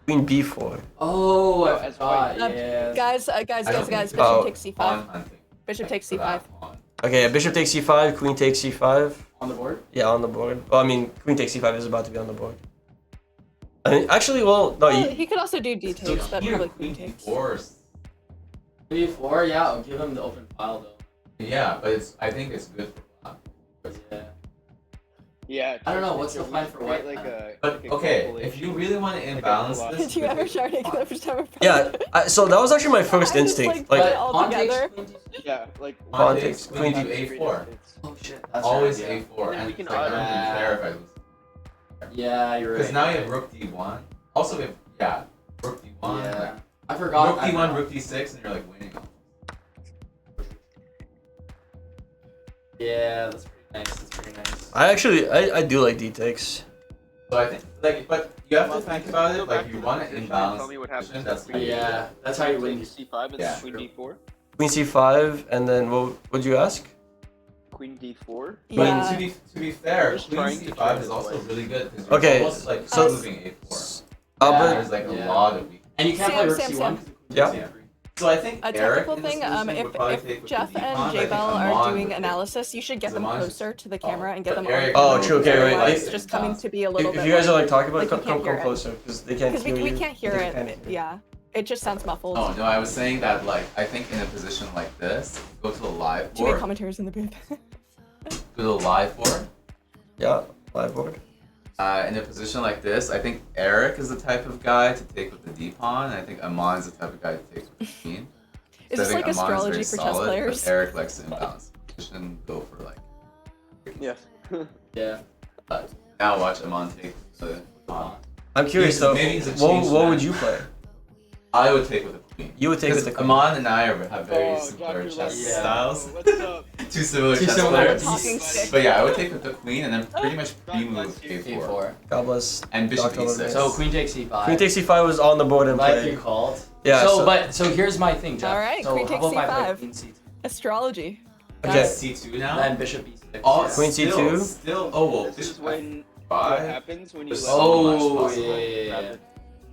Queen B4. Oh, I As forgot. white. Yeah. Guys, I don't guys, think bishop Oh. takes c5. Pawn hunting. Bishop takes for c5. that pawn. Okay, yeah, Bishop takes C5, Queen takes C5. On the board. Yeah, on the board. Well, I mean, Queen takes C5 is about to be on the board. I mean, actually, well, no, Well, you, he could also do d So takes, but here probably queen queen takes. D4. B4, yeah, I'll give him the open file though. Yeah, but it's. I think it's good for black. Yeah. Yeah. I don't know, it's what's a the plan weak- for white Like then? a. But like a okay, if compilation. you really want to imbalance Did this, Did you ever try to clip time? yeah. So that was actually my first I just, instinct. like, Like, put it all pawn takes together. queen D6. Yeah, like Pawn takes takes queen queen to It's- A4. Oh shit, that's Always right, yeah. A4, And and we it's can like I don't auto- even care if I lose. Yeah, you're right. Because now you have Rook D1. Also, we have Rook D1. Yeah. Like, I forgot. Rook D1, Rook D6, and you're like winning. Yeah, that's pretty nice. That's pretty nice. I do like D takes. So I think, like, but you have to think about Go it. back Like, to you the want to position and imbalance. tell me what happens position, to That's queen Yeah, that's how you win. Take c5 and Yeah. then queen d4. Queen C5, and then what would you ask? Queen d4. But Yeah. to be fair, I'm just Queen trying to C5 turn is it also away. really good because Okay, you're almost like so- moving A4. Yeah. There's like a Yeah. lot of weak. And you can't Sam, play Rook Sam, C1 Sam. because Yeah. Yeah. So I think A Eric technical in this thing, position would probably take if with Jeff the and D-pawn, I think J-Bell Aman are would doing take- analysis, you should get them Aman's- closer to the camera and get but them Eric- Oh, on. true, okay, Otherwise, wait, it's just coming to be a little If bit you guys are more- like talking about it, like, you come can't hear it. closer because they can't Because hear you. we can't hear They it. can't hear you. Yeah. It just sounds muffled. Oh no, I was saying that like I think in a position like this, go to the live Too many board. commentators in the booth. To the live board. Yeah, live board. In a position like this, I think Eric is the type of guy to take with the D pawn. I think Aman is the type of guy to take with the queen. Is So I this think like Aman is astrology very for chess solid, but players? Eric likes to imbalance the position, go for like. Yes. Yeah. Now watch Aman take the pawn. I'm curious He's- though. maybe he's a What changed would man. you play? I would take with the queen. You would take with the queen. Aman and I have very Oh, similar Dr. chess Yeah. styles. What's up? Two similar Two chess similar players. talking stick. But yeah, I would take with the queen and then pretty much pre-move A4. A4. God bless. And bishop Dr. E6. So queen takes C5. Queen takes C5 was on the board and like played. you called. Yeah. So here's my thing, Jeff. Alright, so queen how takes about if I play C5. queen C2? Astrology. Okay. C2 now? Then bishop B6. All yeah. Queen C2? Still, oh well, This bishop is when what F5. happens when you There's let so much Oh, possible. yeah.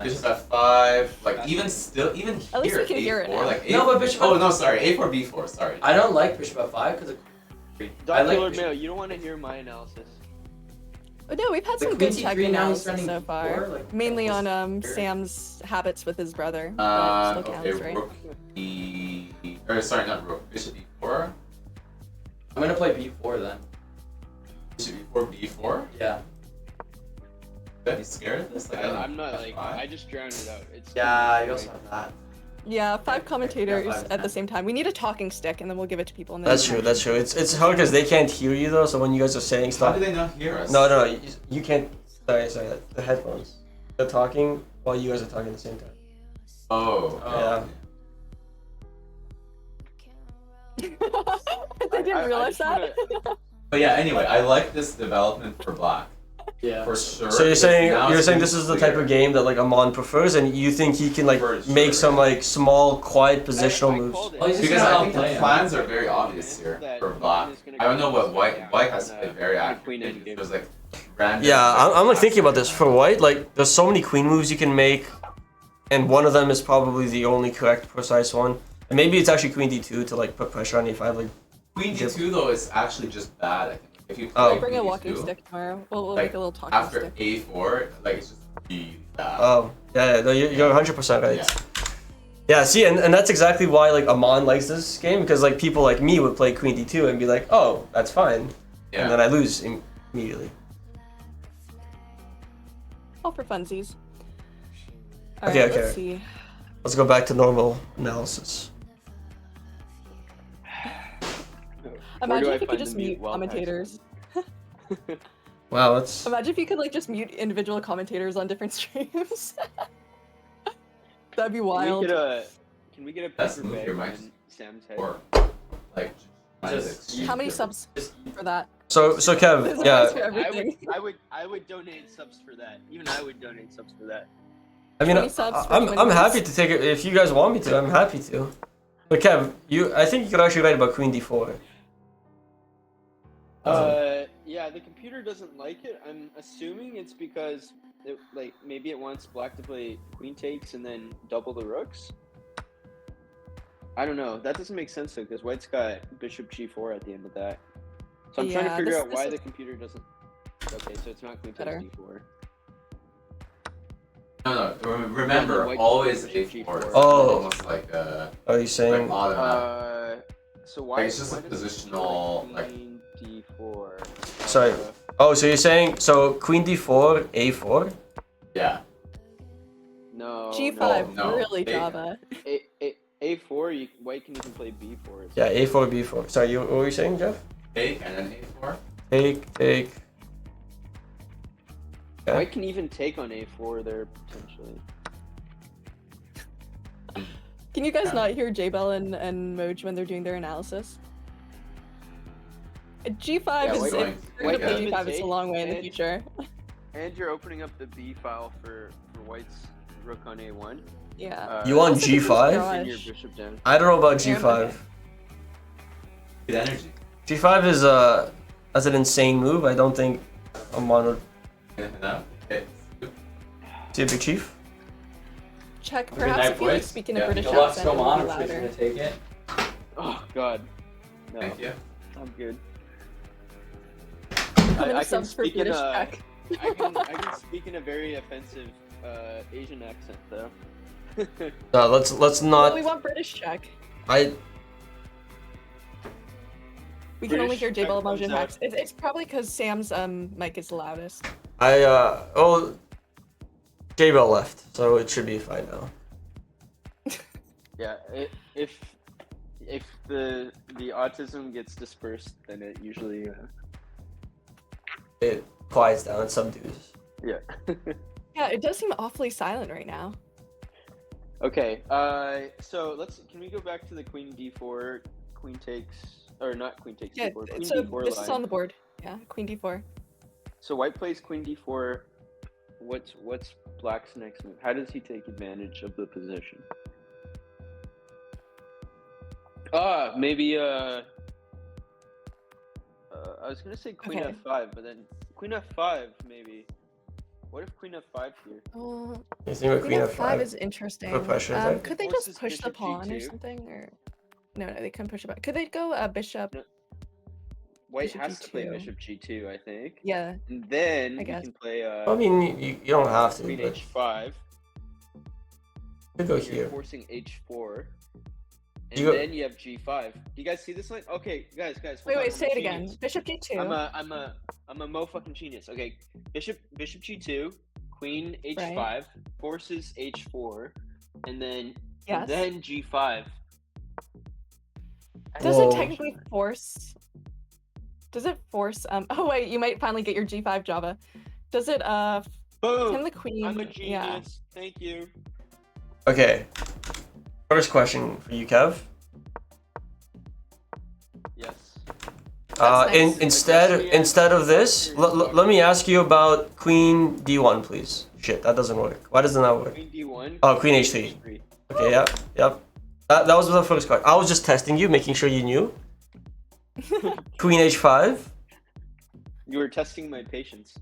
Bishop F5, like even still, even here, At least we can hear it A4, now. like No, A4, but bishop oh F- no, sorry, A4, B4, sorry. I don't like bishop F5 because I Dr. like Lord bishop- Mayo, you don't want to hear my analysis. But no, we've had The some queen good C3 check now is analysis running so far. B4, like, Mainly on weird. Sam's habits with his brother. But still Okay, counts, right? Rook E, or sorry, not Rook, Bishop E4, I'm gonna play B4 then. Bishop E4, B4. Yeah. Are you scared of this? Like, I don't I'm not F5? like I just drowned it out. It's Yeah, you also have that. Yeah, 5 Yeah, commentators 5 at the same time. We need a talking stick, and then we'll give it to people. And then That's true. That's true. It's hard because they can't hear you though. So when you guys are saying How stuff, do they not hear us? no, you can't. Sorry. The headphones. They're talking while you guys are talking at the same time. Oh. Yeah. They didn't realize just that. But yeah, anyway, I like this development for black. Yeah. For sure. So you're because saying now you're it's saying this is the type clear. of game that like Aman prefers, and you think he can like For make sure. some like small, quiet positional I moves. called it. Oh, he's just Because gonna I think the outplay him. plans are very obvious here for black. I don't know what white has to play very Queen active. endgame. There's like random. Yeah, I'm like thinking about this for white. Like, there's so many queen moves you can make, and one of them is probably the only correct, precise one. And maybe it's actually queen d2 to like put pressure on a5. Like, Queen d2 though is actually just bad. I think if you Oh. play Bring a queen walking d2, stick tomorrow. We'll like, make a little talking after stick. a4, like it's just really bad. oh yeah, no, you're 100% right. Yeah. Yeah, see, and that's exactly why like Aman likes this game, because like people like me would play queen d2 and be like, oh, that's fine, Yeah. and then I lose immediately. All for funsies. All Okay, right, okay. let's see. Let's go back to normal analysis. Imagine do I if you could find the just mute mute while commentators. Wow, that's Imagine if you could like just mute individual commentators on different streams. That'd be wild. Can we get a That's paper move bag your on mics. Sam's head? Or like Just- How many subs for that? so Kev, There's a yeah. price for everything. I would donate subs for that. Even I would donate subs for that. I mean, 20 subs for I'm 20 happy minutes. to take it if you guys want me to. I'm happy to. But Kev, I think you could actually write about queen d4. Yeah, the computer doesn't like it. I'm assuming it's because maybe it wants black to play queen takes and then double the rooks. I don't know. That doesn't make sense though, because white's got bishop g4 at the end of that. So I'm trying to Yeah, figure this- out why this the is computer doesn't. Okay, so it's not queen better. takes d4. No, remember, White always G4. a4. It's Oh. almost like Are you saying? like automatic. So why? Like, it's just why a does it positional, play like- queen d4. Sorry. Oh, so you're saying queen d4, a4? Yeah. No. G5, no, really they- Java. A4. White can even play b4. Yeah, a4, b4. Sorry, what were you saying, Jeff? Take and then a4. Take. Okay. White can even take on a4 there potentially. Can you guys not hear J-Bell and Moj when they're doing their analysis? G5 Yeah, is White- if White- you're gonna play White G5, it's a long way in the and- future. And you're opening up the B file for White's rook on a1. Yeah. You want That's like a G5? draw. Send your bishop down. I don't know about Yeah, g5. okay. Good energy. g5 is that's an insane move. I don't think Aman would No. Okay. see a big chief. Check. Good Perhaps night, if you like boys. speak in a Yeah. British Good luck, accent, it'll Skoman. be I'm just louder. gonna take it. Oh God. No, Thank you. I'm good. How many I can subs for speak in British a- check? I can speak in a very offensive Asian accent though. No, let's Well, not. we want British check. I We can only British hear J-Bell check comes Emojin out. hacks. It's probably because Sam's mic is the loudest. J-Bell left, so it should be fine now. Yeah, if the autism gets dispersed, then it usually It quiets down and subdues. yeah. Yeah, it does seem awfully silent right now. Okay, so can we go back to the queen d4, queen takes, or not queen takes Yeah, d4, queen so d4 this line. is on the board. Yeah, Queen D4. So white plays queen d4. What's black's next move? How does he take advantage of the position? Maybe I was gonna say queen Okay. f5, but then queen f5 maybe. What if queen f5 here? You think Queen queen F5 f5? is interesting. Put pressure, is it? Could they Forces just push the bishop pawn or G2. something? Or no, they couldn't push it back. Could they go bishop? No. White Bishop has to play G2. bishop g2, I think. Yeah. And then I we guess. can play I mean, you don't have to, queen but h5. could go You're here. forcing h4. And You go- then you have g5. Do you guys see this line? Okay, guys. hold Wait, on, I'm say a it again. genius. Bishop G2. I'm a mo fucking genius. Okay, bishop g2, queen h5, forces h4, and then Yes. And then G5. Does Whoa. it technically force? Does it force? Oh wait, you might finally get your G5 Java. Does it? Boom! Can the queen? I'm a genius. Yeah. Thank you. Okay. First question for you, Kev. Yes. That's nice. Instead of this, let me ask you about Queen D1, please. Shit, that doesn't work. Why doesn't that work? Queen D1. Oh, Queen H3. Okay, yep. That was the first card. I was just testing you, making sure you knew. Queen H5. You were testing my patience.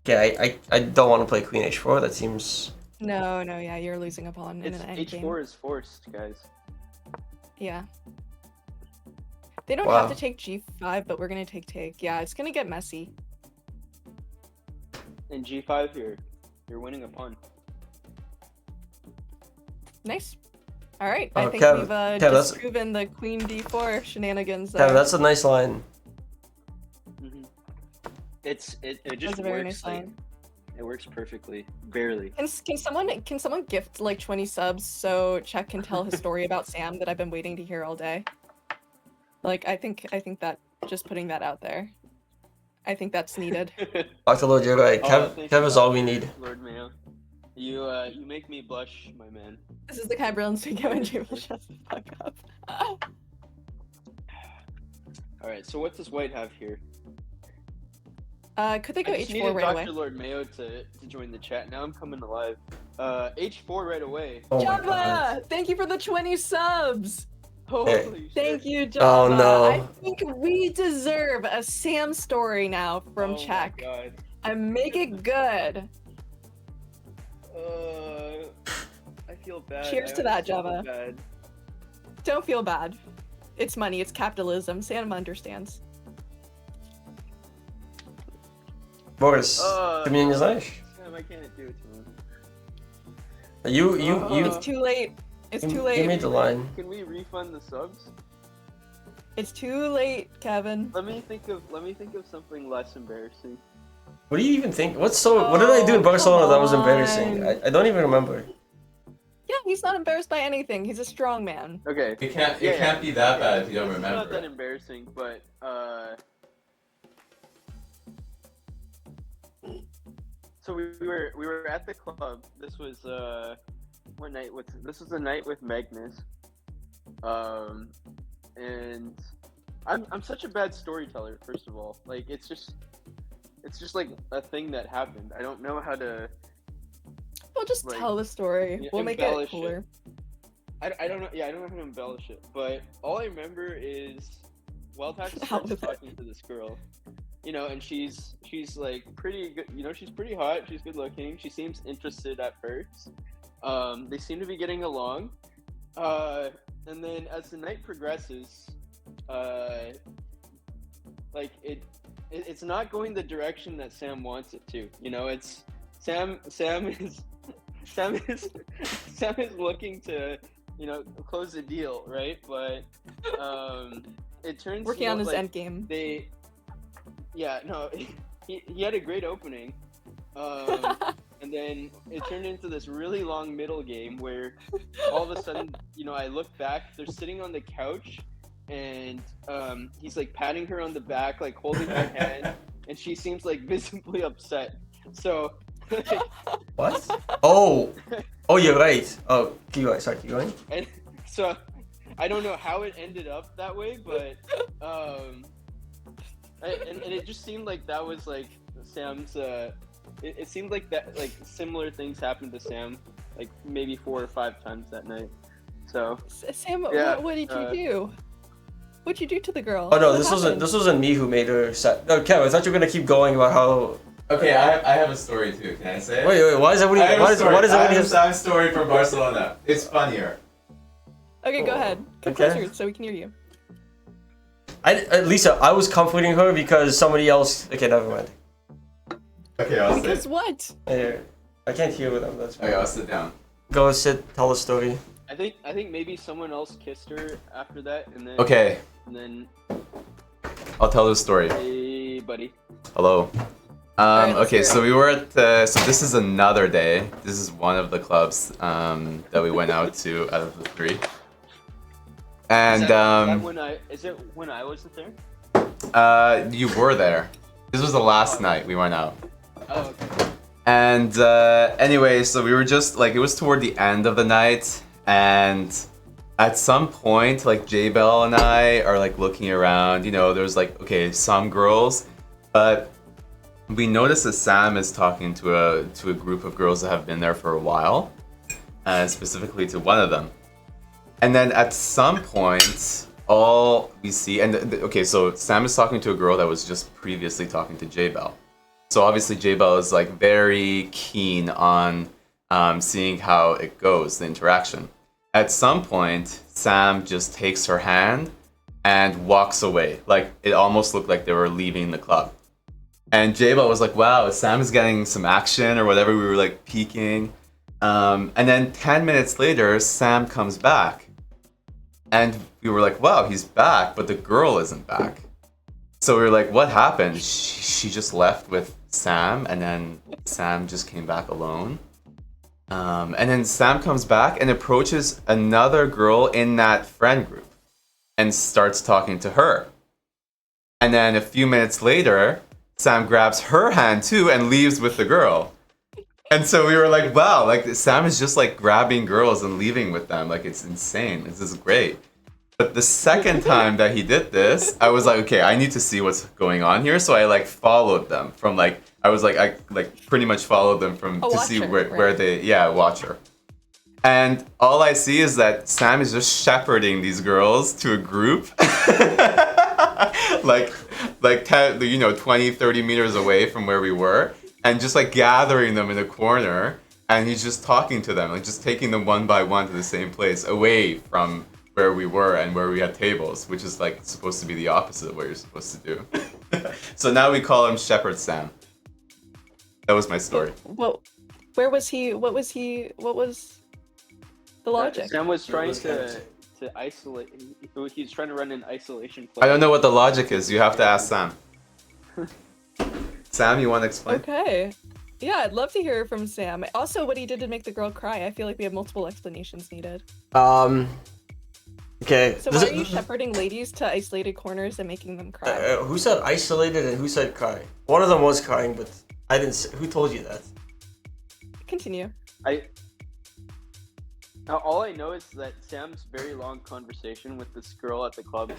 Okay, I don't want to play Queen H4. That seems. No, yeah, you're losing a pawn in It's an endgame. H4 is forced, guys. Yeah. They don't Wow. have to take G5, but we're gonna take. Yeah, it's gonna get messy. And G5 here, you're winning a pawn. Nice. All right, Oh, I think Kev, we've that's- disproven the Queen D4 shenanigans. Yeah, that's a nice line. Mm-hmm. It just That's a very works. nice line. It works perfectly. Barely. Can someone gift like 20 subs so Chek can tell his story about Sam that I've been waiting to hear all day? Like I think that just putting that out there. I think that's needed. Dr. Lord, you're right. Thank Kev you, is all we need. Lord Mayo. You make me blush, my man. This is the kind of brilliance we get when Jules shuts the fuck up. All right. So what does White have here? Could they go I just H4 needed right Dr. away? Lord Mayo to join the chat. Now I'm coming alive. H4 right away. Oh my God. Java! Thank you for the 20 subs! Holy shit. Thank you, Java. Oh, no. I think we deserve a Sam story now from Oh Chek. my God. And make it good. I feel bad. Cheers I to that, honestly feel Java. bad. Don't feel bad. It's money, it's capitalism. Sam understands. Boris, ty mě nic Sam, I can't do it to him. You It's too late. It's too late. You made the line. Can we refund the subs? It's too late, Kevin. Let me think of something less embarrassing. What do you even think? What did I do in Oh, Barcelona come that was embarrassing? on. I don't even remember. Yeah, he's not embarrassed by anything. He's a strong man. Okay. It can't Yeah, can't be that bad if you don't It's not remember. that it. embarrassing, but so we were at the club. This was what night? This was the night with Magnus. And I'm such a bad storyteller. First of all, like it's just like a thing that happened. I don't know how to. We'll just Like, tell the story. yeah, We'll make it embellish it. cooler. I don't know. Yeah, I don't know how to embellish it. But all I remember is Wildhack How starts was it? talking to this girl, and she's like pretty good. She's pretty hot. She's good looking. She seems interested at first. They seem to be getting along. And then as the night progresses, like it's not going the direction that Sam wants it to. It's Sam is looking to close the deal, right? But it turns Working on his like, endgame. he had a great opening, and then it turned into this really long middle game where all of a sudden I look back, they're sitting on the couch, and he's like patting her on the back, like holding her hand, and she seems like visibly upset. So like, What? Oh, you're right. Oh, keep going. Sorry, keep going. and so I don't know how it ended up that way, but and it just seemed like that was like Sam's it seemed like that, like similar things happened to Sam like maybe 4 or 5 times that night. So Sam, Yeah, what did you do? What'd you do to the girl? Oh no, What this happened? wasn't me who made her sad. No, Kev, I thought you were gonna keep going about how. Okay, I have a story too. Can I say it? Wait, why is everybody? I have What a is story. what is I everybody? have a sad story from Barcelona. It's funnier. Okay, go ahead. Come Okay. closer so we can hear you. Lisa, I was comforting her because somebody else. Okay, never mind. Okay, I'll Because sit. what? I can't hear with them. That's fine. Okay, I'll sit down. Go sit, tell the story. I think maybe someone else kissed her after that, and then Okay, and then I'll tell the story. hey buddy. Hello. Alright, let's Okay, hear so it. we were at so this is another day. This is one of the clubs that we went out to out of the 3. And is that when I wasn't there? you were there. This was the last night we went out. Oh, okay. And anyway, so we were just like, it was toward the end of the night, and at some point, like J-Bell and I are like looking around, you know, there's like, okay, some girls, but we noticed that Sam is talking to a group of girls that have been there for a while, specifically to one of them. And then at some point, all we see, and okay, so Sam is talking to a girl that was just previously talking to J-Bell. So obviously J-Bell is like very keen on seeing how it goes, the interaction. At some point, Sam just takes her hand and walks away. Like, it almost looked like they were leaving the club. And J-Bell was like, wow, Sam is getting some action or whatever. We were like peeking. And then 10 minutes later, Sam comes back. And we were like, wow, he's back, but the girl isn't back. So we were like, what happened? She just left with Sam, and then Sam just came back alone. And then Sam comes back and approaches another girl in that friend group and starts talking to her. And then a few minutes later, Sam grabs her hand too and leaves with the girl. And so we were like, wow, like Sam is just like grabbing girls and leaving with them. Like, it's insane. This is great. But the second time that he did this, I was like, okay, I need to see what's going on here. So I like followed them from like, I pretty much followed them from to see where they, watch her. And all I see is that Sam is just shepherding these girls to a group. like 10, 20, 30 meters away from where we were. And just like gathering them in a corner. And he's just talking to them, like just taking them one by one to the same place, away from where we were and where we had tables, which is like supposed to be the opposite of what you're supposed to do. So now we call him Shepherd Sam. That was my story. Well, where was he? What was the logic? Sam was trying to isolate. He's trying to run an isolation play. I don't know what the logic is. You have to ask Sam. Sam, you want to explain? Okay. Yeah, I'd love to hear from Sam. Also, what he did to make the girl cry. I feel like we have multiple explanations needed. Okay. So why are you shepherding ladies to isolated corners and making them cry? Who said isolated and who said cry? One of them was crying, but I didn't. Who told you that? Continue. All I know is that Sam's very long conversation with this girl at the club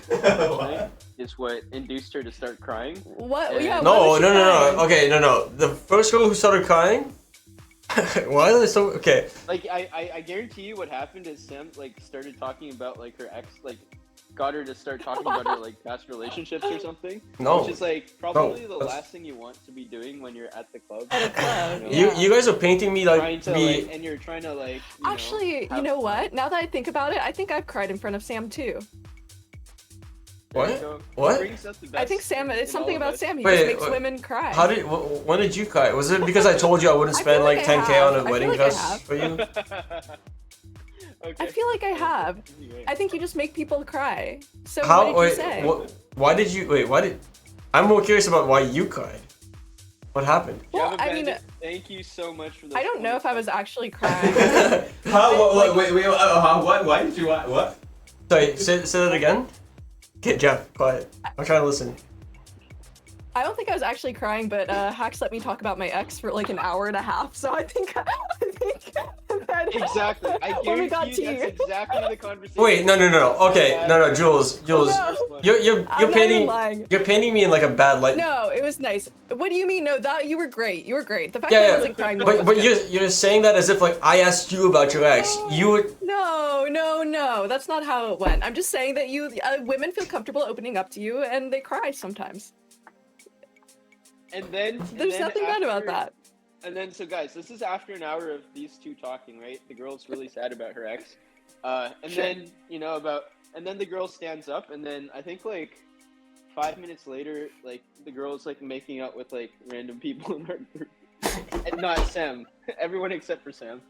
is what induced her to start crying. What? And Yeah. No. why was she crying? Okay, no. The first girl who started crying. Why are they so okay? Like I guarantee you, what happened is Sam like started talking about like her ex, like got her to start talking about her like past relationships or something. No. Which is like probably the that's- last thing you want to be doing when you're at the club. At a club. You know? Yeah. You guys are painting me like Trying to me. like, and you're trying to like. Actually, you have know fun. what? Now that I think about it, I think I've cried in front of Sam too. There you What? go. What? It brings out the I think best Sam. It's in something all of about us. Sam. He Wait, just makes what- women cry. How did? When did you cry? Was it because I told you I wouldn't I spend feel like like I 10K have. on I a feel wedding like I dress have. for you? Okay. I feel like I have. Anyway. I think you just make people cry. So How? what did you say? Why did you? Wait. Why did? I'm more curious about why you cried. What happened? Well, Java I mean, Bandit, thank you so much for the. I don't know if I was actually crying. How? Wait. What? Why did you? What? Sorry. Say that again. Okay, Jeff. Quiet. I'm trying to listen. I don't think I was actually crying, but Hacks let me talk about my ex for like an hour and a half. So I think that Exactly. I when we guarantee got you tea. that's exactly the conversation. Wait. No. Okay. No. Jules. No. You're I'm not painting. even lying. You're painting me in like a bad light. No, it was nice. What do you mean? No, that you were great. You were great. The fact Yeah, that I yeah. wasn't crying. But you're saying that as if like I asked you about your ex. You would. No. That's not how it went. I'm just saying that women feel comfortable opening up to you, and they cry sometimes. And then There's nothing bad about that. And then, so guys, this is after an hour of these two talking, right? The girl's really sad about her ex. And Sure. then, and then the girl stands up, and then I think like 5 minutes later, like the girl's like making out with like random people in her group. And not Sam. Everyone except for Sam.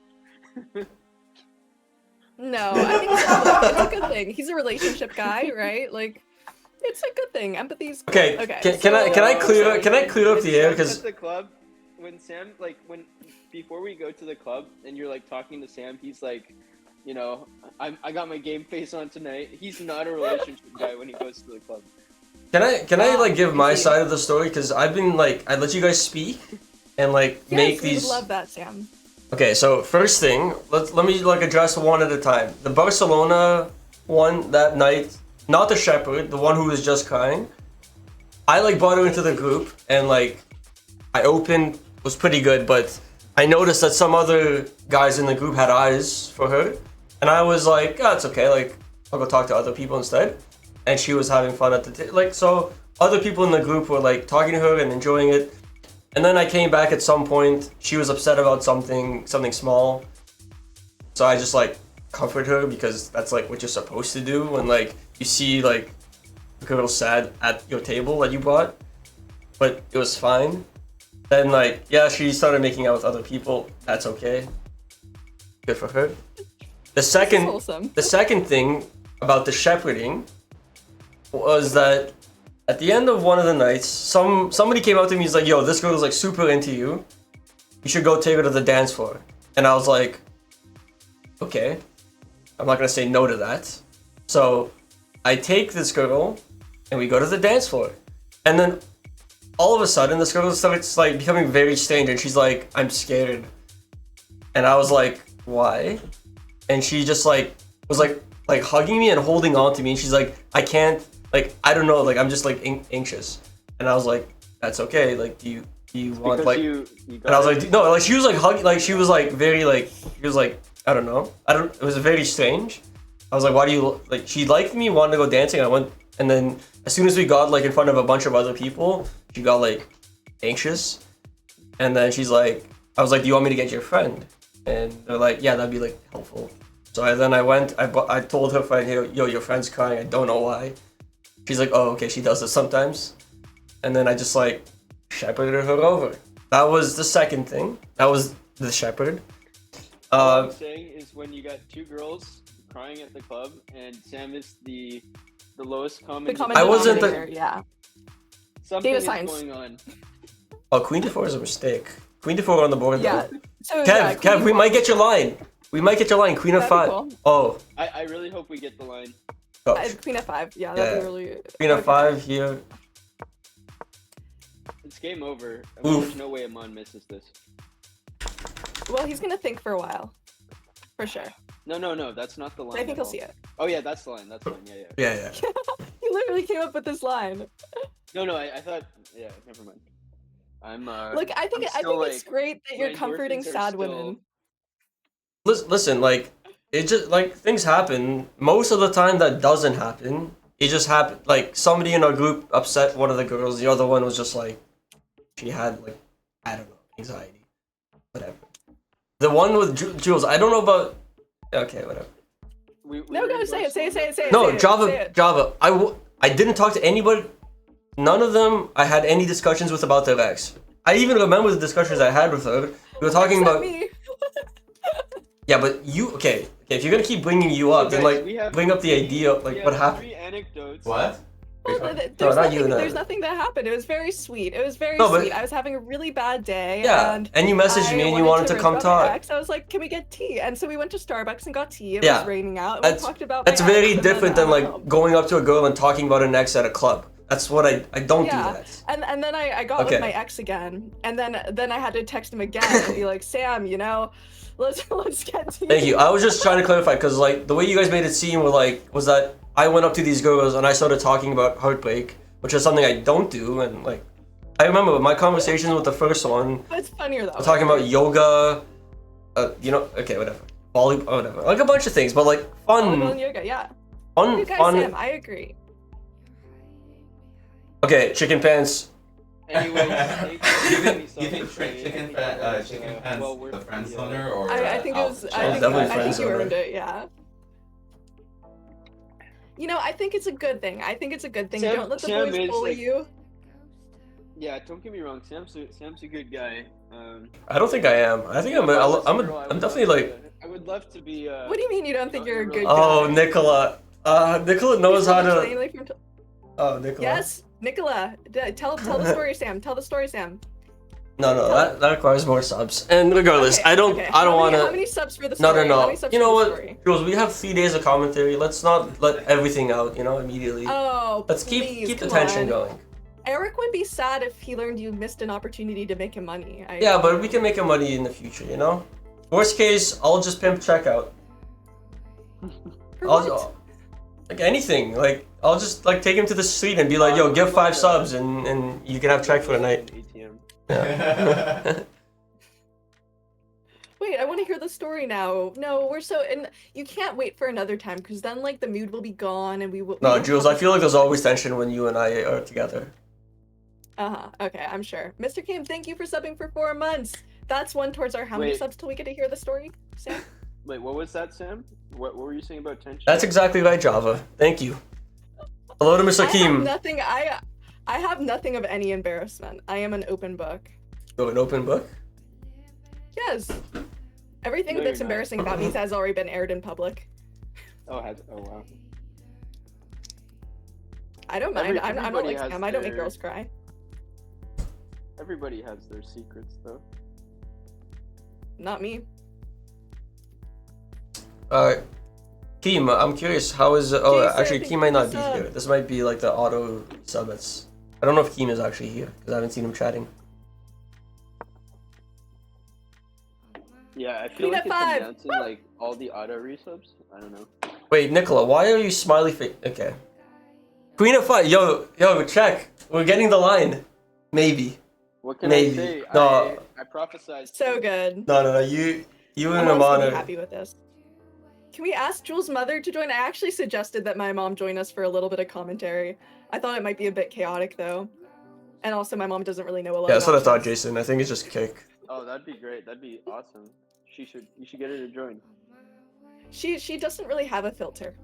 No, I think it's a good thing. He's a relationship guy, right? Like, It's a good thing. Empathy's good. Okay, can I clear up the air? Because at the club, when Sam before we go to the club and you're like talking to Sam, he's like, you know, I got my game face on tonight. He's not a relationship guy when he goes to the club. Can I like give my side of the story? Because I've been like, I let you guys speak and like make these. Yes, we love that, Sam. Okay, so first thing, let me like address one at a time. The Barcelona one that night, not the shepherd, the one who was just crying. I like brought her into the group and like I opened, was pretty good, but I noticed that some other guys in the group had eyes for her, and I was like, oh, it's okay, like I'll go talk to other people instead. And she was having fun at the so other people in the group were like talking to her and enjoying it. And then I came back at some point. She was upset about something small. So I just like comfort her because that's like what you're supposed to do when like you see like a girl sad at your table that you brought. But it was fine. Then like yeah, she started making out with other people. That's okay. Good for her. The second thing about the shepherding was that at the end of one of the nights, somebody came up to me. He's like, "Yo, this girl is like super into you. You should go take her to the dance floor." And I was like, "Okay, I'm not gonna say no to that." So I take this girl, and we go to the dance floor. And then all of a sudden, this girl starts like becoming very strange, and she's like, "I'm scared." And I was like, "Why?" And she just like was like hugging me and holding on to me. And she's like, "I can't." Like, I don't know, like, I'm just, like, anxious. And I was like, that's okay, like, do you want, like... And I was like, no, like, she was, like, hugging, like, she was, like, very, like, she was, like, I don't know. It was very strange. I was like, why do you, like, she liked me, wanted to go dancing, I went, and then as soon as we got, like, in front of a bunch of other people, she got, like, anxious. And then she's like, I was like, do you want me to get your friend? And they're like, yeah, that'd be, like, helpful. So I went, I told her friend, yo, your friend's crying, I don't know why. She's like, oh, okay, she does this sometimes. And then I just like shepherded her over. That was the second thing. That was the shepherd. What I'm saying is when you got two girls crying at the club and Sam is the lowest common I wasn't the... Yeah. Something is going on. Oh, Queen d4 is a mistake. Queen d4 on the board yeah. though. So, Kev, we might get your line. We might get your line. Queen of 5. Cool. Oh. I really hope we get the line. Queen of 5, yeah, that'd be really... Queen of 5 here. It's game over. I mean, there's no way Aman misses this. Well, he's gonna think for a while. For sure. No, that's not the line. I think he'll see it. Oh yeah, that's the line, Yeah. He literally came up with this line. No, I thought... Yeah, never mind. Look, I think it's great that you're comforting sad women. Listen, like... It just, like, things happen. Most of the time that doesn't happen. It just happened, like, somebody in our group upset one of the girls. The other one was just, like, she had, like, I don't know, anxiety. Whatever. The one with Jules, I don't know about... Okay, whatever. No, say it. No, say Java, it. Java. I didn't talk to anybody. None of them I had any discussions with about their ex. I even remember the discussions I had with her. We were talking about... me. Yeah, but you... Okay, if you're gonna keep bringing you up, then, like, bring up the idea of, like, what happened. 3 anecdotes. What? Well, there's nothing that happened. It was very sweet. Sweet. I was having a really bad day. Yeah, and you messaged me and you wanted to come talk. I was like, can we get tea? And so we went to Starbucks and got tea. It was raining out. And we talked about that's very different than, like, going up to a girl and talking about an ex at a club. That's what I don't do that. And then I got with my ex again. And then I had to text him again and be like, Sam, you know... Let's get to Thank you. I was just trying to clarify because, like, the way you guys made it seem was that I went up to these girls and I started talking about heartbreak, which is something I don't do. And, like, I remember my conversations with the first one. It's funnier though. We're talking about yoga, you know, okay, whatever. Volleyball, whatever. Like a bunch of things, but like fun. Volleyball and yoga, yeah. Fun. Sam, I agree. Okay, chicken pants. Anyways, you think chicken pants the friend zoner or I think it was. I think you earned it. Yeah. You know, I think it's a good thing. Don't let the boys bully you. Yeah, don't get me wrong. Sam's a good guy. I don't think I am. I think I'm definitely like. I would love to be. What do you mean you don't think you're a good guy? Oh, Nicola. Nicola knows how to. Oh, Nicola. Yes, Nicola. Tell the story, Sam. Tell the story, Sam. No, that requires more subs. And regardless, Okay, I don't okay. want to. How many subs for the No, story? no, How no. many subs You know for the what, story? Jules? We have 3 days of commentary. Let's not let everything out, immediately. Oh, Let's please, keep the come tension on. going. Eric would be sad if he learned you missed an opportunity to make him money. Yeah, but we can make him money in the future, Worst case, I'll just pimp checkout. For what? Like anything. Like I'll just take him to the street and be like, yo, give 5 subs and you can have check for a night. ATM. Yeah. Wait, I want to hear the story now. No, and you can't wait for another time because then the mood will be gone and we will. No, Jules, I feel like there's always tension when you and I are together. Okay, I'm sure. Mr. Kim, thank you for subbing for 4 months. That's one towards our how many Wait. subs till we get to hear the story, Sam? Wait, what was that, Sam? What were you saying about tension? That's exactly right, Java. Thank you. Hello to Mr. I have Kim. nothing. I have nothing of any embarrassment. I am an open book. You're an open book? Yes. Everything No, that's you're not. embarrassing about me has already been aired in public. Oh wow. I don't mind. I'm not Everybody like has Sam. I don't make their- girls cry. Everybody has their secrets, though. Not me. Kim, I'm curious, how is it? Oh, Jason, actually, thank Kim might you for not be sub. here. This might be the auto sub that's... I don't know if Kim is actually here, because I haven't seen him chatting. Yeah, I Queen feel like it's F5. announcing all the auto resubs. I don't know. Wait, Nicola, why are you smiley face? Okay. Queen of 5, yo, check. We're getting the line. Maybe. What can Maybe. I say? No. I prophesized. So good. No, you and I'm also Aman are... happy with this. Can we ask Jules' mother to join? I actually suggested that my mom join us for a little bit of commentary. I thought it might be a bit chaotic though. And also my mom doesn't really know a lot Yeah, that's what I about thought, chess. Jason. I think it's just kick. Oh, that'd be great. That'd be awesome. You should get her to join. She doesn't really have a filter.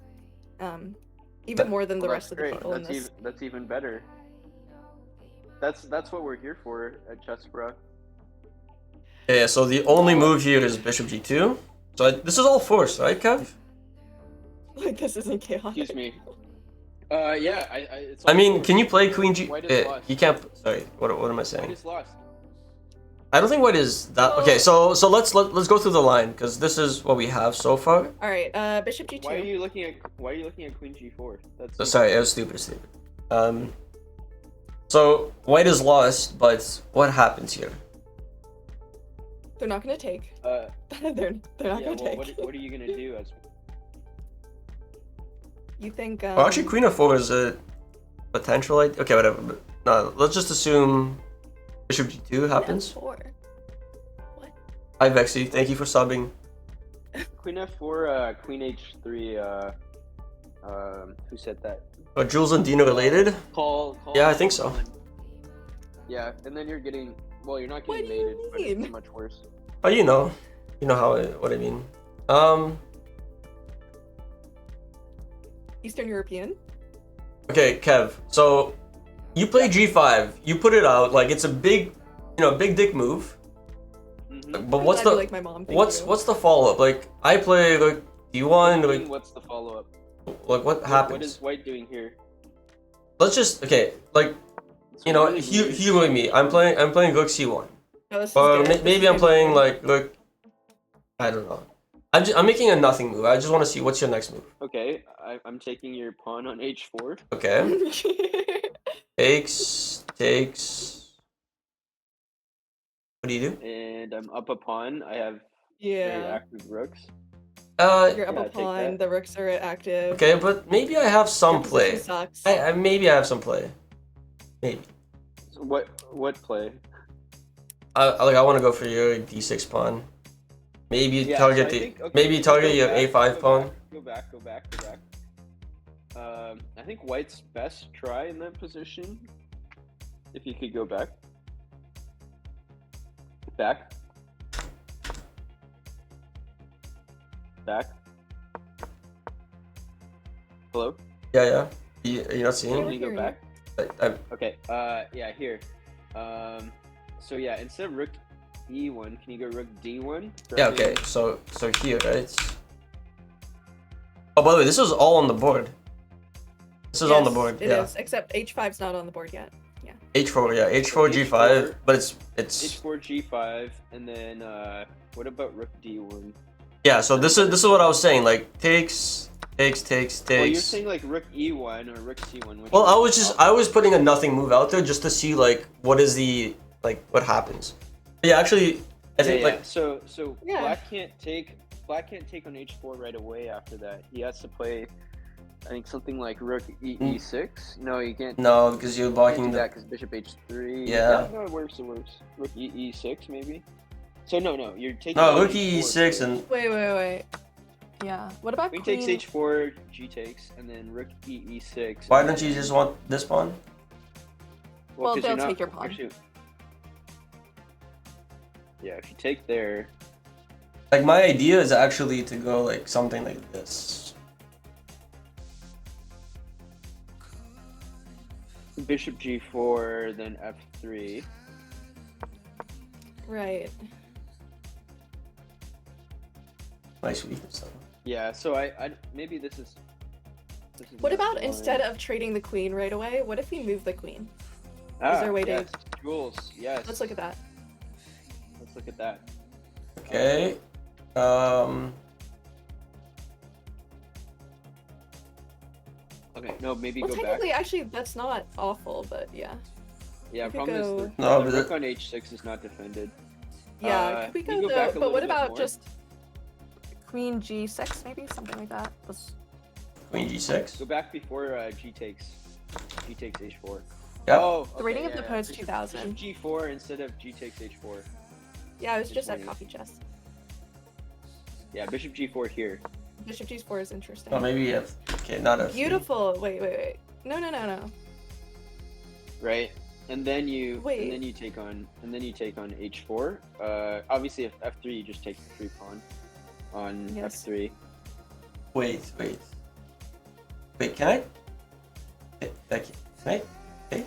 Even more than the Well, rest of that's the great. people in this. That's even better. That's what we're here for at chessbrah. Yeah, so the only move here is bishop g2. So this is all forced, right, Kev? Like this isn't chaotic. Excuse me. Yeah. It's I mean, can you play queen g... White is lost. you can't... Sorry, what am I White saying? is lost. I don't think white is that... Okay, so let's go through the line, because this is what we have so far. All right, bishop g2. Why are you looking at queen g4? That's So, sorry, it was stupid. So white is lost, but what happens here? They're not gonna take. Uh, they're not yeah. gonna Well, take. what are you gonna do? As You think? Well, actually, queen of4 is a potential... Okay, whatever. But no, let's just assume bishop g2 happens. Four. What? Hi, Vexy. Thank you for subbing. queen f4, queen h3. Who said that? Are Jules and Dina related? Call. Yeah, I think so. Yeah, and then you're getting. Well, you're not What getting do you mated, but it's mean? much worse. Oh, you know what I mean. Eastern European. Okay, Kev. So you play g5. You put it out like it's a big, big dick move. Mm-hmm. But what's Glad you the like my mom? Thank what's you. what's the follow up? Like I play like d1. Like What's the follow up? what happens? What is white doing here? Let's just like It's really weird. humor me. I'm playing rook c1. No, this is Or good. This maybe is I'm good. playing like rook. I don't know. I'm making a nothing move. I just want to see what's your next move. Okay, I'm taking your pawn on h4. Okay. Takes. What do you do? And I'm up a pawn. I have very Yeah. active rooks. You're up Yeah, a take pawn. that. The rooks are active. Okay, but maybe I have some Your play. position sucks. Maybe I have some play. Maybe. So what play? I want to go for your d6 pawn. Maybe Yeah, target so I the think- okay, maybe target go your back, a5 pawn. Go back. I think white's best try in that position. If you could go back. Back. Hello? Yeah. You're not seeing? Can me? you go hearing back? I'm- Okay, yeah, here. So yeah, instead of rook e1, can you go rook d1? Yeah. Okay. So here, right? Oh, by the way, this is all on the board. This is on the board. It Yeah. is, except h5's not on the board yet. Yeah. H4. Yeah. H4 G5. But it's H4 G5, and then what about Rook D1? yeah. So this is what I was saying. Like takes. Oh, you're saying like Rook E1 or Rook C1. Which Well, one? I was putting a nothing move out there just to see like what is the what happens. But yeah, actually, I think like so Yeah. Black can't take on H4 right away after that. He has to play, I think, something like Rook E6. No, you can't. no, because you're You can't blocking do the. that because Bishop H3. Yeah. No, it works. Rook E6 maybe. So no, you're taking. No, on Rook H4 E6 first. and Wait. Yeah. What about Queen queen? takes H4, G takes, and then Rook E6. why don't you just want this pawn? Well, 'cause they'll you're not- take your pawn. actually- Yeah, if you take there. Like my idea is actually to go like something like this. Bishop G4, then F3. Right. Nice weakness though. Yeah, so I maybe this is. What not about the line. instead of trading the queen right away, what if we move the queen? there a way to- yes, Jules, yes. Let's look at that. Let's look at that. Okay. Okay, no, maybe Well, go back. technically, actually, that's not awful, but yeah. Yeah, we could problem is go- the, No, the but rook on H6 is not defended. Yeah, could we can go, you go back a but little what bit about more? just queen G6, maybe? Something like that? Let's... Queen G6. Go back before G takes H4. Yep. Oh, The rating of yeah, the yeah. opponent's Bishop- 2000. Bishop G4 instead of G takes H4. Yeah, I was just at H20. coffee chess. Yeah, Bishop G4 here. Bishop G4 is interesting. Oh, maybe F. Okay, not F. Beautiful. Wait. No. Right? And then you Wait. and then you take on H4. Obviously if F3 you just take the free pawn on Yes. F3. Wait. Can I? Can I? Okay.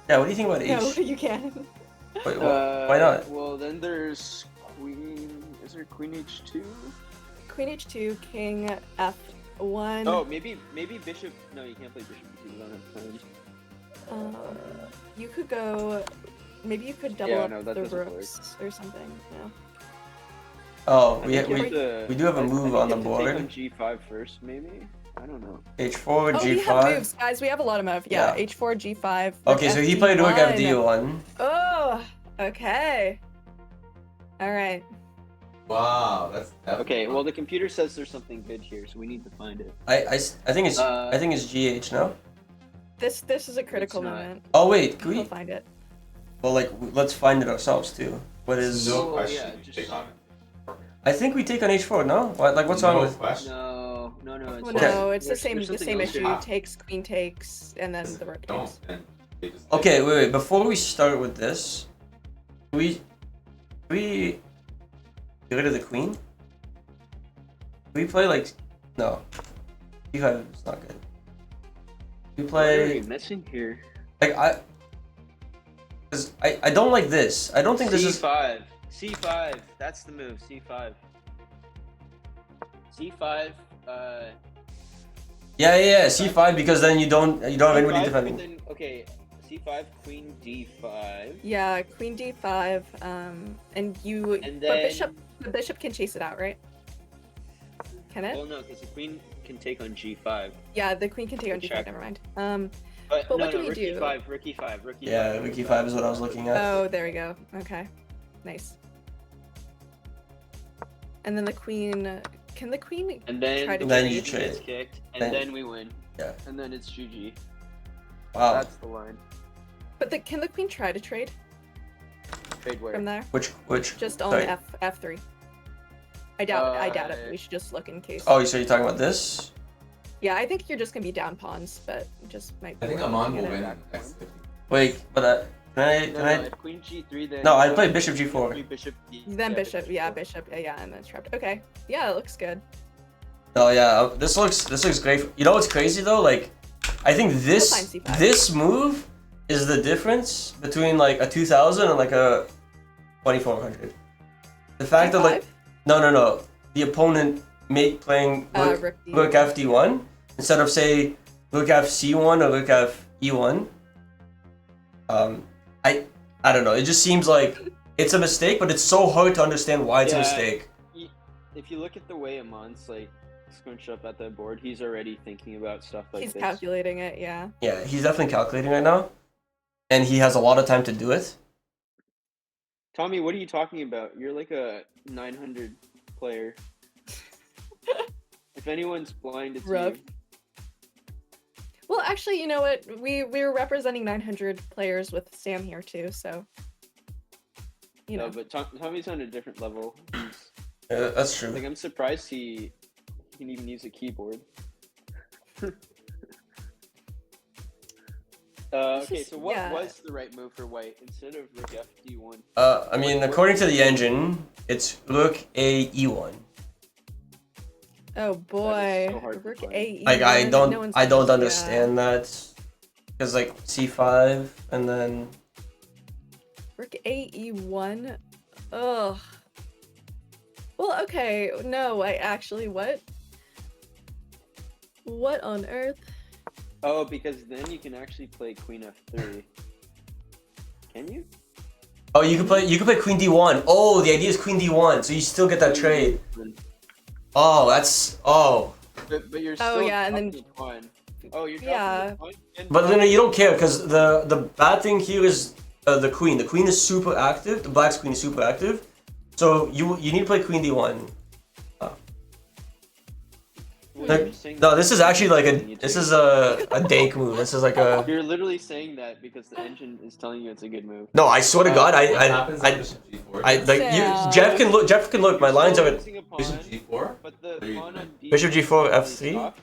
Yeah, what do you think about No, H? you can. Wait, why not? Well, then there's Queen. Is there Queen H2? Queen H2, King F1. Oh, maybe Bishop. No, you can't play Bishop because you don't have plans. You could go. Maybe you could double Yeah, up no, that the doesn't work. rooks or something. No. Oh, I we think you have we do have a I move think on you the have to board. Take on G5 first, maybe. I don't know. H4, Oh, we have G5. moves, guys. We have a lot of moves. Yeah, Yeah. H4, G5. Okay, so he played Rook FD1. Oh, okay. All right. Wow, that's Okay, well the computer says there's something good here, so we need to find it. I think it's Uh, GH, no? This is a critical not. moment. Oh wait, can We'll we? find it. Well, like let's find it ourselves too. What is? no Oh, question. yeah, you just- take on it. I think we take on H4, no? What? Like what's no wrong with? question. No. It's Well, Okay. no, it's the there's same something same else issue. here. Takes, queen takes, and then the rook Don't. takes. And they just Okay, wait. Before we start with this, we get rid of the queen. We play like no. E5 is not good. We What are we play missing here? like because I don't like this. I don't think this is. C5. C5. That's the move. C5. C5. Yeah. C5 because then you don't have anybody C5, defending. Then, okay. C5. Queen D5. Yeah, queen D5. And you. And But then. the bishop can chase it out, right? Can it? Well, no, because the queen can take on G5. Yeah, the queen can take on Check. G5. Never mind. But But no, what do no, we Rook do? E5. Rook E5. Rook E5. Yeah, Rook E5 is what I was looking at. Oh, there we go. Okay, nice. And then the queen. Can the queen? And then Try to Then trade. you gets trade. kicked, and Then- then we win. Yeah. And then it's GG. Wow. That's the line. But can the queen try to trade Trade where? from there? Which? Just on sorry. F3. I doubt it. We should just look in case. Oh, so you're talking about this? Yeah, I think you're just gonna be down pawns, but just might. I think worth Aman will looking win at. in the next 50. Wait, but can No, I? if Queen G3, then. No, I play Bishop G4. Three Bishop. Then yeah, bishop, yeah, G4. bishop, yeah, and then it's trapped. Okay, yeah, it looks good. Oh yeah, this looks great. You know what's crazy though? Like, I think find this C5. move is the difference between like a 2000 and like a 2400. the fact that like D5? no, the opponent playing rook D1. fd1 instead of say rook fc1 or rook fe1. I don't know. It just seems like it's a mistake, but it's so hard to understand why it's a mistake. If you look at the way Aman's like scrunched up at the board, he's already thinking about stuff like He's this. calculating it, yeah. Yeah, he's definitely calculating right now, and he has a lot of time to do it. Tommy, what are you talking about? You're like a 900 player. If anyone's blind, it's Rough. you. Well, actually, you know what? We're representing 900 players with Sam here too, so you know. No, but Tommy's on a different level. That's true. Like I'm surprised he can even use a keyboard. Okay, so what was the right move for white instead of rook fd1? I mean, according to the engine, it's rook a e1. Oh boy, so hard to rook play. a. Like I don't understand that, because like c5 and then Rook a e1. Ugh. Well, okay. No, I actually what? What on earth? Oh, because then you can actually play queen f3. Can you? oh you could play queen d1. Oh, the idea is queen d1, so you still get that trade. Oh, that's But you're still yeah, and then dropping a pawn. Oh, you're dropping Yeah. a pawn? And But then you don't care because the bad thing here is the queen. The queen is super active. The black's queen is super active. So you need to play queen d1. well, you're saying No, that this is actually like you this do. is a dank move. This is like a You're literally saying that because the engine is telling you it's a good move. no. I swear to God, What happens on I bishop g4? like Sam. Jeff can look. Jeff can look. My lines are Losing a pawn, Bishop g4? but the What are you pawn on doing? d Bishop g4 is f3? soft.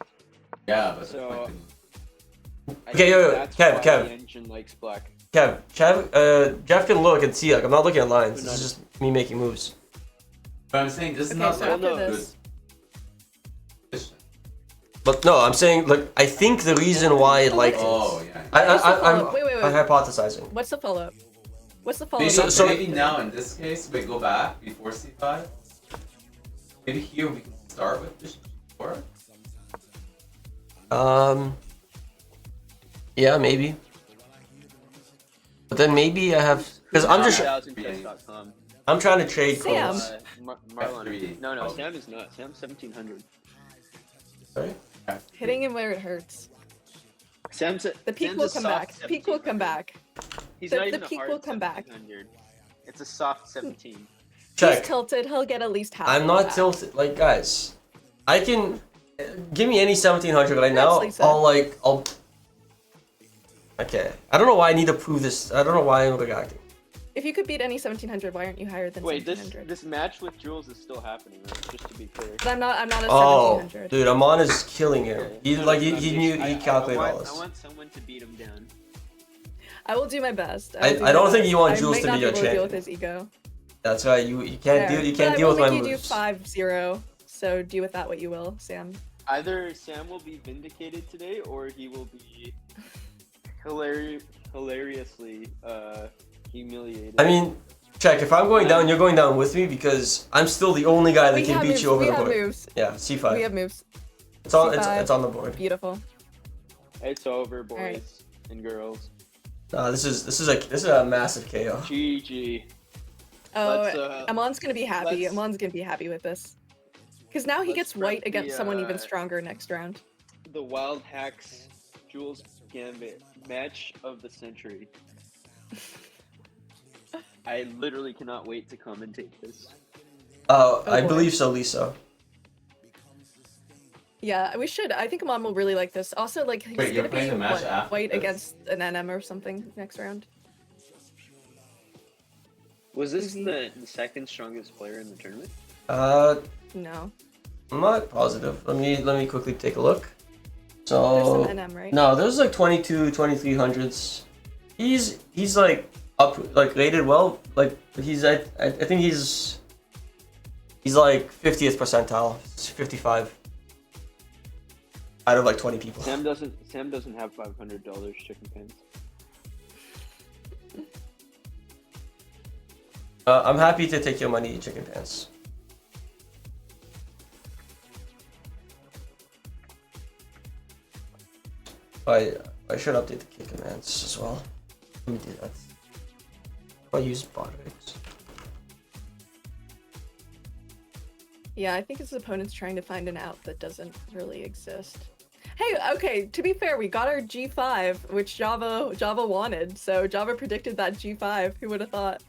Yeah, but So- like, I Okay, think yo, that's Kev, why Kev. the engine likes black. Jeff can look and see. Like I'm not looking at lines. This is just me making moves. but I'm saying this is Okay, not so like after a good this, position. But no, I'm saying like I think the reason why it liked it. Oh yeah. I'm Wait. hypothesizing. What's the follow-up? What's the Maybe, follow-up? So- maybe now in this case we go back before c5. Maybe here we can start with bishop g4. Yeah, maybe. But then maybe I have because I'm just 1000chess.com. I'm trying to trade Sam. coins. Marlon. F3. No, Oh. Sam is not. Sam's 1700. Sorry? Hitting him where it hurts. Sam's a, The peak Sam's will a come soft back. Peak will come 1700. back. He's The- not the even a peak hard will come back. 1700. It's a soft 17. Check. He's tilted. He'll get at least half. I'm of not that. tilted. Like guys, I can give me any 1700 right now. Lisa. I'll. Okay. I don't know why I need to prove this. I don't know why I'm reacting. If you could beat any 1700, why aren't you higher than Wait, 1700? this match with Jules is still happening, right? Just to be clear. But I'm not a Oh, 1700. dude, Aman is killing him. He No, like no, he no, knew I- he calculated I all want, this. I want someone to beat him down. I will do my best. I will do don't my think best. you want I Jules might to not be your able to deal champion. with his ego. That's right. You can't Fair. deal. You can't But deal with I my will make you do moves. 5-0. So do with that what you will, Sam. Either Sam will be vindicated today, or he will be hilariously humiliated. I mean, check. If I'm going down, you're going down with me because I'm still the only guy that We can have beat moves. you over We the have board. moves. Yeah, c5. We have moves. It's on. C5. It's on the board. Beautiful. It's over, boys Alright. and girls. This is a massive KO. GG. Oh, Let's, Amon's gonna be happy. let's- Amon's gonna be happy with this. Because now he let's gets white prep against the, someone even stronger next round. The Wild Hacks Jules Gambit match of the century. I literally cannot wait to commentate this. Oh, I boy. believe so, Lisa. Yeah, we should. I think Amon will really like this. Also, like, he's Wait, you're gonna playing be the match what, after white this? against an NM or something next round. Was this Easy. the second strongest player in the tournament? No. I'm not positive. Let me quickly take a look. There's So some NM, right? no, there's like 2300s. He's like up, like rated well. Like he's I think he's like 50th percentile. It's 55 out of like 20 people. Sam doesn't have $500 chicken pins. I'm happy to take your money, Chicken Pants. I should update the kick commands as well. Let me do that. I use bot eggs. Yeah, I think his opponent's trying to find an out that doesn't really exist. Hey, okay, to be fair, we got our G5, which Java wanted, so Java predicted that G5. Who would have thought?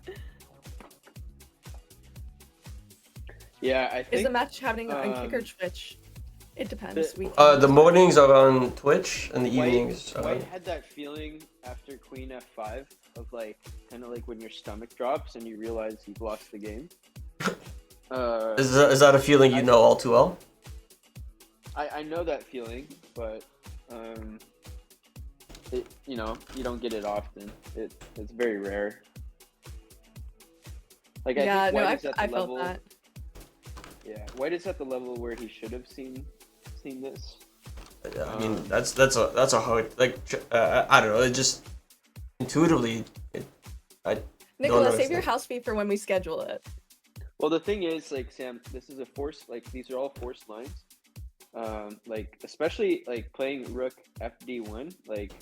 Yeah, I think. Is the match happening on Kick or Twitch? It depends. The mornings are on Twitch and the evenings. White had that feeling after Queen F5 of like, kind of like when your stomach drops and you realize you've lost the game. Is that a feeling you know all too well? I know that feeling, but you know, you don't get it often. It's very rare. Like I felt that. Yeah, White is at the level where he should have seen this. Yeah, I mean that's a hard, like I don't know, it just intuitively Nicola, save your house fee for when we schedule it. Well, the thing is, like, Sam, this is a forced, like, these are all forced lines. Like, especially, like, playing Rook FD1, like,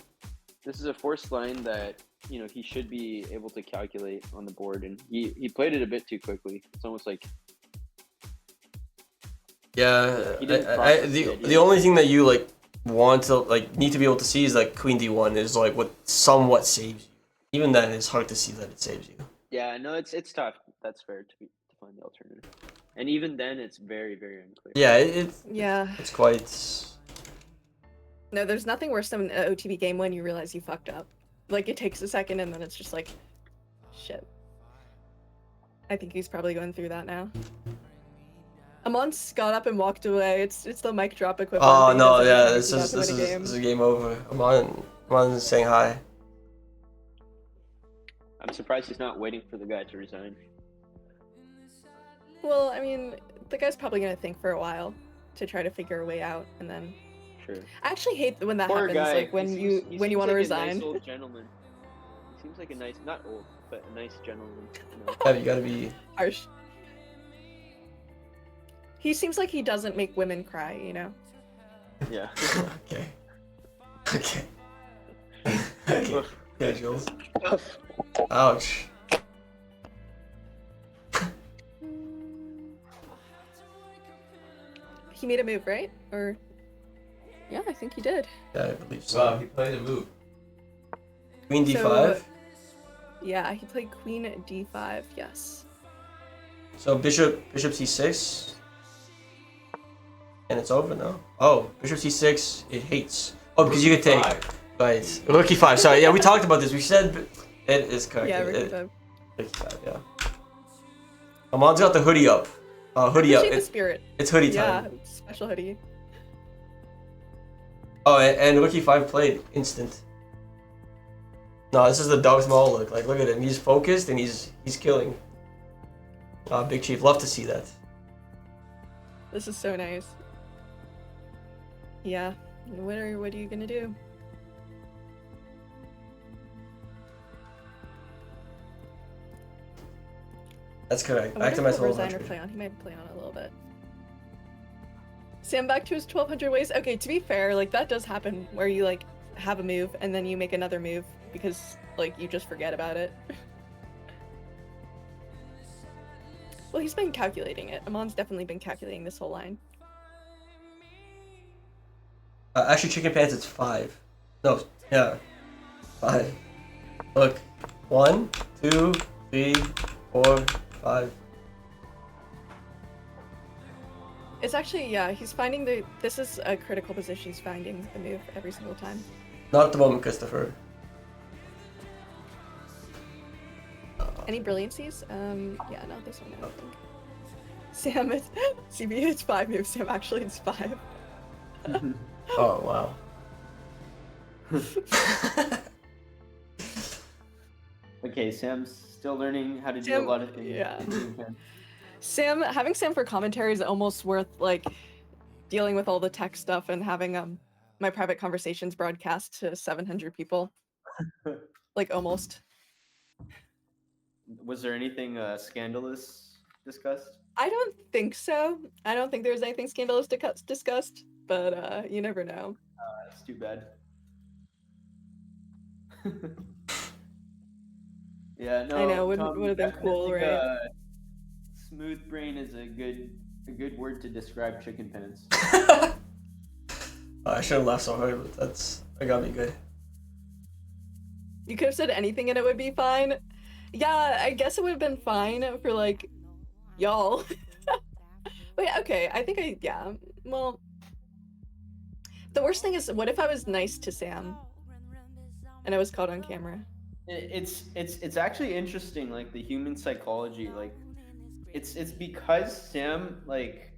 this is a forced line that, you know, he should be able to calculate on the board, and he played it a bit too quickly. It's almost like... Yeah, the only thing that you, like, want to, like, need to be able to see is, like, Queen D1 is, like, what somewhat saves you. Even then, it's hard to see that it saves you. Yeah, no, it's tough. That's fair to find the alternative. And even then, it's very, very unclear. Yeah, it's quite... No, there's nothing worse than an OTB game when you realize you fucked up. Like, it takes a second and then it's just like, shit. I think he's probably going through that now. Amon's got up and walked away. It's the mic drop equivalent. Oh no, yeah, this is a game over. Amon's saying hi. I'm surprised he's not waiting for the guy to resign. Well, I mean, the guy's probably gonna think for a while to try to figure a way out, and then. True. I actually hate when that Poor happens. guy. Like when you want to resign. A nice old gentleman. He seems like a nice, not old, but a nice gentleman. You know? Yeah, you gotta be harsh. He seems like he doesn't make women cry, you know. Yeah. Okay. Okay. Okay. Yeah, Jules. Ouch. He made a move, right? Or yeah, I think he did. Yeah, I believe so. Wow, he played a move. Queen D5. Yeah, he played Queen D5. Yes. So bishop C6. And it's over now. Oh, bishop C6. It hates. Oh, because you could take. Right. Rook E5. Sorry. Yeah, we talked about this. We said it is correct. Yeah, Rook E5. Rook E5. Yeah. Amon's got the hoodie up. Hoodie up. The spirit. It's hoodie time. Yeah, special hoodie. Oh, and Rook E5 played instant. No, this is the Darth Maul look. Like, look at him. He's focused and he's killing. Big Chief, love to see that. This is so nice. Yeah. What are you gonna do? That's correct. I Back to my wonder soul. what Resigner play on. He might play on it a little bit. Sam back to his 1200 ways. Okay, to be fair, like that does happen where you like have a move and then you make another move because like you just forget about it. Well, he's been calculating it. Amon's definitely been calculating this whole line. Actually, Chicken Pants, it's 5. No, yeah. 5. Look. 1, 2, 3, 4, 5. It's actually, yeah, he's finding this is a critical position, he's finding the move every single time. Not at the moment, Christopher. Any brilliancies? Yeah, no, this one I don't think. Sam, it's CB, it's 5 moves. Sam, actually, it's 5. Oh, wow. Okay, Sam's still learning how to do a lot of things. Yeah. Sam, having Sam for commentary is almost worth like dealing with all the tech stuff and having my private conversations broadcast to 700 people. Like almost. Was there anything scandalous discussed? I don't think so. I don't think there's anything scandalous discussed, but you never know. That's too bad. Yeah, no. I know, would Tom, have been cool, definitely, right? Smooth brain is a good word to describe chicken pants. I shouldn't laugh so hard, but that got me good. You could have said anything and it would be fine. Yeah, I guess it would have been fine for like y'all. Wait, okay, I think yeah. Well, the worst thing is, what if I was nice to Sam and I was caught on camera? It's actually interesting, like the human psychology. Like, it's because Sam, like,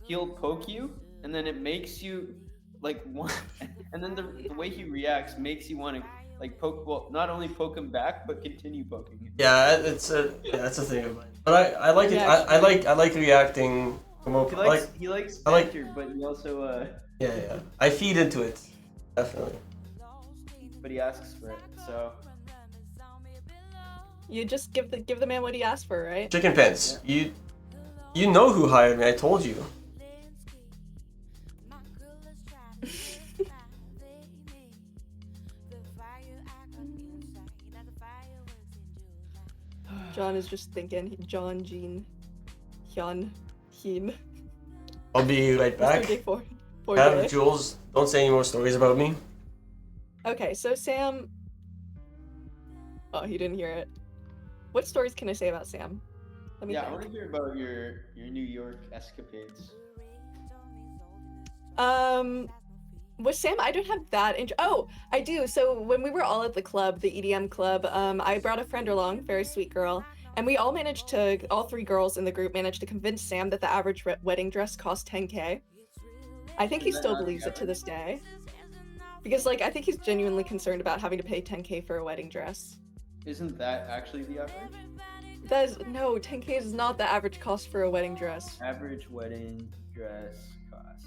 he'll poke you, and then it makes you like want, and then the way he reacts makes you want to like poke. Well, not only poke him back, but continue poking him. Yeah, that's a thing of mine. But I like it. I like reacting. He likes I like- banter, but he also Yeah. I feed into it, definitely. but he asks for it. So You just give the man what he asked for, right? Chicken pants. You know who hired me. I told you. John is just thinking. John, Jean, Hyun, Heen. I'll be right back. Mr. Day four Have day. Jules. Don't say any more stories about me. Okay, so Sam. Oh, he didn't hear it. What stories can I say about Sam? Let me yeah, I think. want to hear about your New York escapades. With Sam, I don't have that oh, I do. So when we were all at the club, the EDM club, I brought a friend along, very sweet girl, and we all three girls in the group managed to convince Sam that the average wedding dress cost 10K. I think he still believes it to this day. Because, like, I think he's genuinely concerned about having to pay 10K for a wedding dress. Isn't that actually the average? No, 10K is not the average cost for a wedding dress. Average wedding dress cost.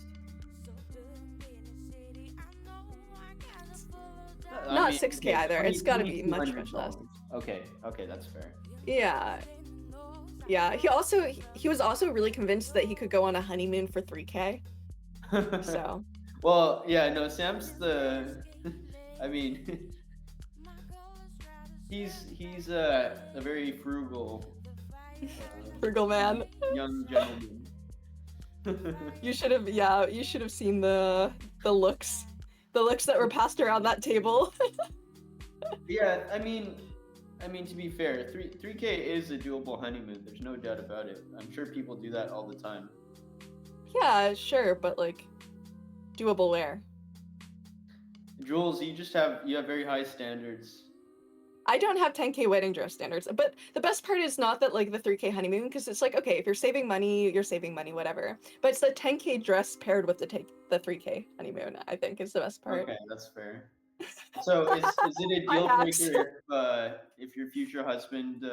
Not 6K either. It's gotta be much, $2,200. much less. Okay, that's fair. Yeah. Yeah, he was also really convinced that he could go on a honeymoon for 3K. So. Well, yeah, no, Sam's I mean, he's a very frugal man. young gentleman. You should have seen the looks. The looks that were passed around that table. Yeah, I mean, to be fair, 3K is a doable honeymoon. There's no doubt about it. I'm sure people do that all the time. Yeah, sure, but like, doable where? Jules, you have very high standards. I don't have 10K wedding dress standards, but the best part is not that like the 3K honeymoon, because it's like, okay, if you're saving money, whatever. But it's the 10K dress paired with the 3K honeymoon, I think, is the best part. Okay, that's fair. So is it a deal breaker if your future husband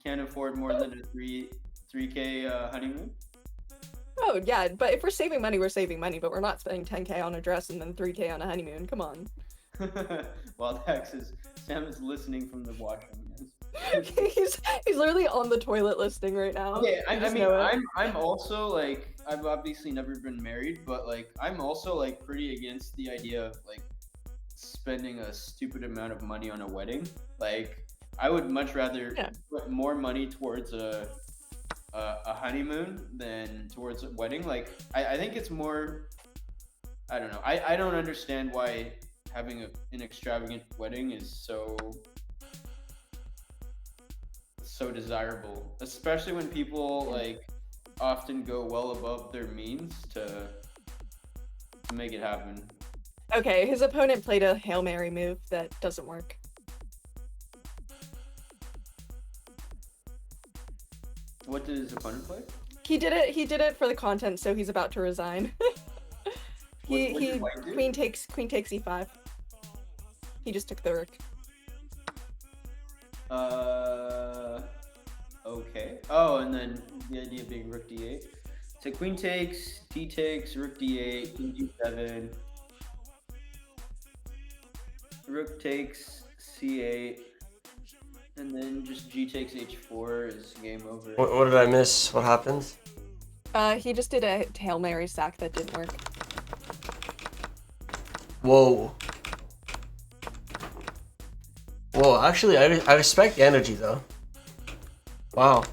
can't afford more than a 3K honeymoon? Oh yeah, but if we're saving money, but we're not spending 10K on a dress and then 3K on a honeymoon. Come on. Well, Sam is listening from the washroom. he's literally on the toilet listening right now. Okay, I'm also like, I've obviously never been married, but like I'm also like pretty against the idea of like spending a stupid amount of money on a wedding. Like I would much rather put more money towards a honeymoon than towards a wedding. Like I think it's more, I don't know. I don't understand why having an extravagant wedding is so desirable, especially when people like often go well above their means to make it happen. Okay, his opponent played a Hail Mary move that doesn't work. What did his opponent play? He did it for the content, so he's about to resign. What did White do? Queen takes e5. He just took the rook. Okay. Oh, and then the idea being rook d8. So queen takes, t takes, rook d8, king d7. Rook takes c8. and then just G takes H4 is game over. What did I miss? What happened? He just did a Hail Mary sack that didn't work. Whoa. Whoa, actually, I respect the energy, though. Wow.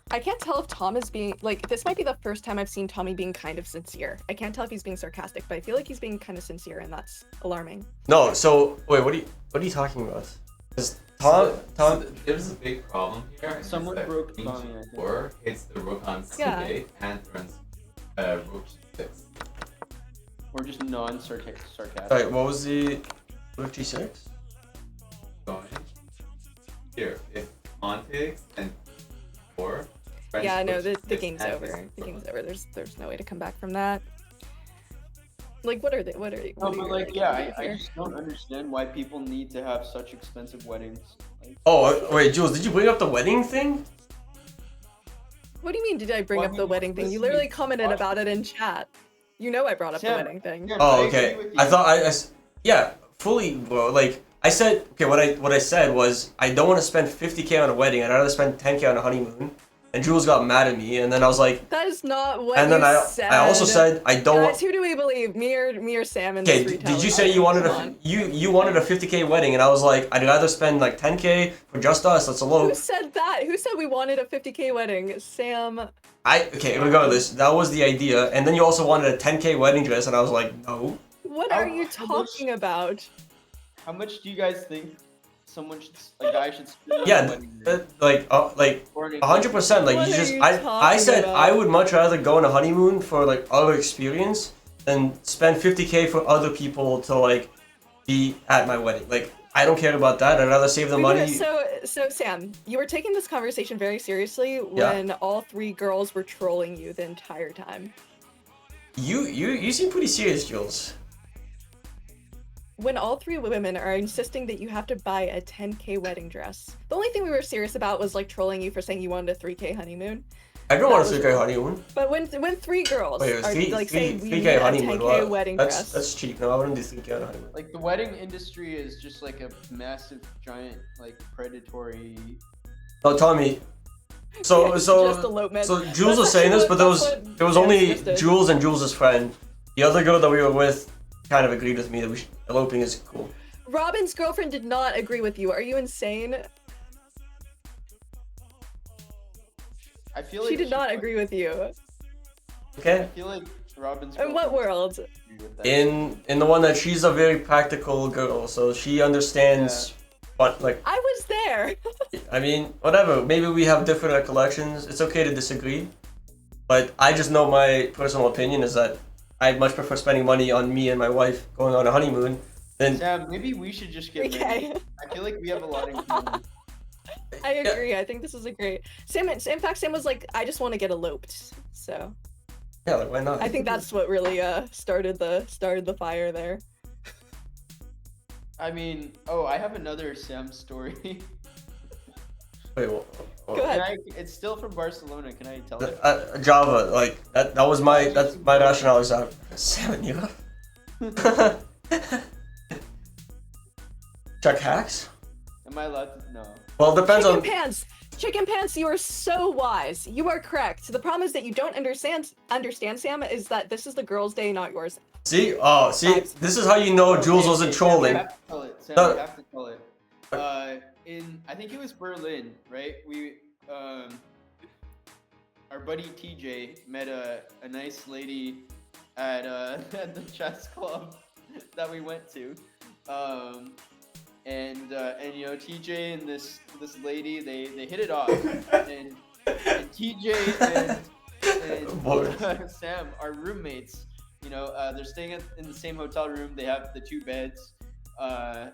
I can't tell if Tom is being, like, this might be the first time I've seen Tommy being kind of sincere. I can't tell if he's being sarcastic, but I feel like he's being kind of sincere, and that's alarming. No, so, wait, what are you talking about? 'Cause Tom, There's a big problem here. and Someone it's that broke King Tommy, I think. G4 hits the rook on Yeah. c8 and turns rook g6. Or just non-sarcastic. sorry, what was the rook g6? Going here, if pawn takes and 4. Yeah, no, the game's over. The game's over. There's no way to come back from that. Like, what are they? What are No, you but like, arguing yeah, I here? just don't understand why people need to have such expensive weddings. Like, Oh, wait, Jules, did you bring up the wedding thing? What do you mean? Did I bring Well, I up the mean, wedding thing? You listen, literally commented watch- about it in chat. You know I brought up the Sam, wedding thing. yeah, Oh, I okay. agree with I you. thought yeah, fully, bro. Like I said, okay. What I said was I don't want to spend 50K on a wedding. I'd rather spend 10K on a honeymoon. And Jules got mad at me, and then I was like, That is not what and then you said. I also said I don't. Guys, who do we believe? Me or Sam in Okay, this did retelling? you say you wanted Come a on. you wanted a 50K wedding, and I was like, I'd rather spend like 10K for just us. Let's Who elope. said that? Who said we wanted a 50K wedding? Sam. Okay, regardless, that was the idea. And then you also wanted a 10K wedding dress, and I was like, no. What How- are you how much- talking about? How much do you guys think a guy should spend on a Yeah, wedding day? like Or an 100%. Like What you are just, you I talking said about? I would much rather go on a honeymoon for like other experience than spend 50K for other people to like be at my wedding. Like I don't care about that. I'd rather save the money. So Sam, you were taking this conversation very seriously when all three girls were trolling you the entire time. You seem pretty serious, Jules. When all three women are insisting that you have to buy a 10K wedding dress. The only thing we were serious about was like trolling you for saying you wanted a 3K honeymoon. I don't That want a was 3K honeymoon. But when three girls Wait, are like saying we 3K need a honeymoon. 10K What? wedding That's dress. that's cheap. No, I wouldn't do 3K on a honeymoon. Like the wedding industry is just like a massive, giant, like predatory. No, Tommy. So Just so elopement. so Jules That's was saying actually this, but what there was Sam only suggested. Jules and Jules' friend. The other girl that we were with kind of agreed with me that eloping is cool. Robin's girlfriend did not agree with you. Are you insane? I feel like She did not agree with you. I Okay. feel like Robin's. In what world? agree with that. In the one that she's a very practical girl, so she understands what like. I was there. I mean, whatever. Maybe we have different recollections. It's okay to disagree, but I just know my personal opinion is that I much prefer spending money on me and my wife going on a honeymoon than. Sam, maybe we should just get married. Okay. I feel like we have a lot in common. I agree. I think this is a great. Sam. In fact, Sam was like, I just want to get eloped. So Yeah, like why not? I think that's what really started the fire there. I mean, I have another Sam story. Wait, Go Can ahead. it's still from Barcelona. Can I tell it? Java, like that's my rationale is that 7 euro. Check hacks? Am I allowed to? No. Well, it depends Chicken on. pants. Chicken pants. You are so wise. You are correct. The problem is that you don't understand, Sam. Is that this is the girls' day, not yours. See, this is how you know Jules Okay, wasn't Sam, you trolling. have to tell it. Sam, No. you have to tell it. I think it was Berlin, right? Our buddy TJ met a nice lady at at the chess club that we went to, and you know TJ and this lady they hit it off, and TJ and Sam are roommates. You know, they're staying in the same hotel room. They have the 2 beds,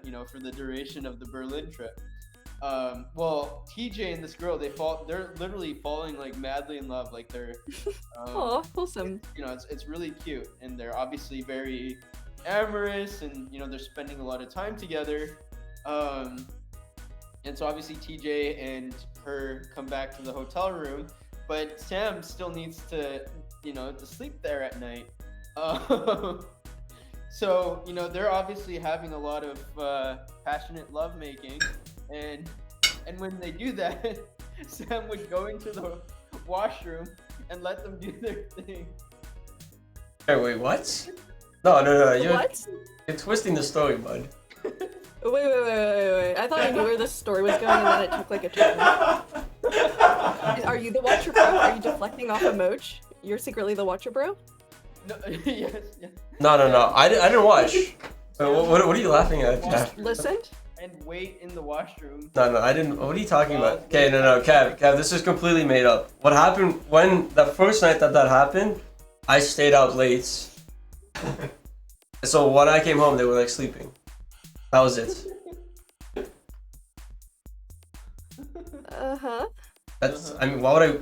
you know, for the duration of the Berlin trip. Well, TJ and this girl, they're literally falling like madly in love. Like they're, Oh, wholesome. you know, it's really cute, and they're obviously very amorous, and you know, they're spending a lot of time together. And so obviously TJ and her come back to the hotel room, but Sam still needs to, you know, to sleep there at night. So, you know, they're obviously having a lot of passionate lovemaking, and And when they do that, Sam would go into the washroom and let them do their thing. Hey, wait, what? No, you're What? twisting the story, bud. Wait. I thought I knew where this story was going, and then it took like a turn. Are you the Watcher Bro? Are you deflecting off a Moch? You're secretly the Watcher Bro? No, yes. No. I didn't watch. What are you laughing at? Kev? Listened? And wait in the washroom. No, I didn't. What are you talking about? Okay, no, Kev, this is completely made up. What happened when the first night that happened? I stayed out late. So when I came home, they were like sleeping. That was it. Uh-huh. That's. I mean, why would I?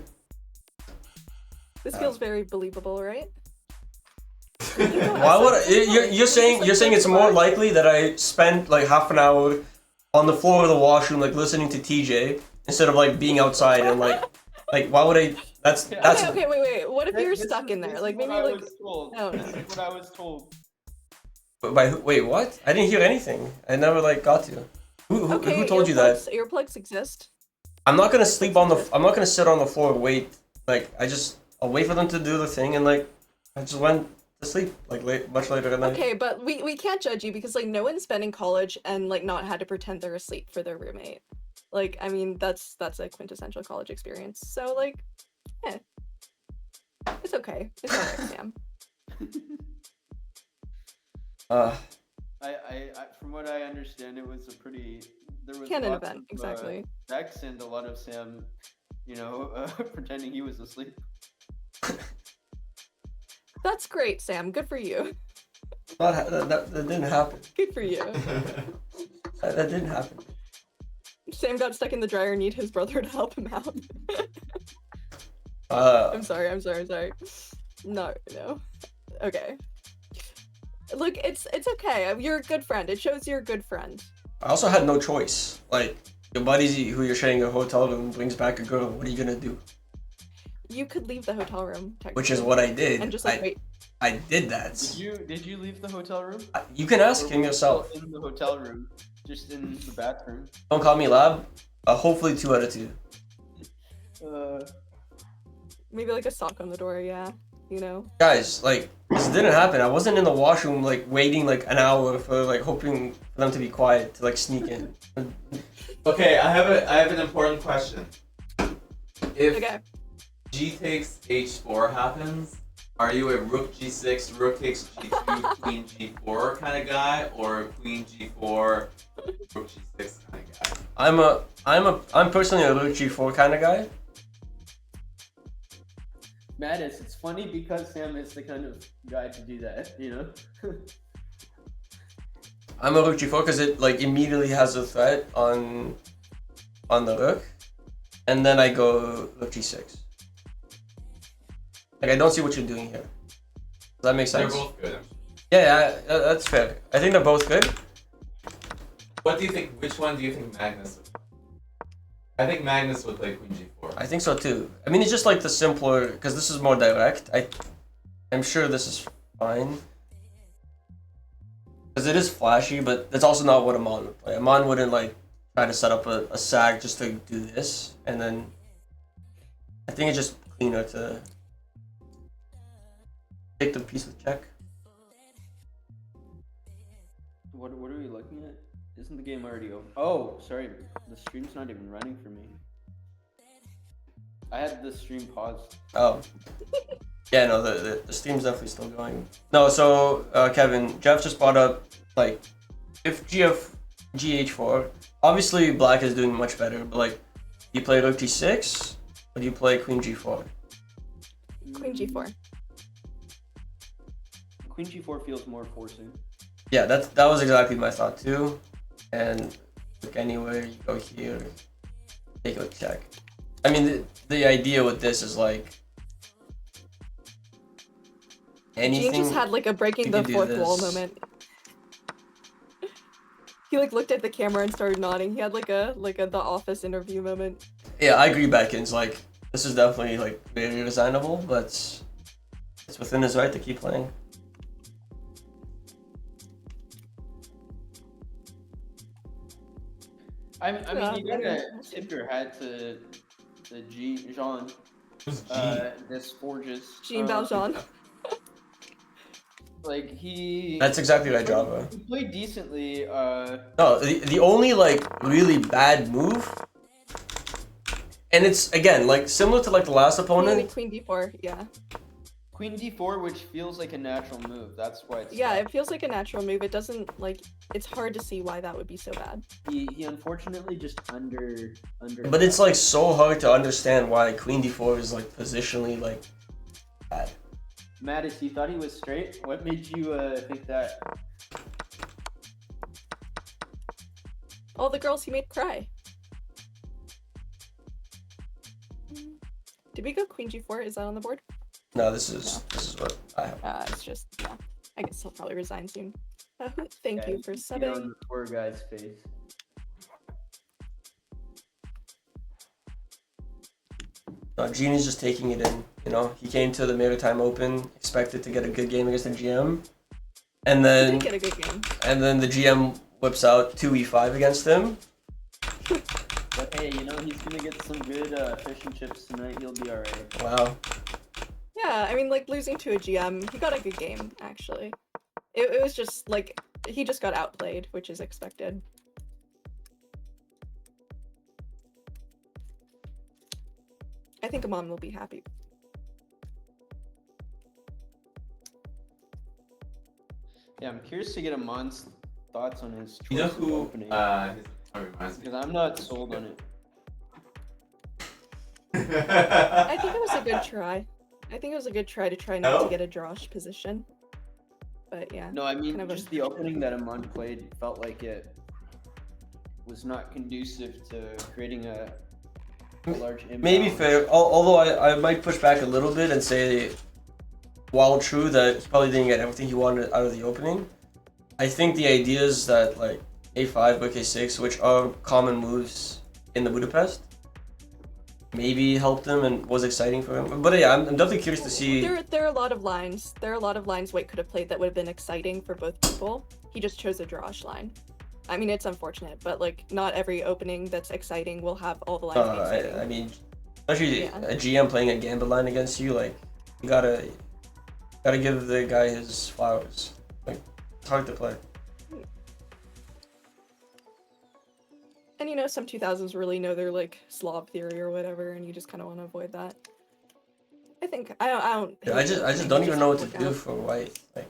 This feels very believable, right? Why would I? You're saying it's more likely that I spent like half an hour on the floor of the washroom like listening to TJ instead of like being outside and like why would I? That's. Okay, wait. What if you're stuck in there? Like maybe like. I don't know. This is what I was told. Wait, what? I didn't hear anything. I never like got to. Who told you that? Earplugs exist. I'm not gonna sleep on the. I'm not gonna sit on the floor and wait. Like I'll wait for them to do the thing and like I just went to sleep like much later at night. Okay, but we can't judge you because like no one's been in college and like not had to pretend they're asleep for their roommate. Like I mean that's a quintessential college experience. So like, it's okay. It's alright, Sam. I from what I understand, it was a pretty. There was Canon lots event, of, exactly. Sex and a lot of Sam, pretending he was asleep. That's great, Sam. Good for you. That didn't happen. Good for you. That didn't happen. Sam got stuck in the dryer and need his brother to help him out. I'm sorry. No. Okay. Look, it's okay. You're a good friend. It shows you're a good friend. I also had no choice. Like your buddies who you're sharing a hotel room brings back a girl. What are you gonna do? You could leave the hotel room, technically. Which is what I did. And just like wait. I did that. Did you leave the hotel room? You can ask him yourself. In the hotel room, just in the bathroom. Don't call me lab. Hopefully 2 out of 2. Maybe like a sock on the door, yeah. Guys, like this didn't happen. I wasn't in the washroom like waiting like an hour for like hoping for them to be quiet to like sneak in. Okay, I have an important question. If Okay. G takes H4 happens, are you a Rook G6, Rook takes G2, Queen G4 kind of guy, or Queen G4, Rook G6 kind of guy? I'm personally a Rook G4 kind of guy. Mattis, it's funny because Sam is the kind of guy to do that, I'm a Rook G4 because it like immediately has a threat on the Rook, and then I go Rook G6. Like I don't see what you're doing here. Does that make sense? They're both good. Yeah, that's fair. I think they're both good. What do you think? Which one do you think Magnus would? I think Magnus would play Queen G4. I think so too. I mean, it's just like the simpler because this is more direct. I'm sure this is fine. Because it is flashy, but that's also not what Aman would play. Aman wouldn't like try to set up a sag just to do this, and then I think it's just cleaner to take the piece with check. What are we looking at? Isn't the game already over? Oh, sorry, the stream's not even running for me. I had the stream paused. Oh. Yeah, no, the stream's definitely still going. No, so Kevin, Jeff just brought up like if GH4, obviously black is doing much better, but like do you play Rook T6 or do you play Queen G4? Queen G4. Queen G4 feels more forcing. Yeah, that was exactly my thought too. And look anywhere, you go here, take a check. I mean, the idea with this is like anything. Gene just had like a breaking the fourth wall moment. He like looked at the camera and started nodding. He had like a The Office interview moment. Yeah, I agree, Beckins. Like this is definitely like very resignable, but it's within his right to keep playing. I mean, you gotta tip your hat to Jean. Who's G? This Forges. Jean Valjean. Like he. That's exactly right, Java. He played decently. No, the only like really bad move, and it's again like similar to like the last opponent. Queen d4, yeah. Queen d4, which feels like a natural move. That's why it's. Yeah, it feels like a natural move. It doesn't like. It's hard to see why that would be so bad. He unfortunately just under. But it's like so hard to understand why Queen d4 is like positionally like bad. Mattis, you thought he was straight? What made you think that? All the girls he made cry. Did we go Queen g4? Is that on the board? No, this is what I have. It's just, yeah. I guess he'll probably resign soon. Thank Yeah, you for see it on subbing. the poor guy's face. Genie's just taking it in. You know, he came to the Maritime Open, expected to get a good game against the GM, and He then did get a good game. the GM whips out 2e5 against him. But hey, you know, he's gonna get some good fish and chips tonight. He'll be alright. Wow. Yeah, I mean, like, losing to a GM, he got a good game, actually. It was just, like, he just got outplayed, which is expected. I think Aman will be happy. Yeah, I'm curious to get Amon's thoughts on his choice You know of who opening. reminds me? Because I'm not sold on it. I think it was a good try. I think it was a good try to try not No? to get a drawish position. But yeah. No, I mean, Kind of a- just the opening that Amon played felt like it was not conducive to creating a large imbalance. Maybe fair, although I might push back a little bit and say, while true that he probably didn't get everything he wanted out of the opening, I think the ideas that like a5, rook a6, which are common moves in the Budapest, maybe helped him and was exciting for him. But yeah, I'm definitely curious to see. There are a lot of lines. There are a lot of lines White could have played that would have been exciting for both people. He just chose a drawish line. I mean, it's unfortunate, but like not every opening that's exciting will have all the lines. be exciting. I mean, especially Yeah. a GM playing a Gambit line against you, like you gotta give the guy his flowers. Like it's hard to play. And you know, some 2000s really know their like Slav theory or whatever, and you just kind of want to avoid that. I think I don't. Yeah, I hate just opening, don't it even know what to work do out. for White. Like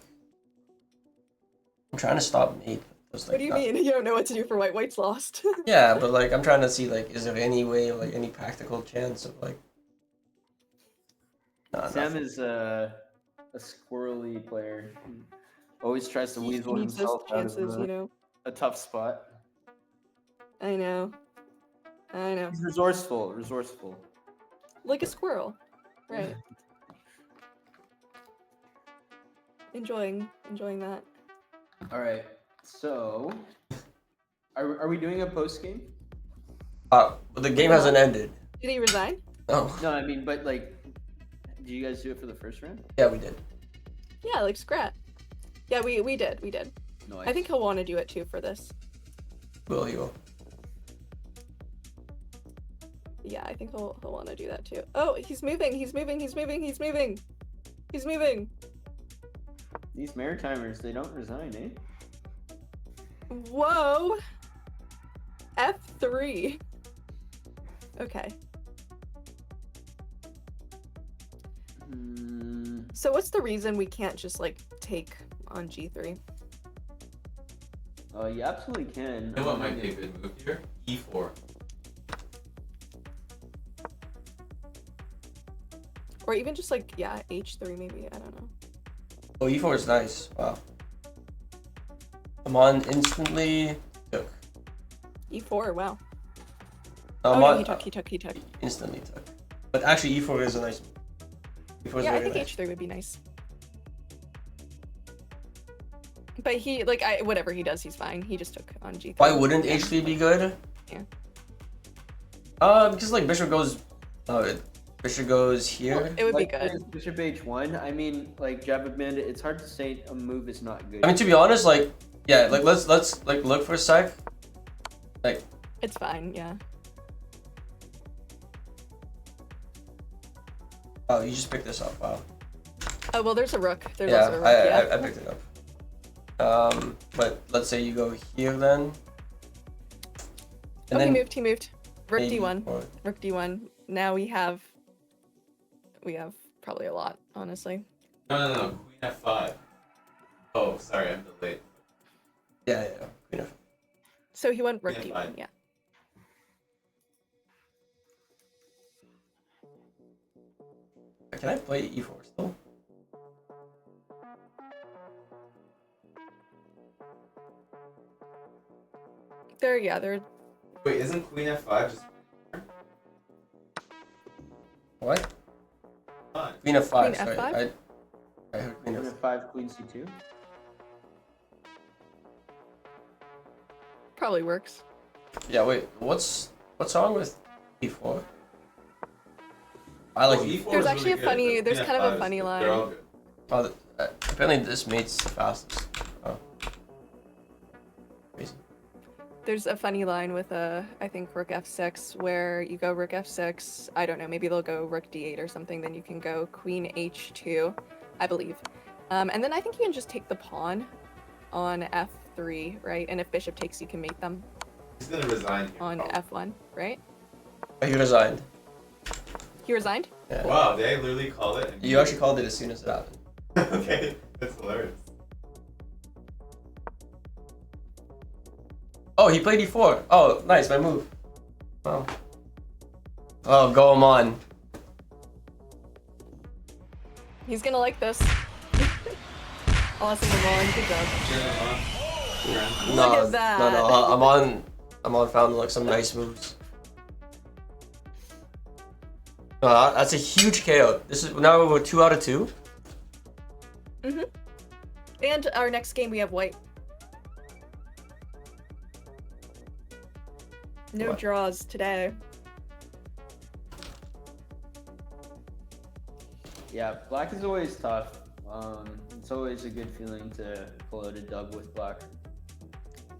I'm trying to stop mate. Just, like, What do you not- mean? You don't know what to do for White? White's lost. Yeah, but like I'm trying to see like is there any way, like any practical chance of like. Nah, Sam nothing. is a squirrely player. He always tries to He weasel needs those himself out chances, of you know. a tough spot. I know. He's resourceful. Like a squirrel, right? enjoying that. All right. So, are we doing a post game? But the game hasn't ended. Did he resign? Oh, No, I mean, but like, did you guys do it for the first round? yeah, we did. Yeah, like scrap. Yeah, we did. No, I think he'll want to do it too for this. Will you? Yeah, I think he'll want to do that too. Oh, he's moving. these Maritimers, they don't resign, eh? Whoa. F3. Okay. So what's the reason we can't just like take on G3? You absolutely can. You know what might be a good move here? E4. Or even just like, yeah, H3 maybe, I don't know. Oh, E4 is nice. Wow. Aman instantly took. E4, wow. Aman, Oh no, he took. instantly took. But actually, E4 is a nice move. E4 is Yeah, I very think nice. H3 would be nice. But he, like, whatever he does, he's fine. He just took on G3. Why wouldn't Yeah. H3 be good? Yeah. Because like bishop goes here. Well, it would be Like, good. Bishop H1. I mean, like Jabba Bandit. It's hard to say a move is not good. I mean, to be honest, like yeah, like let's like look for a sec. Like It's fine, yeah. Oh, you just picked this up. Wow. Oh, well, there's a rook. There's Yeah, also a rook, I picked it up. But let's say you go here then. Oh, he moved. Rook maybe- d1. or- Rook d1. Now we have probably a lot, honestly. No. Queen f5. Oh, sorry, I'm delayed. Yeah. Queen of. So he went rook Yeah, d1, fine. yeah. Can I play e4 still? They're Wait, isn't queen f5 just What? fine? Queen of 5. Queen Sorry. F5? I heard queen Queen of. f5, queen c2. probably works. Yeah. Wait. What's wrong with e4? I like Oh, e4. e4 There's is actually really a funny- good. there's Queen kind of a f5 is funny good. line. They're all good. Oh, apparently this mate's the fastest. Oh. Crazy. There's a funny line with I think rook f6 where you go rook f6. I don't know. Maybe they'll go rook d8 or something. Then you can go queen h2, I believe. And then I think you can just take the pawn on f3, right? And if bishop takes, you can mate them He's gonna resign here. on Oh. f1, right? Oh, he resigned. He resigned. Yeah. Wow, they literally called it. You actually called it as soon as it happened. Okay, that's hilarious. Oh, he played e4. Oh, nice, my move. Wow. Oh, go Aman. He's gonna like this. Awesome, Aman. Good job. No, Look at that. no. Aman found like some nice moves. That's a huge KO. This is now we're 2 out of 2. And our next game we have white. No What? draws today. Yeah, black is always tough. It's always a good feeling to pull out a dub with black.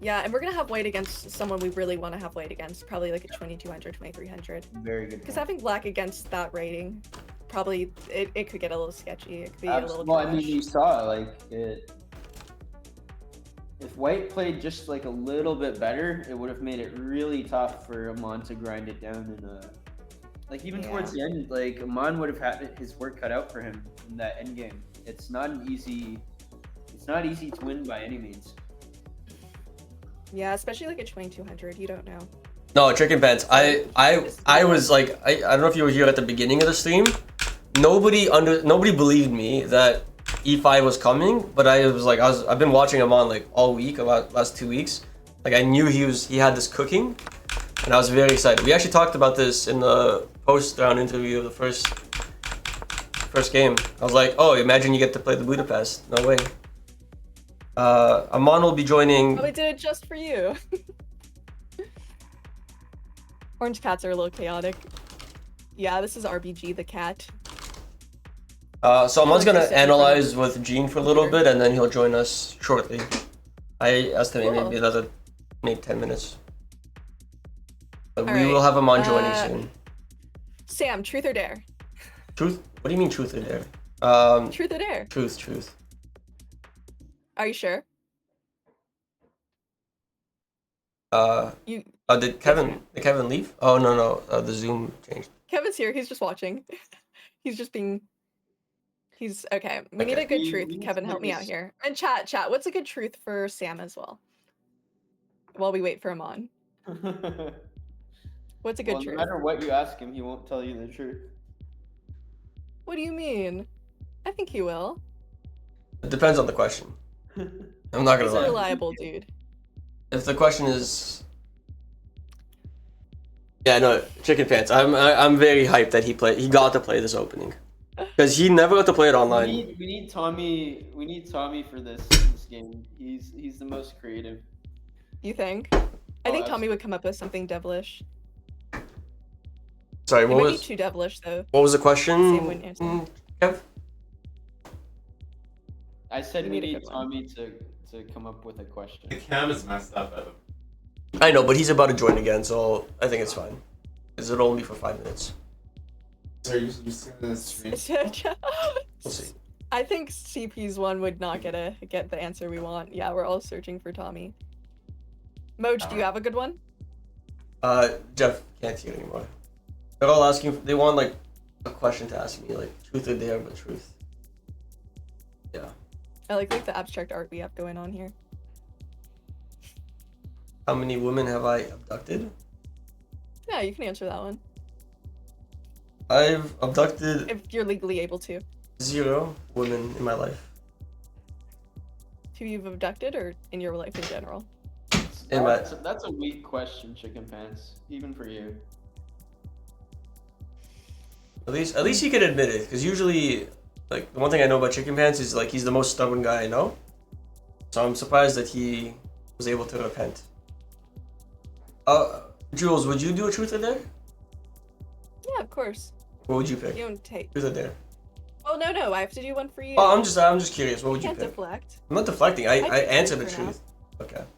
Yeah, and we're gonna have white against someone we really want to have white against, probably like a 2200, 2300. Very good. Because point. having black against that rating, probably it could get a little sketchy. It could be a little Well, I mean, trash. you saw like it. If white played just like a little bit better, it would have made it really tough for Aman to grind it down in a. Like even towards the end, like Aman would have had his work cut out for him in that end game. It's not easy to win by any means. Yeah, especially like a 2200. You don't know. No, chicken pants. I was like I don't know if you were here at the beginning of the stream. Nobody believed me that E5 was coming, but I've been watching him on like all week, about last 2 weeks. Like I knew he had this cooking, and I was very excited. We actually talked about this in the post-round interview of the first game. I was like, oh, imagine you get to play the Budapest. No way. Aman will be joining. Probably did it just for you. Orange cats are a little chaotic. Yeah, this is RBG the cat. So Aman's like gonna you said, analyze with Gene for a little bit, and then he'll join us shortly. I estimate Cool. maybe another 10 minutes. But we Alright, will have Aman joining soon. Sam, truth or dare? Truth? What do you mean truth or dare? Truth or dare? Truth. Are you sure? You Did Kevin leave? Oh no, the Zoom changed. Kevin's here. He's just watching. He's just being. He's okay. We need Okay. a good We truth. need Kevin, to help me out just- here. And chat. What's a good truth for Sam as well? While we wait for him on. What's a good Well, truth? no matter what you ask him, he won't tell you the truth. What do you mean? I think he will. It depends on the question. I'm not gonna He's a lie. reliable dude. If the question is, yeah, no, chicken pants. I'm very hyped that he got to play this opening, because he never got to play it online. We need Tommy. We need Tommy for this game. He's the most creative. You think? Oh, I think Tommy would come up with something devilish. Sorry, It what might be was too devilish though. what was the question? Sam wouldn't answer. Kev? I said We we need a need good one. Tommy to come up with a question. The cam is messed up. I know, but he's about to join again, so I think it's fine. Is it only for 5 minutes? So are you seeing the stream? We'll see. I think CP's one would not get the answer we want. Yeah, we're all searching for Tommy. Moj, do you have a good one? Jeff can't hear anymore. They're all asking. They want like a question to ask me, like truth or dare, but truth. Yeah. I like the abstract art we have going on here. How many women have I abducted? Yeah, you can answer that one I've abducted if you're legally able to. 0 women in my life. Who you've abducted, or in your life in general? In my, That's a weak question, Chicken Pants, even for you. at least he can admit it, because usually, like the one thing I know about Chicken Pants is like he's the most stubborn guy I know. So I'm surprised that he was able to repent. Jules, would you do a truth or dare? Yeah, of course. What would you pick? You don't take. Truth or dare? Oh no, I have to do one for you. Oh, I'm just curious. What would you Can't pick? deflect. I'm not deflecting. I do answered the truth for now. truth.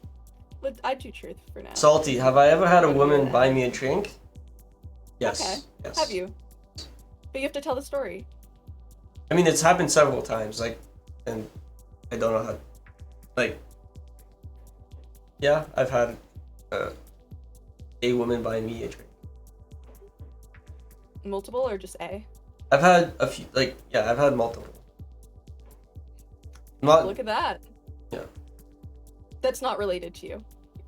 Okay. I do truth for now. Salty, have I ever had a woman buy me a drink? Yes. Okay. Yes. Have you? But you have to tell the story. I mean, it's happened several times, like, and I don't know how. Like, yeah, I've had a woman buy me a drink. Multiple or just A? I've had a few, like, yeah, I've had multiple. Not. Look at that. Yeah. That's not related to you.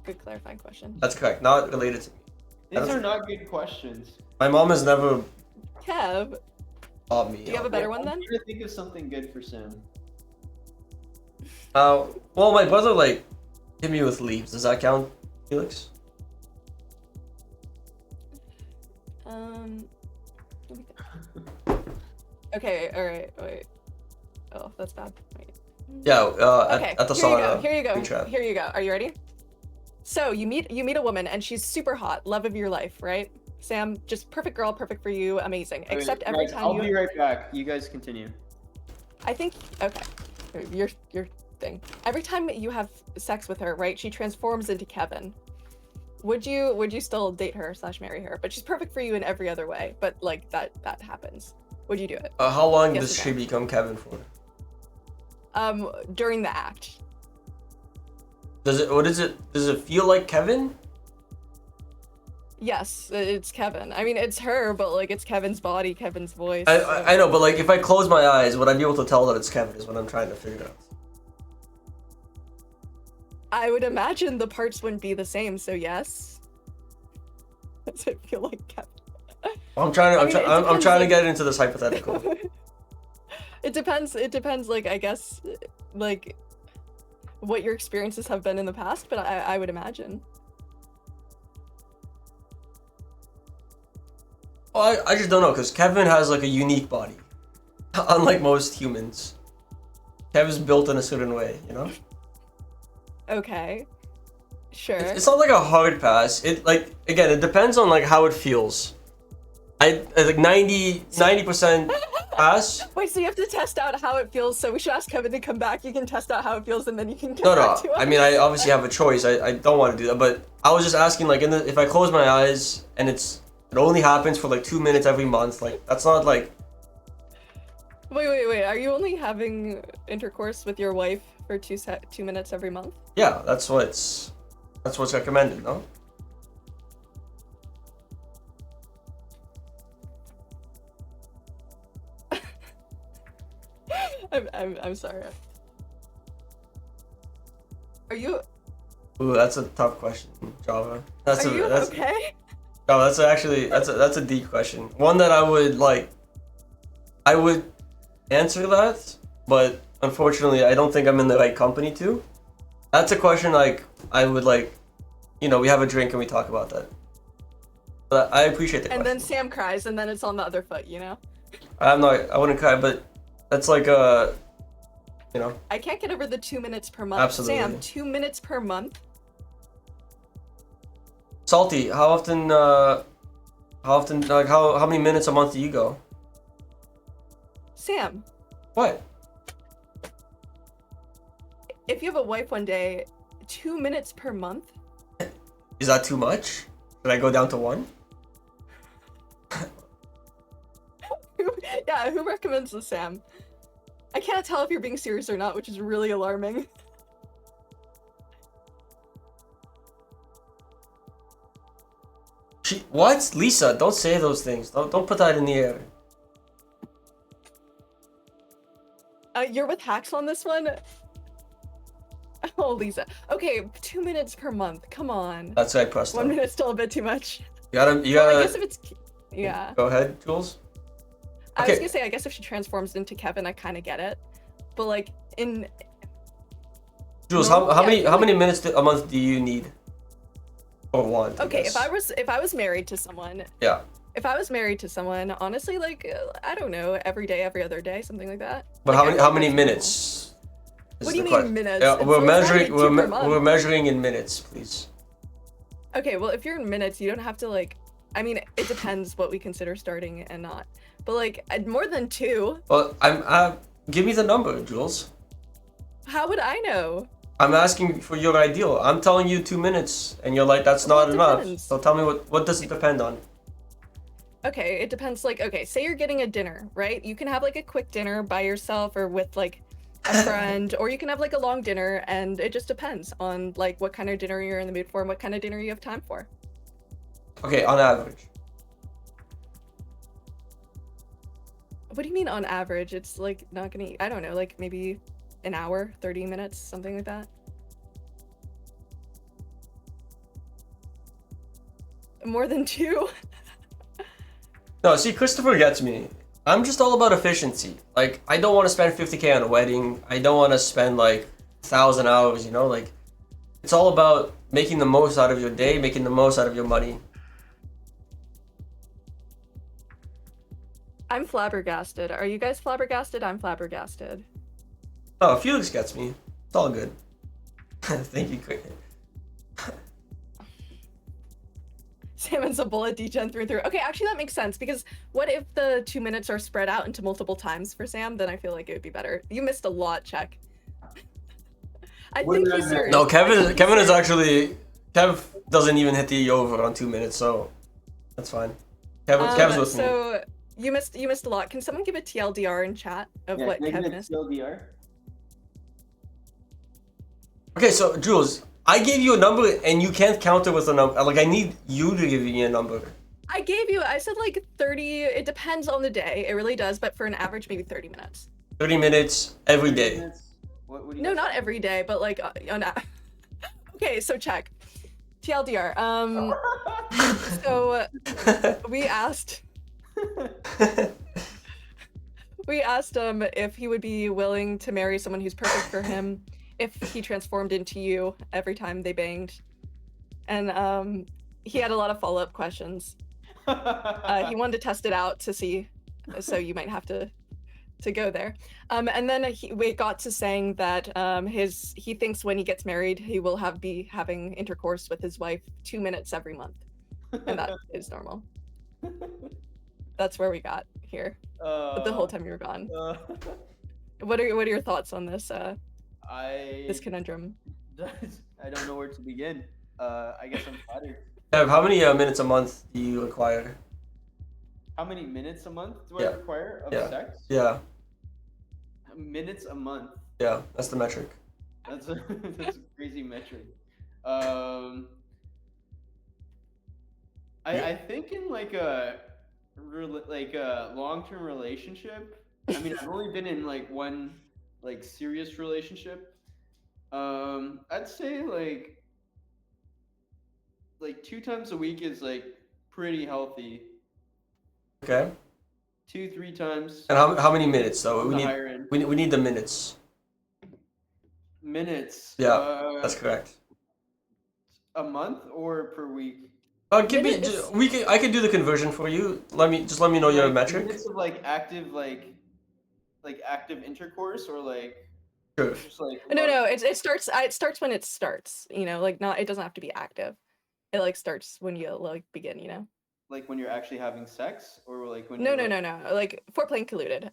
Good clarifying question. That's correct. Not related to me. These are not good questions. My mom has never Kev, bought me. do you have a better one then? I'm trying to think of something good for Sam. Well, my brother like hit me with leaves. Does that count, Felix? Let me think. Okay, alright, wait. Oh, that's bad. Wait. Yeah. Okay, at the here you sauna. go, here you green trap. go, here you go. Are you ready? So you meet a woman and she's super hot, love of your life, right? Sam, just perfect girl, perfect for you, amazing. Wait, Except every guys, time I'll be right back. You guys continue. I think okay. Your thing. Every time you have sex with her, right? She transforms into Kevin. Would you still date her / marry her? But she's perfect for you in every other way. But like that happens. Would you do it? How long Yes does or she no? become Kevin for? During the act. Does it feel like Kevin? Yes, it's Kevin. I mean, it's her, but like it's Kevin's body, Kevin's voice. I know, but like if I close my eyes, would I be able to tell that it's Kevin? Is what I'm trying to figure out. I would imagine the parts wouldn't be the same, so yes. Does it feel like Kevin? I'm trying I mean, it I'm depends, trying to like- get into this hypothetical. It depends, like, I guess, like, what your experiences have been in the past, but I would imagine. Well, I just don't know, because Kevin has like a unique body. Unlike most humans. Kevin's built in a certain way, you know? Okay. Sure. It's not like a hard pass. It like again, it depends on like how it feels. I like 90% pass. Wait, so you have to test out how it feels, so we should ask Kevin to come back, you can test out how it feels, and then you can come No, back to us. I mean I obviously have a choice. I don't want to do that, but I was just asking like if I close my eyes and it only happens for like 2 minutes every month, like that's not like Wait, are you only having intercourse with your wife for 2 minutes every month? yeah, that's what's recommended, no? I'm sorry. Are you Ooh, that's a tough question, Java. That's are you that's okay? Oh, that's a deep question. One that I would answer that, but unfortunately I don't think I'm in the right company to. That's a question like I would like, we have a drink and we talk about that. But I appreciate the question. And then Sam cries, and then it's on the other foot, you know? I wouldn't cry, but that's like I can't get over the 2 minutes per month. Absolutely. Sam, 2 minutes per month? Salty. How often like how many minutes a month do you go? Sam, What? if you have a wife one day, 2 minutes per month? Is that too much? Should I go down to 1? Yeah, who recommends this, Sam? I can't tell if you're being serious or not, which is really alarming. What? Lisa, don't say those things. Don't put that in the air. You're with hacks on this one? Oh, Lisa. Okay, 2 minutes per month. Come on. That's right, Presto. 1 minute's still a bit too much. You gotta. Well, I guess if it's... Yeah. Go ahead, Jules. I was Okay. gonna say, I guess if she transforms into Kevin, I kind of get it. But like, in... Jules, No, how yeah, many minutes a month do you need? Or want? I Okay, guess. if I was married to someone... Yeah. If I was married to someone, honestly, like, I don't know, every day, every other day, something like that. But Like, how many minutes? is What do you the mean question. minutes? Yeah, It's we're gotta measuring. be 2 per month. We're measuring in minutes, please. Okay, well, if you're in minutes, you don't have to, like... I mean, it depends what we consider starting and not. But, like, more than 2, Well, give me the number, Jules. how would I know? I'm asking for your ideal. I'm telling you 2 minutes, and you're like, that's Well, not it enough. depends. So tell me what does it depend on? Okay, it depends, like, okay, say you're getting a dinner, right? You can have, like, a quick dinner by yourself or with, like, a friend, or you can have, like, a long dinner, and it just depends on, like, what kind of dinner you're in the mood for and what kind of dinner you have time for. Okay, on average. What do you mean on average? It's, like, not gonna, I don't know, like, maybe an hour, 30 minutes, something like that? More than 2? No, see, Christopher gets me. I'm just all about efficiency. Like, I don't want to spend 50K on a wedding. I don't want to spend like 1,000 hours, you know? Like, it's all about making the most out of your day, making the most out of your money. I'm flabbergasted. Are you guys flabbergasted? I'm flabbergasted. Oh, Felix gets me. It's all good. Thank you, Chris. Salmon's a bullet degen through and through. Okay, actually that makes sense because what if the 2 minutes are spread out into multiple times for Sam? Then I feel like it would be better. You missed a lot, Chek. I What think did I he's miss? serious. No, I think he's Kevin is serious. actually... Kev doesn't even hit the over on 2 minutes, so that's fine. Kev's with me. So you missed a lot. Can someone give a TLDR in chat of what Kevin is? TLDR. Okay, so Jules, I gave you a number and you can't counter with a number. Like, I need you to give me a number. I said like 30. It depends on the day. It really does, but for an average, maybe 30 minutes. 30 minutes every day. What do you No, guys not think? every day, but like on. Okay, so Chek. TLDR. So we asked him if he would be willing to marry someone who's perfect for him if he transformed into you every time they banged, and he had a lot of follow-up questions. He wanted to test it out to see, so you might have to go there. And then we got to saying that he thinks when he gets married he will be having intercourse with his wife 2 minutes every month, and that is normal. That's where we got here. But the whole time you were gone. What are your thoughts on this this conundrum? I don't know where to begin. I guess I'm flattered. Kev, how many minutes a month do you require? How many minutes a month do Yeah. I require of Yeah. sex? Yeah, Minutes a month. yeah, that's the metric. That's a crazy metric. I think in like a long-term relationship. I mean, I've only been in like one like serious relationship. I'd say like 2 times a week is like pretty healthy. Okay. 2-3 times. And how many minutes though? on We the need higher end. we need the minutes. Minutes. Yeah, that's correct. A month or per week? Give me. Minutes. I can do the conversion for you. Let me know your Like, metric. Minutes of like active intercourse or like Sure. just like No, it starts when it starts, you know, like not, it doesn't have to be active. It like starts when you like begin, you know. like when you're actually having sex or like when No, you're like foreplay included.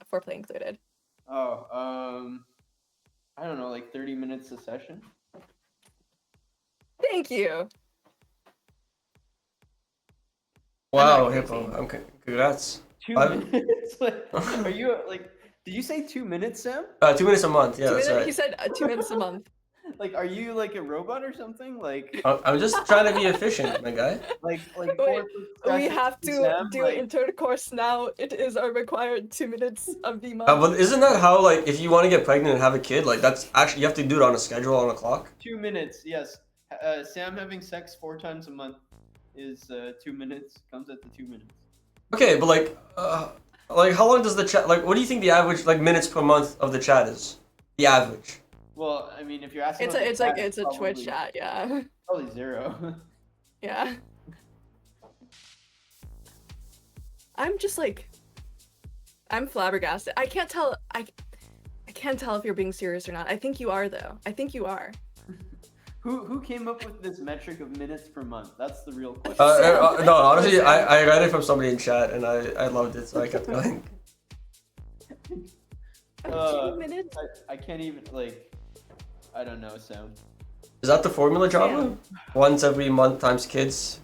Oh, I don't know, like 30 minutes a session. Thank you. Wow, not Hippo. crazy. Congrats. 2 Five- minutes? Like, are you like? Did you say 2 minutes, Sam? 2 minutes a month. Yeah, that's He right. said 2 minutes a month. Like, are you like a robot or something? Like, I'm just trying to be efficient, my guy. like Wait, four we seconds have for to Sam, do like, intercourse now. It is our required 2 minutes of the month. But isn't that how, like, if you want to get pregnant and have a kid, like, that's actually, you have to do it on a schedule, on a clock? 2 minutes. Yes. Sam having sex 4 times a month is 2 minutes. Comes at the 2 minutes. Okay, but, like, how long does the chat, like, what do you think the average, like, minutes per month of the chat is? The average. Well, I mean, if you're asking, It's about a the it's like chat, it's a Twitch chat, yeah. Probably 0. Yeah. I'm just like, I'm flabbergasted. I can't tell. I can't tell if you're being serious or not. I think you are, though. I think you are. Who came up with this metric of minutes per month? That's the real question. No, honestly, I read it from somebody in chat and I loved it, so I kept going. 2 minutes. I can't even like. I don't know, Sam. Is that the formula, Java? Once every month times kids?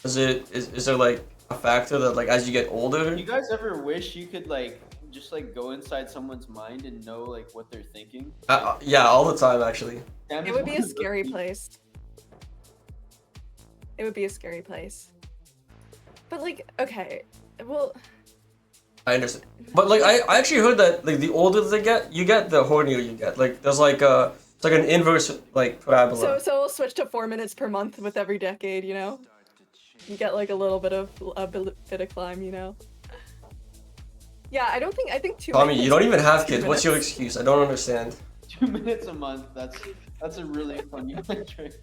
Is there like a factor that, like, as you get older? You guys ever wish you could like just like go inside someone's mind and know like what they're thinking? Yeah, all the time actually. Sam It is would be one a of those scary people. place. It would be a scary place. But like, okay, well, I understand. But like I actually heard that, like, the older they get, you get, the hornier you get. Like there's like it's like an inverse, like, parabola. so we'll switch to 4 minutes per month with every decade, you know? You get like a little bit of climb, you know? Yeah, I think 2 Tommy, minutes. you don't even have 2 kids. What's your minutes. excuse? I don't understand. 2 minutes a month. That's a really funny metric.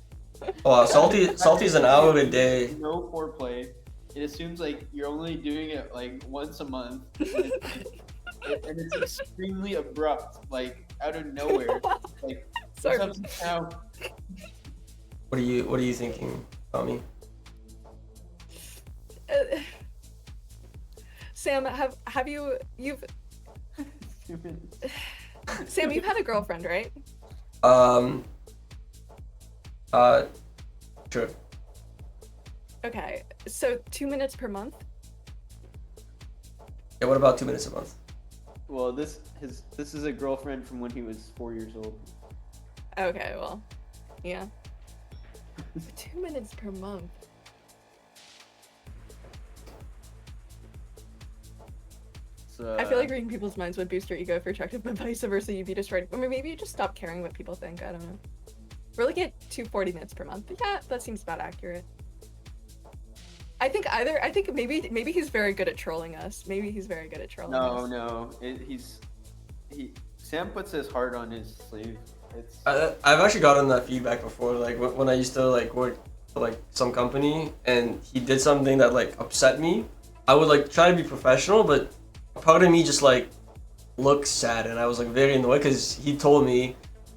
Oh, Salty's an hour a day. No foreplay. It assumes like you're only doing it like once a month, and it's extremely abrupt, like out of nowhere. Like Sorry. what's up now? What are you thinking, Tommy? Sam, have you've 2 minutes. Sam, you've had a girlfriend, right? Sure. Okay, so 2 minutes per month? Yeah, what about 2 minutes a month? Well, this is a girlfriend from when he was 4 years old. Okay, well, yeah. 2 minutes per month. So, I feel like reading people's minds would boost your ego if you're attractive, but vice versa, you'd be destroyed. Or maybe you just stop caring what people think. I don't know. We're looking at 240 minutes per month. But yeah, that seems about accurate. I think maybe he's very good at trolling us. Maybe he's very good at trolling us. no. Sam puts his heart on his sleeve. It's I've actually gotten that feedback before. Like when I used to like work for like some company and he did something that like upset me, I would like try to be professional, but a part of me just like looked sad, and I was like very annoyed because he told me,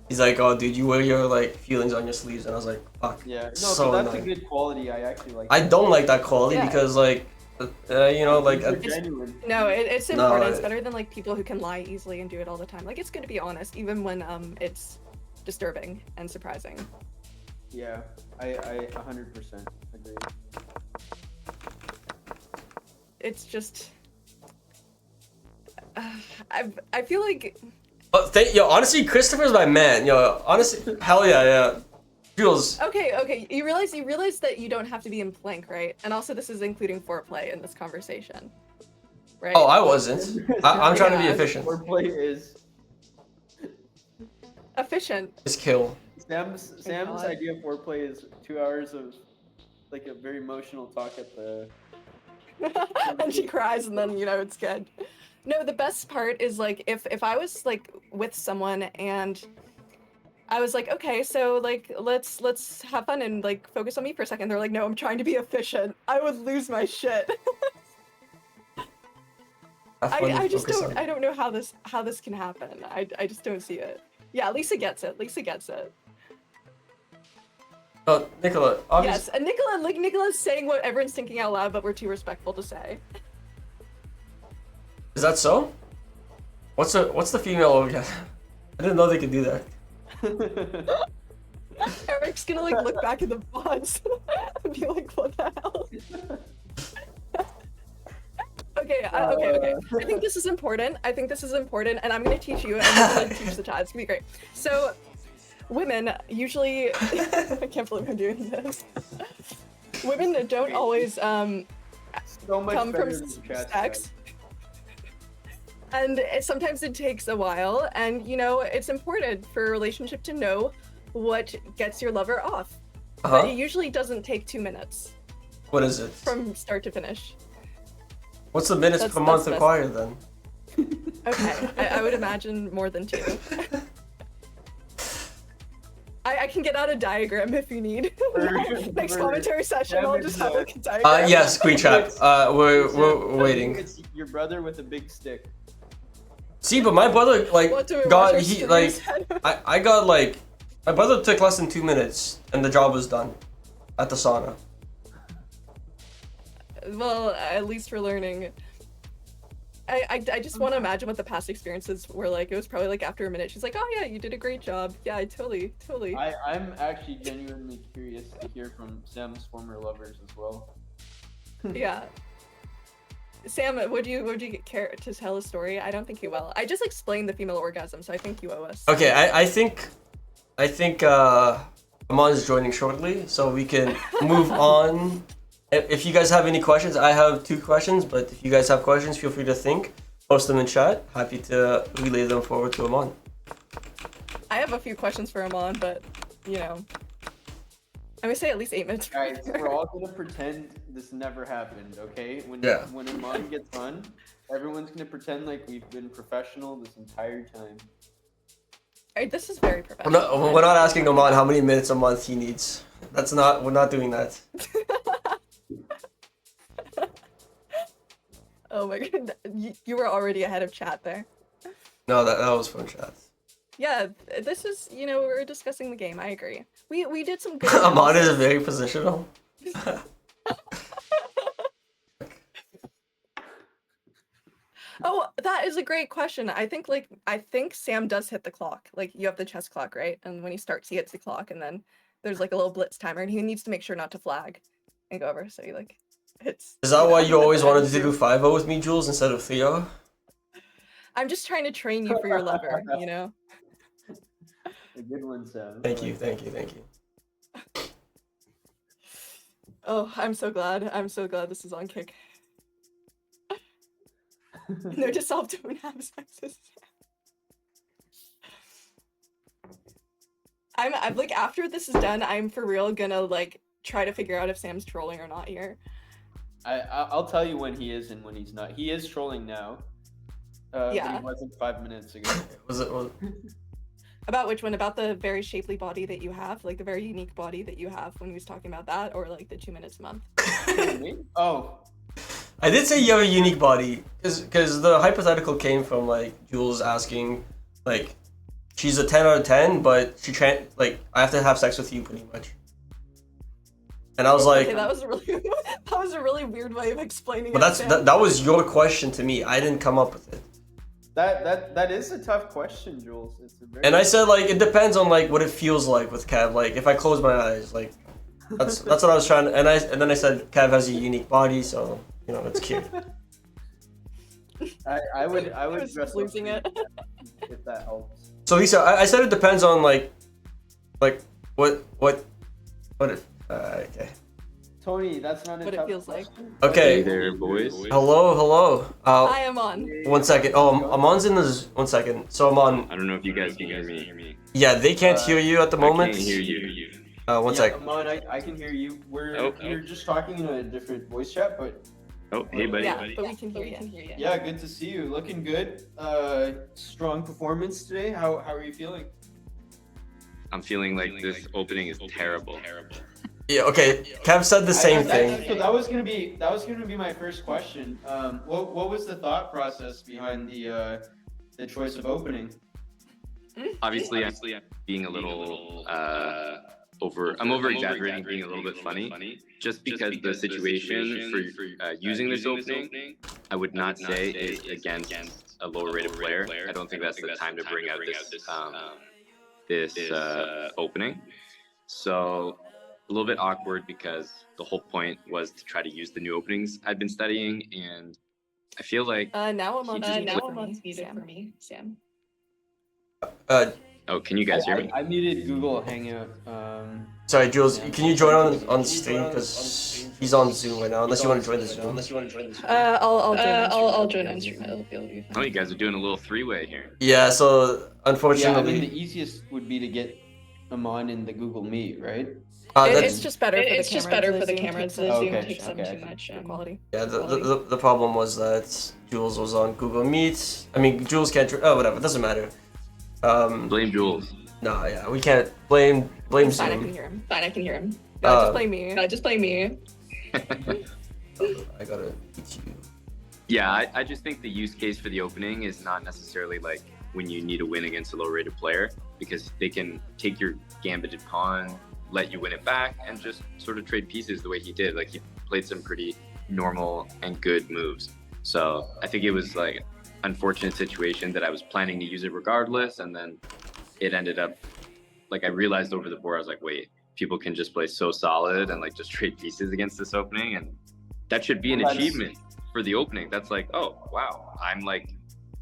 he's like, "Oh, dude, you wear your like feelings on your sleeves," and I was like, "Fuck." yeah. No, so but that's annoying. a good quality. I actually like. I don't like that quality Yeah. because like, you know, like. You're genuine. No, it's No, important. It's better than like people who can lie easily and do it all the time. Like it's good to be honest, even when it's disturbing and surprising. Yeah, I 100% agree. It's just, I feel like. Yo, honestly, Christopher's my man. Yo, honestly, hell yeah. Jules. Okay. You realize that you don't have to be in plank, right? And also, this is including foreplay in this conversation, right? Oh, I wasn't. I'm trying to be Yeah. efficient. Foreplay is Efficient. Just kill. Sam's God. idea of foreplay is 2 hours of like a very emotional talk at the. And she cries, and then it's good. No, the best part is like if I was like with someone and I was like, okay, so like let's have fun and like focus on me for a second. They're like, no, I'm trying to be efficient. I would lose my shit. I just don't. I don't know how this can happen. I just don't see it. Yeah, Lisa gets it. Oh, Nicola, obviously. Yes, and Nicola's saying what everyone's thinking out loud, but we're too respectful to say. Is that so? What's the female organ? I didn't know they could do that. Eric's gonna like look back at the VODs and be like, what the hell? Okay, okay. I think this is important. And I'm gonna teach you, and I'm gonna teach the chat. It's gonna be great. So, women usually, I can't believe I'm doing this. Women don't always So much come better from than the chat sex, and sometimes it takes a while. And you know, it's important for a relationship to know what gets your lover off. But it usually doesn't take 2 minutes. What is it? From start to finish. What's the minutes per month required then? Okay, I would imagine more than 2. I can get out a diagram if you need. Next commentary session, I'll just have like a diagram. Yes, Queen Trap. We're waiting. It's your brother with a big stick. See, but my brother like got I got like my brother took less than 2 minutes and the job was done at the sauna. Well, at least we're learning. I just want to imagine what the past experiences were like. It was probably like after a minute, she's like, "Oh yeah, you did a great job. Yeah, I totally." I'm actually genuinely curious to hear from Sam's former lovers as well. Yeah. Sam, would you care to tell a story? I don't think you will. I just explained the female orgasm, so I think you owe us. Okay, I think Aman is joining shortly, so we can move on. If you guys have any questions, I have 2 questions, but if you guys have questions, feel free to think. Post them in chat. Happy to relay them forward to Aman. I have a few questions for Aman, but, you know, I'm gonna say at least 8 minutes. Guys, we're all gonna pretend this never happened, okay? When Aman gets on, everyone's gonna pretend like we've been professional this entire time. Alright, this is very professional. We're not asking Aman how many minutes a month he needs. We're not doing that. Oh my god, you were already ahead of chat there. No, that was fun chat. Yeah, this is, you know, we're discussing the game, I agree. We did some good Aman is very positional. Oh, that is a great question. I think Sam does hit the clock. Like, you have the chess clock, right? And when he starts, he hits the clock, and then there's like a little blitz timer, and he needs to make sure not to flag and go over, so he like hits. Is that why you always wanted to do 5-0 with me, Jules, instead of 3-0? I'm just trying to train you for your lover, you know? A good one, Sam. Thank you. Oh, I'm so glad this is on Kick. No to solve 2.5 sexes. I'm like, after this is done, I'm for real gonna like try to figure out if Sam's trolling or not here. I'll tell you when he is and when he's not. He is trolling now. Yeah. But he wasn't 5 minutes ago. Was it? About which one? About the very shapely body that you have, like the very unique body that you have when he was talking about that, or like the 2 minutes a month? Oh. I did say you have a unique body, because the hypothetical came from like Jules asking, like, she's a 10 out of 10, but she can't, like, I have to have sex with you pretty much. And I was like, okay, that was a really weird way of explaining but it. that was your question to me. I didn't come up with it. That is a tough question, Jules. It's a very And I said, like, it depends on like what it feels like with Kev. Like, if I close my eyes, like, that's what I was trying to, and then I said Kev has a unique body, so you know it's cute. I would just losing it. If that helps. So Lisa, I said it depends on like what if okay. Tony, that's not a What it tough feels like. question. Okay. Hey there, boys. Hello. Hi, Aman. 1 second. Oh, Aman's in the 1 second. So Aman. I don't know if you guys can hear me. Yeah, they can't hear you at the moment. I can't hear you. 1 second. Aman, I can hear you. We're Oh. just talking in a different voice chat, but Oh, hey buddy. Yeah, but we can hear you. yeah, good to see you. Looking good. Strong performance today. How are you feeling? I'm feeling like this opening is terrible. Yeah. Okay. Kev said the same thing. So that was gonna be my first question. What was the thought process behind the choice of opening? Obviously, I'm being a little I'm over exaggerating, being a little bit funny, just because the situation for using this opening, I would not say is against a lower rated player. I don't think that's the time to bring out this opening. So a little bit awkward because the whole point was to try to use the new openings I'd been studying, and I feel like. Now I'm on just muted for me, Sam. Oh, can you guys hear me? I muted Google Hangout. Sorry, Jules, Yeah. can you join on stream because he's on Zoom right now? Unless you want to join the Zoom. I'll join on stream. It'll be fine. Oh, you guys are doing a little three-way here. Yeah. So Yeah, I mean unfortunately, the easiest would be to get Aman in the Google Meet, right? It's just better for the camera. The Zoom Okay, takes up okay. too much quality. yeah. The problem was that Jules was on Google Meet. I mean, Jules can't. Oh, whatever. It doesn't matter. Blame Jules. No, yeah, we can't blame Fine, I Zoom. can hear him. Just blame me. I gotta eat you. Yeah, I just think the use case for the opening is not necessarily like when you need a win against a low-rated player, because they can take your gambited pawn, let you win it back, and just sort of trade pieces the way he did. Like, he played some pretty normal and good moves. So I think it was like unfortunate situation that I was planning to use it regardless, and then it ended up like I realized over the board, I was like, wait, people can just play so solid and like just trade pieces against this opening, and that should be an achievement for the opening. That's like, oh wow, I'm like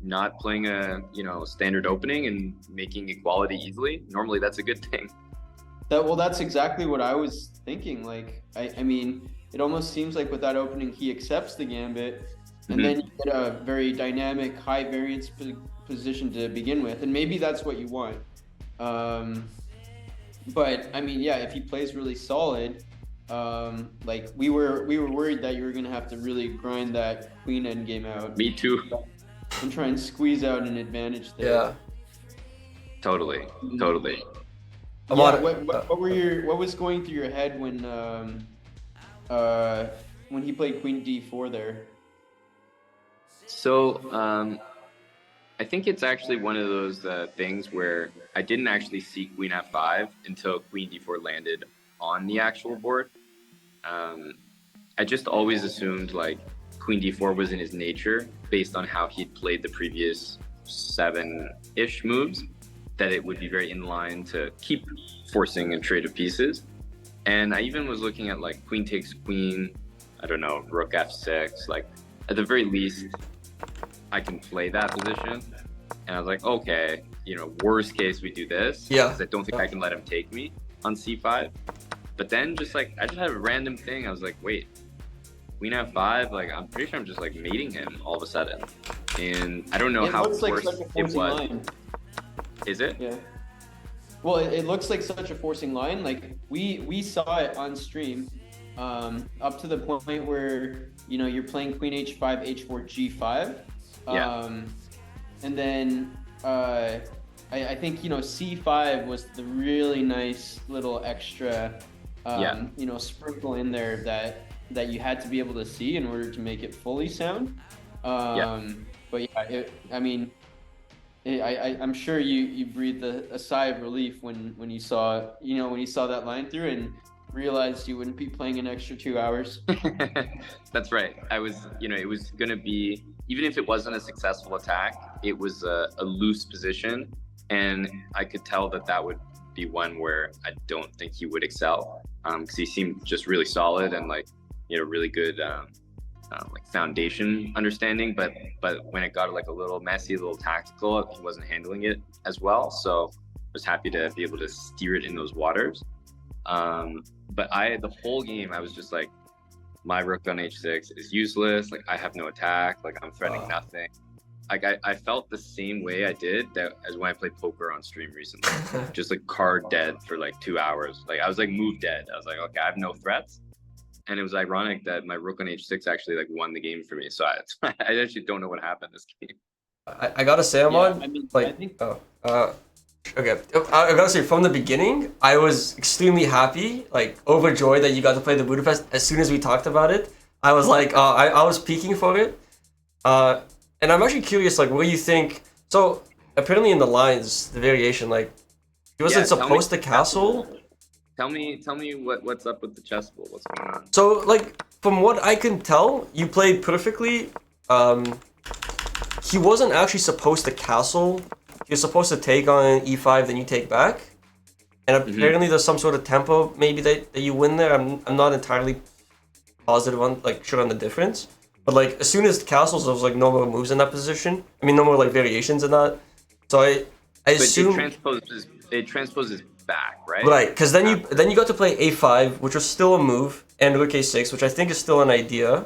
not playing a standard opening and making equality easily. Normally that's a good thing. That's exactly what I was thinking. Like, I mean, it almost seems like with that opening, he accepts the gambit, and then you get a very dynamic, high variance position to begin with, and maybe that's what you want. But I mean, yeah, if he plays really solid, like we were worried that you were gonna have to really grind that queen endgame out. Me too. And try and squeeze out an advantage there. Yeah. Totally. Yeah, what was going through your head when he played queen d4 there? So I think it's actually one of those things where I didn't actually see queen f5 until queen d4 landed on the actual board. I just always assumed like queen d4 was in his nature based on how he'd played the previous 7-ish moves, that it would be very in line to keep forcing a trade of pieces. And I even was looking at like queen takes queen, I don't know, rook f6, like at the very least I can play that position. And I was like, okay, worst case we do this, because I don't think I can let him take me on c5. But then I just had a random thing. I was like, wait, queen f5, like I'm pretty sure I'm just like mating him all of a sudden. And I don't know how looks like worse such a it forcing was. line. Is it? Yeah. Well, it looks like such a forcing line. Like we saw it on stream, up to the point where you're playing queen h5, h4, g5. And then I think c5 was the really nice little extra sprinkle in there that you had to be able to see in order to make it fully sound. But yeah, I'm sure you breathed a sigh of relief when you saw that line through and realized you wouldn't be playing an extra 2 hours. That's right. I was, it was gonna be, even if it wasn't a successful attack, it was a loose position, and I could tell that would be one where I don't think he would excel, because he seemed just really solid and like really good like foundation understanding, but when it got like a little messy, a little tactical, he wasn't handling it as well. So I was happy to be able to steer it in those waters. But the whole game I was just like, my rook on h6 is useless, like I have no attack, like I'm threatening nothing. Like I felt the same way I did as when I played poker on stream recently. Just like card dead for like 2 hours. Like I was like move dead. I was like, okay, I have no threats. And it was ironic that my rook on h6 actually like won the game for me. So I actually don't know what happened this game. I gotta say, Aman, okay, I gotta say, from the beginning, I was extremely happy, like overjoyed that you got to play the Budapest. As soon as we talked about it, I was like, I was peeking for it. And I'm actually curious, like, what do you think? So apparently in the lines, the variation, like, he wasn't supposed to castle. Tell me what's up with the chessboard. What's going on? So, like, from what I can tell, you played perfectly. He wasn't actually supposed to castle. He was supposed to take on e5, then you take back. And apparently there's some sort of tempo maybe that you win there. I'm not entirely positive on, like, sure on the difference. But like as soon as castles, there was like no more moves in that position. I mean, no more like variations in that. So I But assume it transposes back, right? right, because then you got to play a5, which was still a move, and rook a6, which I think is still an idea.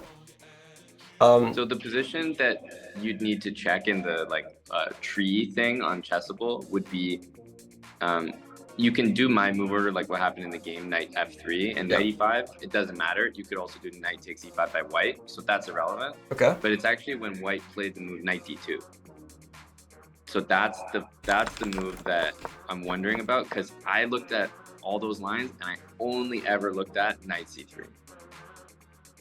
So the position that you'd need to check in the like tree thing on Chessable would be, you can do my move order like what happened in the game, knight f3 and knight e5. It doesn't matter. You could also do knight takes e5 by white, so that's irrelevant. Okay. But it's actually when white played the move knight d2. So that's the move that I'm wondering about, because I looked at all those lines and I only ever looked at knight c3.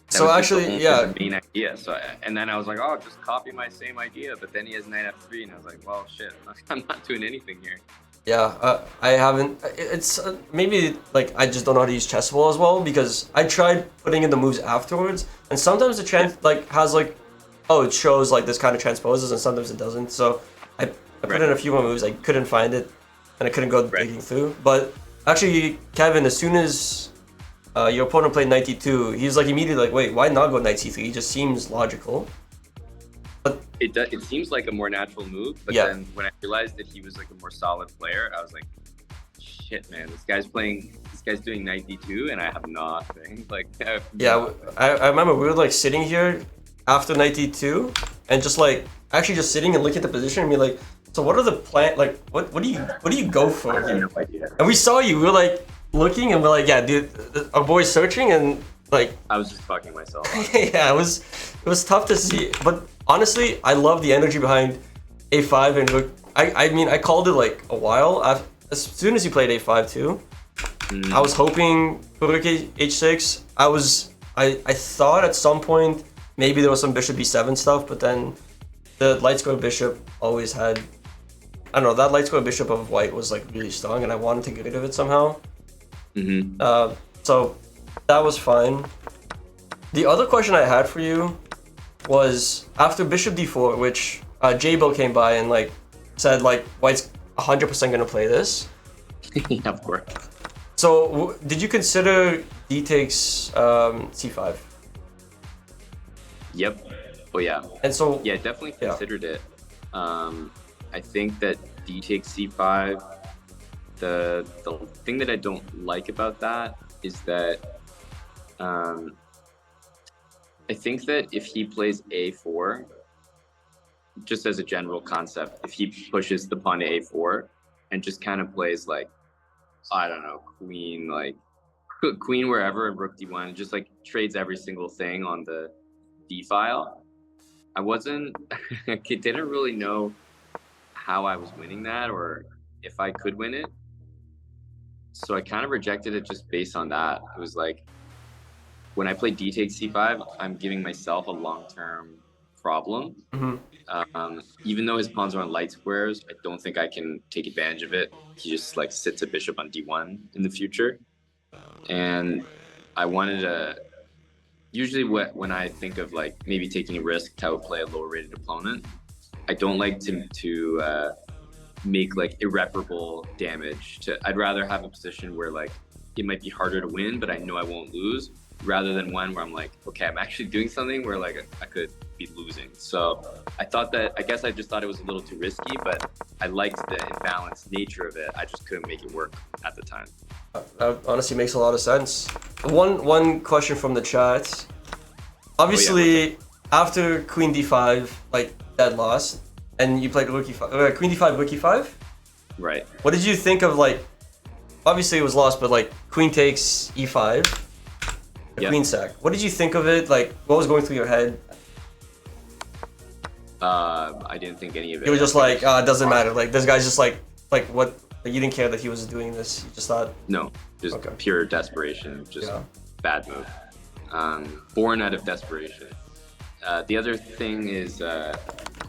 So actually, yeah. The main idea. So and then I was like, oh, just copy my same idea. But then he has knight f3, and I was like, well, shit, I'm not doing anything here. Yeah, I haven't. It's maybe like I just don't know how to use Chessable as well, because I tried putting in the moves afterwards, and sometimes the like has like, oh, it shows like this kind of transposes, and sometimes it doesn't. So I put in a few more moves, I couldn't find it, and I couldn't go digging through. But actually, Kevin, as soon as your opponent played knight d2, he's like immediately like, wait, why not go knight c3? It just seems logical. But it seems like a more natural move, but then when I realized that he was like a more solid player, I was like, shit, man, this guy's doing knight d2, and I have nothing. Like, yeah, I remember we were like sitting here after knight d2, and just like actually just sitting and looking at the position and be like, so what are the like what do you go for here? And we saw you, we were like looking, and we're like, yeah, dude, our boy's searching, and like I was just fucking myself. yeah, it was tough to see, but honestly, I love the energy behind a5 and rook. I mean, I called it like a while as soon as you played a5 too. I was hoping for rook h6. I thought at some point maybe there was some bishop b7 stuff, but then the light square bishop always had, I don't know, that light square bishop of white was like really strong, and I wanted to get rid of it somehow. So that was fine. The other question I had for you was after bishop d4, which J-Bill came by and like said like white's 100% gonna play this. Yeah, of course. So did you consider d takes c5? Yep. Oh yeah. And so yeah, definitely considered it. I think that d takes c5. The thing that I don't like about that is that I think that if he plays a4, just as a general concept, if he pushes the pawn to a4 and just kind of plays like, I don't know, queen wherever and rook d1, just like trades every single thing on the d file, I didn't really know how I was winning that or if I could win it. So I kind of rejected it just based on that. It was like, when I play d takes c5, I'm giving myself a long-term problem. Even though his pawns are on light squares, I don't think I can take advantage of it. He just like sits a bishop on d1 in the future. And I wanted to, usually when I think of like maybe taking a risk to outplay a lower rated opponent, I don't like to make like irreparable damage. I'd rather have a position where like it might be harder to win, but I know I won't lose, rather than one where I'm like, okay, I'm actually doing something where like I could be losing. So I guess I just thought it was a little too risky, but I liked the imbalanced nature of it. I just couldn't make it work at the time. That honestly makes a lot of sense. One question from the chat. Obviously, after queen d5, like dead loss, and you played rook e5, queen d5, rook e5. Right. What did you think of like? Obviously, it was lost, but like queen takes e5, queen sack. What did you think of it? Like, what was going through your head? I didn't think any of it. You were just like, it doesn't matter. Like, this guy's just like what? Like, you didn't care that he was doing this. You just thought. No, just pure desperation. Just bad move. Born out of desperation. The other thing is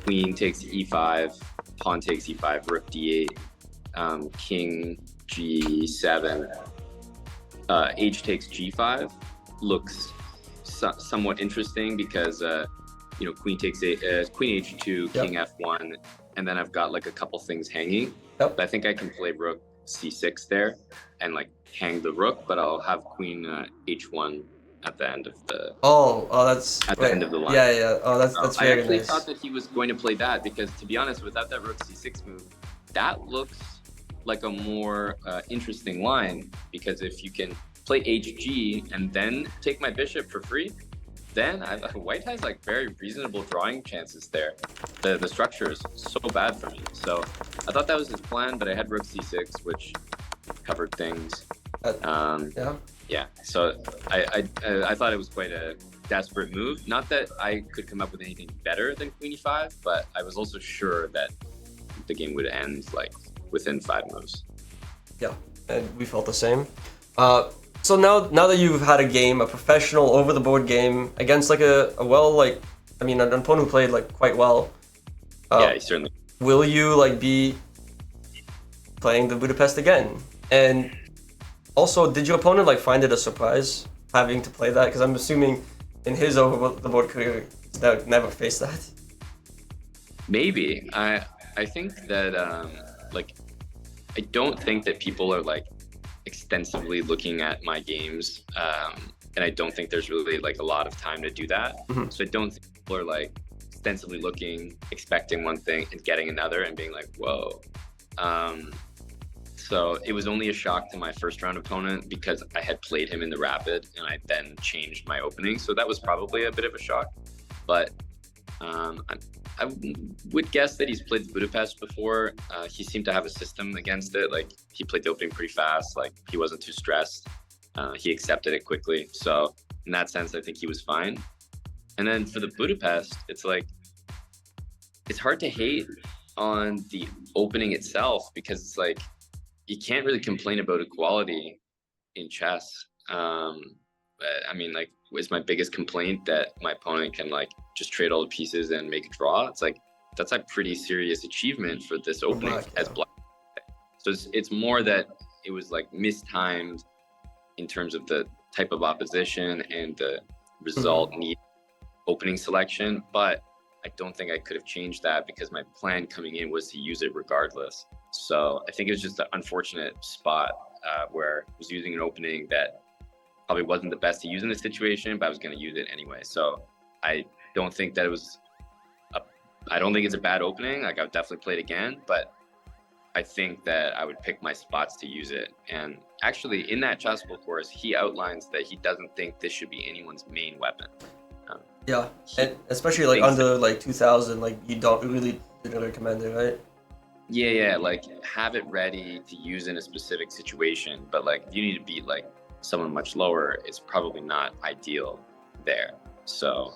queen takes e5, pawn takes e5, rook d8, king g7, h takes g5 looks somewhat interesting because queen takes queen h2, king f1, and then I've got like a couple things hanging. But I think I can play rook c6 there and like hang the rook, but I'll have queen h1 at the end of the that's at the right. end of the line. Yeah. Oh, that's I very actually nice. thought that he was going to play that because, to be honest, without that rook c6 move, that looks like a more interesting line, because if you can play hg and then take my bishop for free, then white has like very reasonable drawing chances there. The structure is so bad for me. So I thought that was his plan, but I had rook c6, which covered things. Yeah. So I thought it was quite a desperate move. Not that I could come up with anything better than queen e5, but I was also sure that the game would end like within 5 moves. Yeah, and we felt the same. So now that you've had a game, a professional over the board game against like an opponent who played like quite well. Yeah, he certainly. Will you like be playing the Budapest again? And also, did your opponent like find it a surprise having to play that? Because I'm assuming in his over the board career, he's never faced that. Maybe. I think that I don't think that people are like extensively looking at my games, and I don't think there's really like a lot of time to do that. Mm-hmm. So I don't think people are like extensively looking, expecting one thing and getting another and being like, whoa. So it was only a shock to my first round opponent because I had played him in the rapid and I then changed my opening. So that was probably a bit of a shock. But I would guess that he's played Budapest before. He seemed to have a system against it. Like he played the opening pretty fast. Like he wasn't too stressed. He accepted it quickly. So in that sense, I think he was fine. And then for the Budapest, it's like, it's hard to hate on the opening itself because it's like, you can't really complain about equality in chess. I mean, like, was my biggest complaint that my opponent can like just trade all the pieces and make a draw? It's like, that's a pretty serious achievement for this opening as black. So it's more that it was like mistimed in terms of the type of opposition and the result need opening selection. But I don't think I could have changed that because my plan coming in was to use it regardless. So I think it was just an unfortunate spot where I was using an opening that probably wasn't the best to use in this situation, but I was going to use it anyway. So I don't think that it was, I don't think it's a bad opening. Like I would definitely play it again, but I think that I would pick my spots to use it. And actually in that chessable course, he outlines that he doesn't think this should be anyone's main weapon. Yeah, and especially like under like 2000, like you don't really recommend it, right? Yeah, like have it ready to use in a specific situation, but like if you need to beat like someone much lower, it's probably not ideal there. So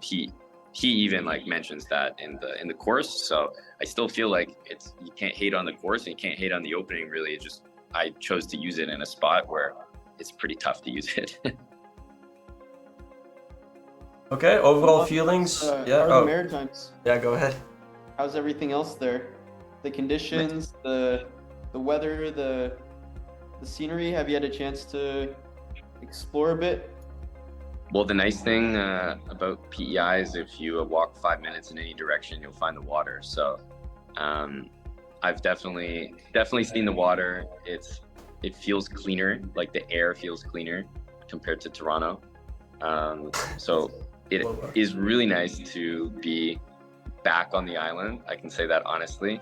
he even like mentions that in the course. So I still feel like it's, you can't hate on the course and you can't hate on the opening really. It's just I chose to use it in a spot where it's pretty tough to use it. Okay, overall feelings. Yeah. Are the Maritimes? Yeah, go ahead. How's everything else there? The conditions, the weather, the scenery. Have you had a chance to explore a bit? Well, the nice thing about PEI is if you walk 5 minutes in any direction, you'll find the water. So I've definitely seen the water. It feels cleaner, like the air feels cleaner compared to Toronto. So it is really nice to be back on the island. I can say that honestly.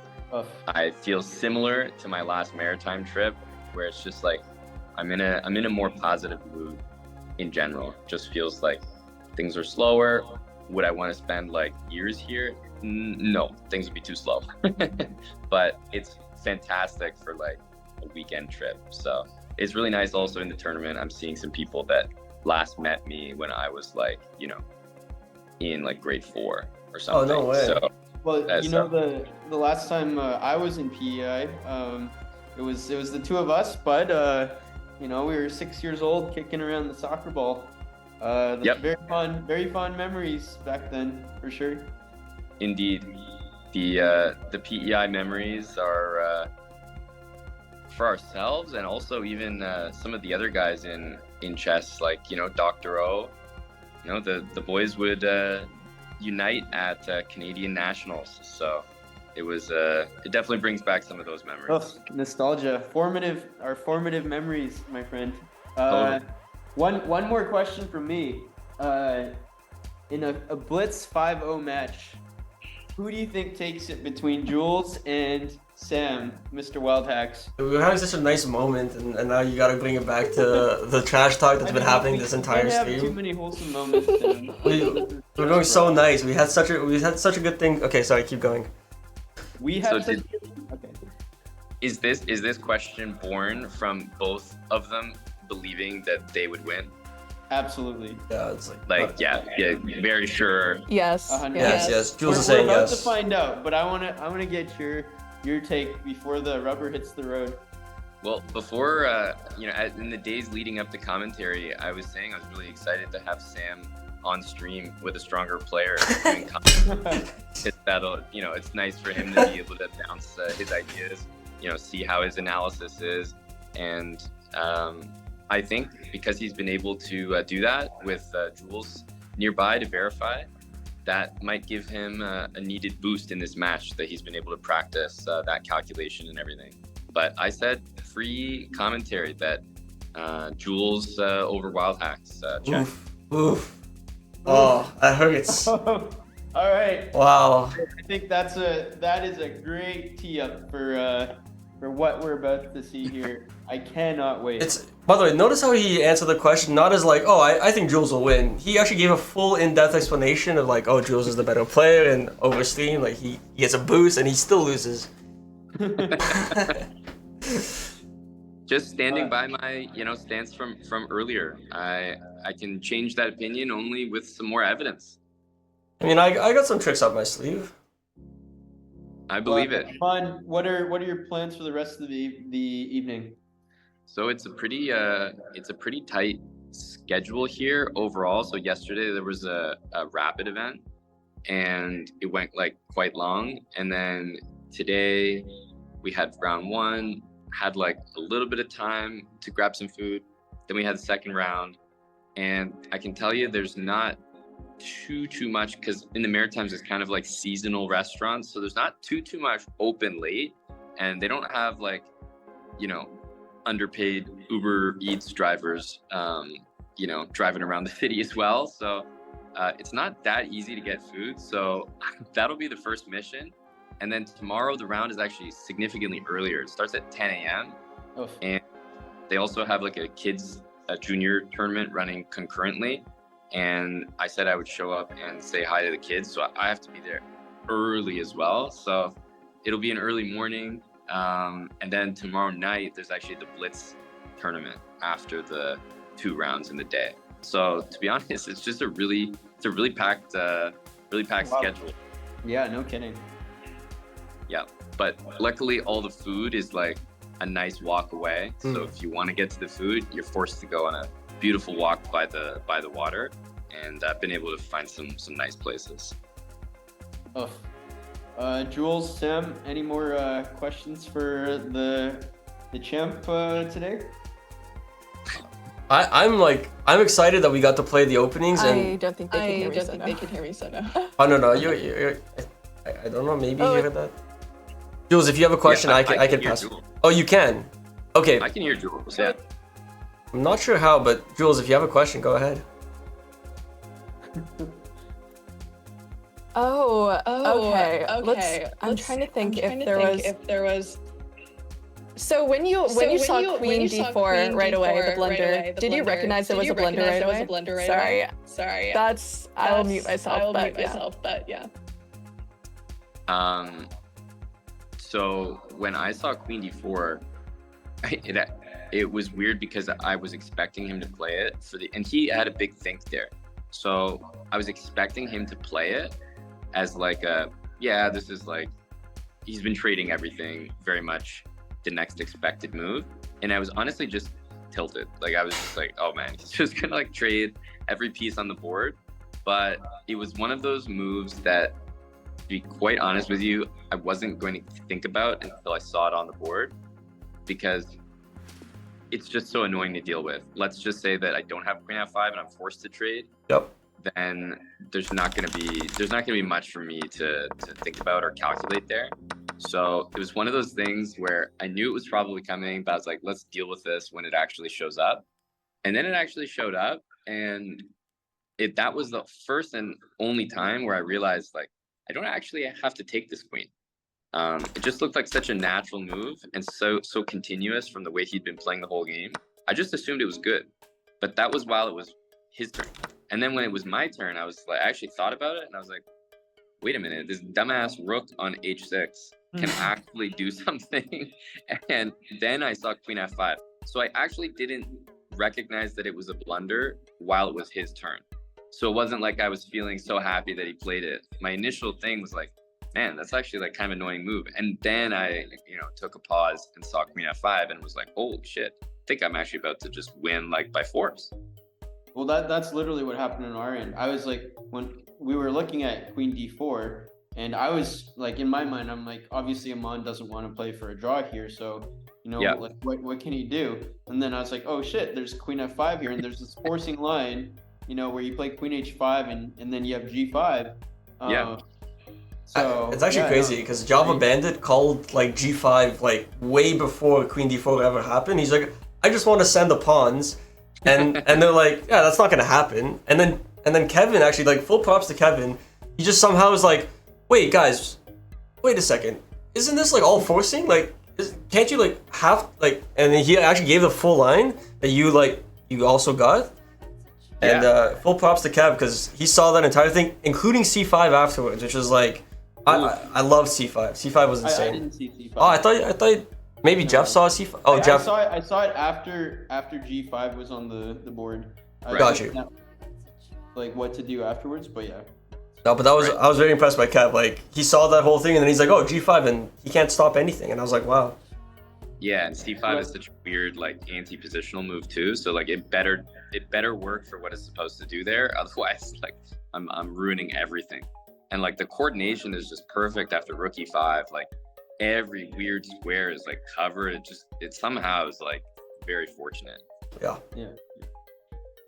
I feel similar to my last maritime trip, where it's just like I'm in a more positive mood in general. Just feels like things are slower. Would I want to spend like years here? No, things would be too slow. But it's fantastic for like a weekend trip. So it's really nice. Also in the tournament, I'm seeing some people that last met me when I was like, in like grade 4 or something. Oh, no way. So, well, the last time I was in PEI, it was the two of us, but we were 6 years old kicking around the soccer ball. Yep. Very fond memories back then, for sure. Indeed. The PEI memories are for ourselves, and also even some of the other guys in chess, like Dr. O. The boys would unite at Canadian Nationals, so it was it definitely brings back some of those memories. Oh, nostalgia, our formative memories, my friend. Totally. One more question from me. In a Blitz 5-0 match, who do you think takes it between Jules and Sam, Mr. Wild Hacks? We were having such a nice moment, and now you gotta bring it back to the trash talk that's been happening this entire We can't have too stream. many wholesome moments. Tim. We're going so nice. We had such a good thing. Okay, sorry, keep going. We So have. Okay. Is this question born from both of them believing that they would win? Absolutely. Yeah, it's Like, yeah, very sure. Yes. 100%. Yes. Jules We're is saying about yes. to find out, but I wanna get your take before the rubber hits the road. Well, before, in the days leading up to commentary, I was saying I was really excited to have Sam on stream with a stronger player doing commentary. That'll, it's nice for him to be able to bounce his ideas, see how his analysis is. And I think because he's been able to do that with Jules nearby to verify, that might give him a needed boost in this match that he's been able to practice that calculation and everything. But I said free commentary bet, Jules over Wild Hacks. Check. Oof. Oh, that hurts. All right. Wow. I think that is a great tee up for what we're about to see here. I cannot wait. By the way, notice how he answered the question not as like, oh, I think Jules will win. He actually gave a full in-depth explanation of like, oh, Jules is the better player, and over stream, like he gets a boost and he still loses. Just standing by my, stance from earlier. I can change that opinion only with some more evidence. I mean, I got some tricks up my sleeve. I believe it. Fun. What are your plans for the rest of the evening? So it's a pretty tight schedule here overall. So yesterday there was a rapid event, and it went like quite long. And then today we had round one, had like a little bit of time to grab some food. Then we had the second round, and I can tell you there's not too much, because in the Maritimes it's kind of like seasonal restaurants, so there's not too much open late, and they don't have like underpaid Uber Eats drivers driving around the city as well. So it's not that easy to get food. So that'll be the first mission. And then tomorrow the round is actually significantly earlier. It starts at 10 a.m. Oh. And they also have like a junior tournament running concurrently. And I said I would show up and say hi to the kids. So I have to be there early as well. So it'll be an early morning. And then tomorrow night, there's actually the Blitz tournament after the 2 rounds in the day. So to be honest, it's just a really packed schedule. Yeah, no kidding. Yeah, but luckily all the food is like a nice walk away. So if you want to get to the food, you're forced to go on a beautiful walk by the water, and I've been able to find some nice places. Oh. Jules, Sam, any more questions for the champ today? I'm excited that we got to play the openings, and I don't think they can hear me, so no. Oh no, you're I don't know, maybe you heard that. Jules, if you have a question, Yeah, I can hear pass. Jules. Oh, you can. Okay. I can hear Jules. Yeah. I'm not sure how, but Jules, if you have a question, go ahead. Okay. I'm trying to think if there was. So when you saw Queen D4 right away, the blunder, did you recognize it was a blunder right away? Sorry. I'll mute myself, but yeah. So when I saw Queen D4, it was weird because I was expecting him to play it and he had a big think there. So I was expecting him to play it as like this is like, he's been trading everything very much the next expected move. And I was honestly just tilted. Like I was just like, oh man, he's just gonna like trade every piece on the board. But it was one of those moves that, to be quite honest with you, I wasn't going to think about until I saw it on the board, because it's just so annoying to deal with. Let's just say that I don't have Queen F5 and I'm forced to trade. Yep. Then there's not gonna be much for me to think about or calculate there. So it was one of those things where I knew it was probably coming, but I was like, let's deal with this when it actually shows up. And then it actually showed up, and that was the first and only time where I realized, like, I don't actually have to take this queen. It just looked like such a natural move and so continuous from the way he'd been playing the whole game. I just assumed it was good, but that was while it was his turn. And then when it was my turn, I actually thought about it, and I was like, wait a minute, this dumbass rook on h6 can actually do something. And then I saw queen f5. So I actually didn't recognize that it was a blunder while it was his turn. So it wasn't like I was feeling so happy that he played it. My initial thing was like, man, that's actually like kind of annoying move. And then I, took a pause and saw queen f5 and was like, holy shit, I think I'm actually about to just win like by force. Well, that's literally what happened on our end. I was like, when we were looking at queen d4, and I was like, in my mind, I'm like, obviously Aman doesn't want to play for a draw here, so like what can he do? And then I was like, oh shit, there's queen f5 here, and there's this forcing line, where you play queen h5 and then you have g5. So it's actually crazy because Java Bandit called like g5 like way before queen d4 ever happened. He's like, I just want to send the pawns, and they're like, yeah, that's not gonna happen. And then Kevin actually, like, full props to Kevin. He just somehow was like, wait guys, wait a second, isn't this like all forcing? Like, can't you like have like? And then he actually gave the full line that you also got. And full props to Kev because he saw that entire thing, including c5 afterwards, which was like, I loved c5. C5 was insane. I didn't see c5. Oh, I thought maybe Jeff saw c5. Oh, Jeff. I saw it after g5 was on the board. Got you. Like what to do afterwards, but yeah. No, but I was very impressed by Kev. Like, he saw that whole thing and then he's like, oh, g5, and he can't stop anything. And I was like, wow. Yeah, and c5 is such a weird like anti-positional move too. So like it better work for what it's supposed to do there. Otherwise, like I'm ruining everything. And like the coordination is just perfect after rook e5. Like every weird square is like covered. It somehow is like very fortunate. Yeah.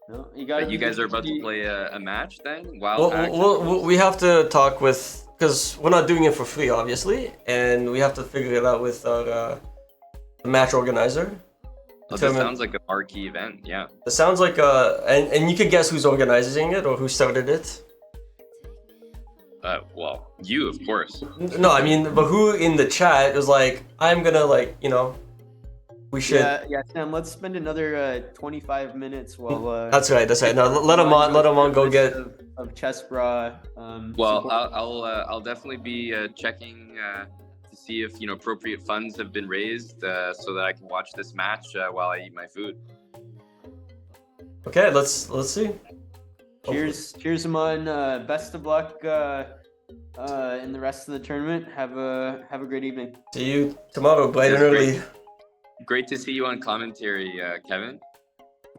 No, you guys are about to play a match then? We have to talk with, because we're not doing it for free, obviously, and we have to figure it out with our match organizer. Oh, this sounds like a marquee event, yeah. It sounds like and you can guess who's organizing it or who started it. Well, you, of course. No, I mean, but who in the chat was like, I'm gonna like, we should. Yeah, Sam. Let's spend another 25 minutes while. That's right. Now let him on go get of chessbrah. Well, I'll definitely be checking to see if appropriate funds have been raised so that I can watch this match while I eat my food. Okay, let's see. Cheers, Aman. Best of luck in the rest of the tournament. Have a great evening. See you tomorrow, bright and early. Great to see you on commentary, Kevin.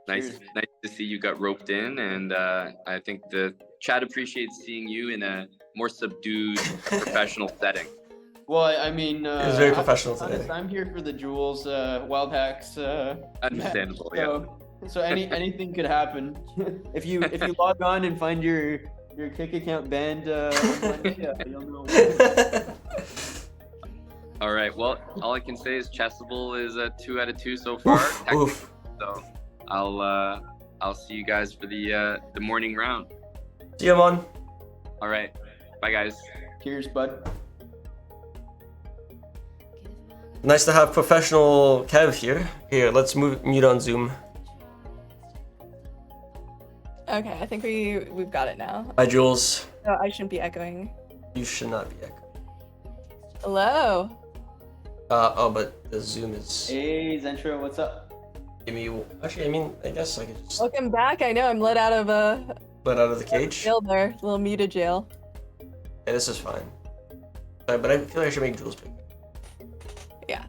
Nice to see you got roped in, and I think the chat appreciates seeing you in a more subdued professional setting. Well, I mean, it's very professional today. I'm here for the Jules wild hacks. Understandable, yeah. So anything could happen. if you log on and find your Kick account banned, you'll know. All right. Well, all I can say is Chessable is a 2 out of 2 so far. Oof. So I'll see you guys for the morning round. See you, Aman. All right. Bye, guys. Cheers, bud. Nice to have professional Kev here. Here, let's mute on Zoom. Okay, I think we've got it now. Hi, Jules. No, I shouldn't be echoing. You should not be echoing. Hello. But the Zoom is. Hey, Zentro, what's up? Actually, I mean, I guess I could just. Welcome back. I know I'm let out of the cage. Jail there, a little muted jail. Yeah, this is fine. Sorry, but I feel like I should make Jules pick. Yeah.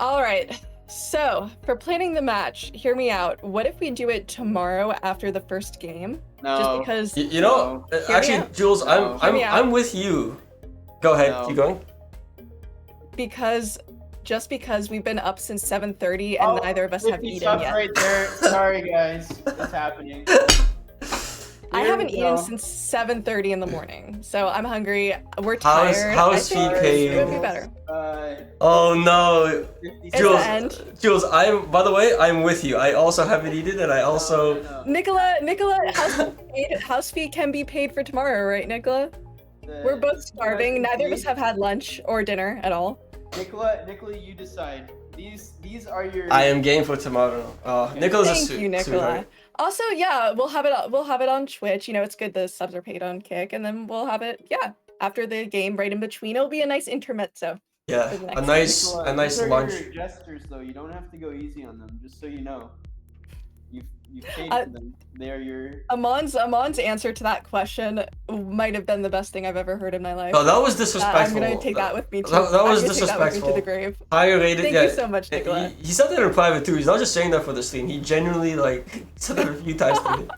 All right. So, for planning the match, hear me out. What if we do it tomorrow after the first game? No. Just because. You know, actually, Jules, No. I'm with you. Go ahead. No. Keep going. Because we've been up since 7:30 and neither of us have eaten yet. Right there. Sorry, guys. It's happening. I haven't eaten since 7:30 in the morning, so I'm hungry. We're tired. How's I think VK? it would be better. Oh no, 56. It's Jules. the end. Jules, by the way, I'm with you. I also haven't eaten, and I also. No. Nicola, house fee can be paid for tomorrow, right, Nicola? We're both starving. Neither of us have had lunch or dinner at all. Nicola, you decide. These are your. I am game for tomorrow. Nicola's Thank you, Nicola. sweetheart. Also, yeah, we'll have it on Twitch. You know, it's good the subs are paid on Kick, and then we'll have it, yeah, after the game, right in between. It'll be a nice intermezzo. Yeah, For the a next nice, Nicola, a nice these are lunch. your gestures, though. You don't have to go easy on them. Just so you know, you paid Uh, for them. They are your. Amon's answer to that question might have been the best thing I've ever heard in my life. Oh, that was disrespectful. I'm gonna take that with me too. That was I'm gonna take that with me disrespectful. to the grave. Higher rated. Thank yeah, you so much, Nicola. He said that in private too. He's not just saying that for the stream. He genuinely said that a few times to me.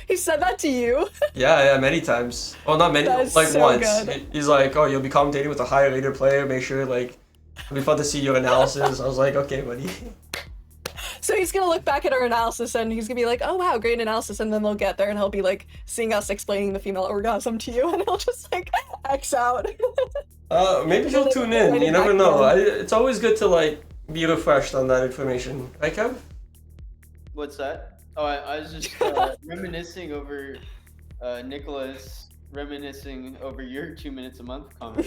He said that to you. Yeah, many times. Well, not many. That is Like so once. good. He's like, "Oh, you'll be commentating with a higher rated player. Make sure it'll be fun to see your analysis." I was like, "Okay, buddy." So he's gonna look back at our analysis and he's gonna be like, "Oh wow, great analysis," and then they'll get there and he'll be like seeing us explaining the female orgasm to you, and he'll just like X out. Maybe he'll tune in. You never know. It's always good to be refreshed on that information. Right, Kev? What's that? Oh, I was just reminiscing over Nicola's reminiscing over your 2 minutes a month comment.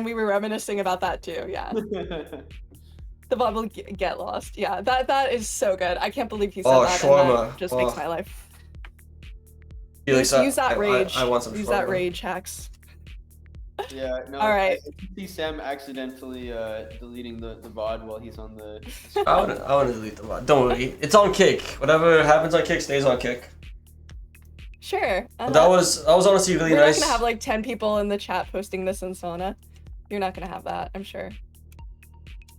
we were reminiscing about that too. Yeah, the bubble get lost. Yeah, that is so good. I can't believe he said that. And shawarma. that just makes my life. Felix, Use that rage. I want some Use shawarma. that rage hacks. Yeah, no. All right. I can see Sam accidentally deleting the VOD while he's on the. I want to delete the VOD. Don't worry. It's on Kick. Whatever happens on Kick stays on Kick. Sure. But that was honestly really We're nice. not gonna have 10 people in the chat posting this in Sona. You're not gonna have that, I'm sure.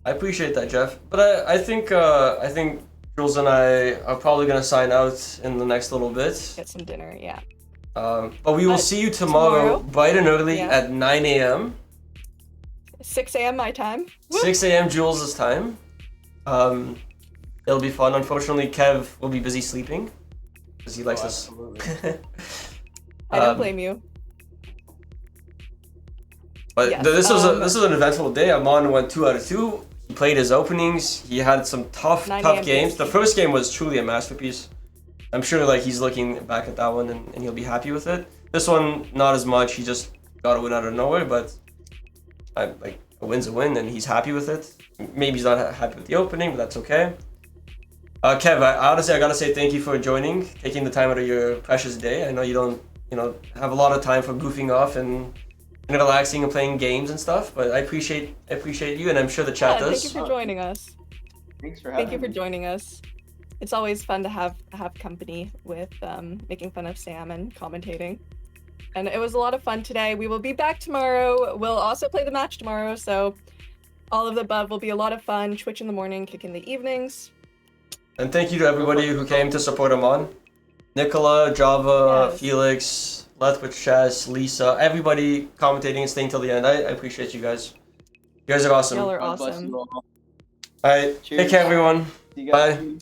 I appreciate that, Jeff. But I think Jules and I are probably gonna sign out in the next little bit. Get some dinner, yeah. But we will see you tomorrow, bright and early Yeah. at 9 a.m. 6 a.m. my time. Woo! 6 a.m. Jules' time. It'll be fun. Unfortunately, Kev will be busy sleeping because he likes us. I don't blame you. But Yes, this was an eventful day. Aman went 2 out of 2. He played his openings. He had some tough 9 a.m. games. The first game was truly a masterpiece. I'm sure he's looking back at that one and he'll be happy with it. This one, not as much. He just got a win out of nowhere, but a win's a win and he's happy with it. Maybe he's not happy with the opening, but that's okay. Kev, honestly, I gotta say thank you for joining, taking the time out of your precious day. I know you don't, have a lot of time for goofing off and relaxing and playing games and stuff, but I appreciate you, and I'm sure the chat does. Thank you for joining us. Thanks for having me. Thank you for joining us. It's always fun to have company with making fun of Sam and commentating. And it was a lot of fun today. We will be back tomorrow. We'll also play the match tomorrow, so all of the above will be a lot of fun. Twitch in the morning, Kick in the evenings. And thank you to everybody who came to support Aman. Nicola, Java, Yes. Felix, Lethwich Chess, Lisa, everybody commentating and staying till the end. I appreciate you guys. You guys are awesome. Y'all are God bless awesome. you all. Alright, Cheers. take care everyone. See you guys Bye. soon.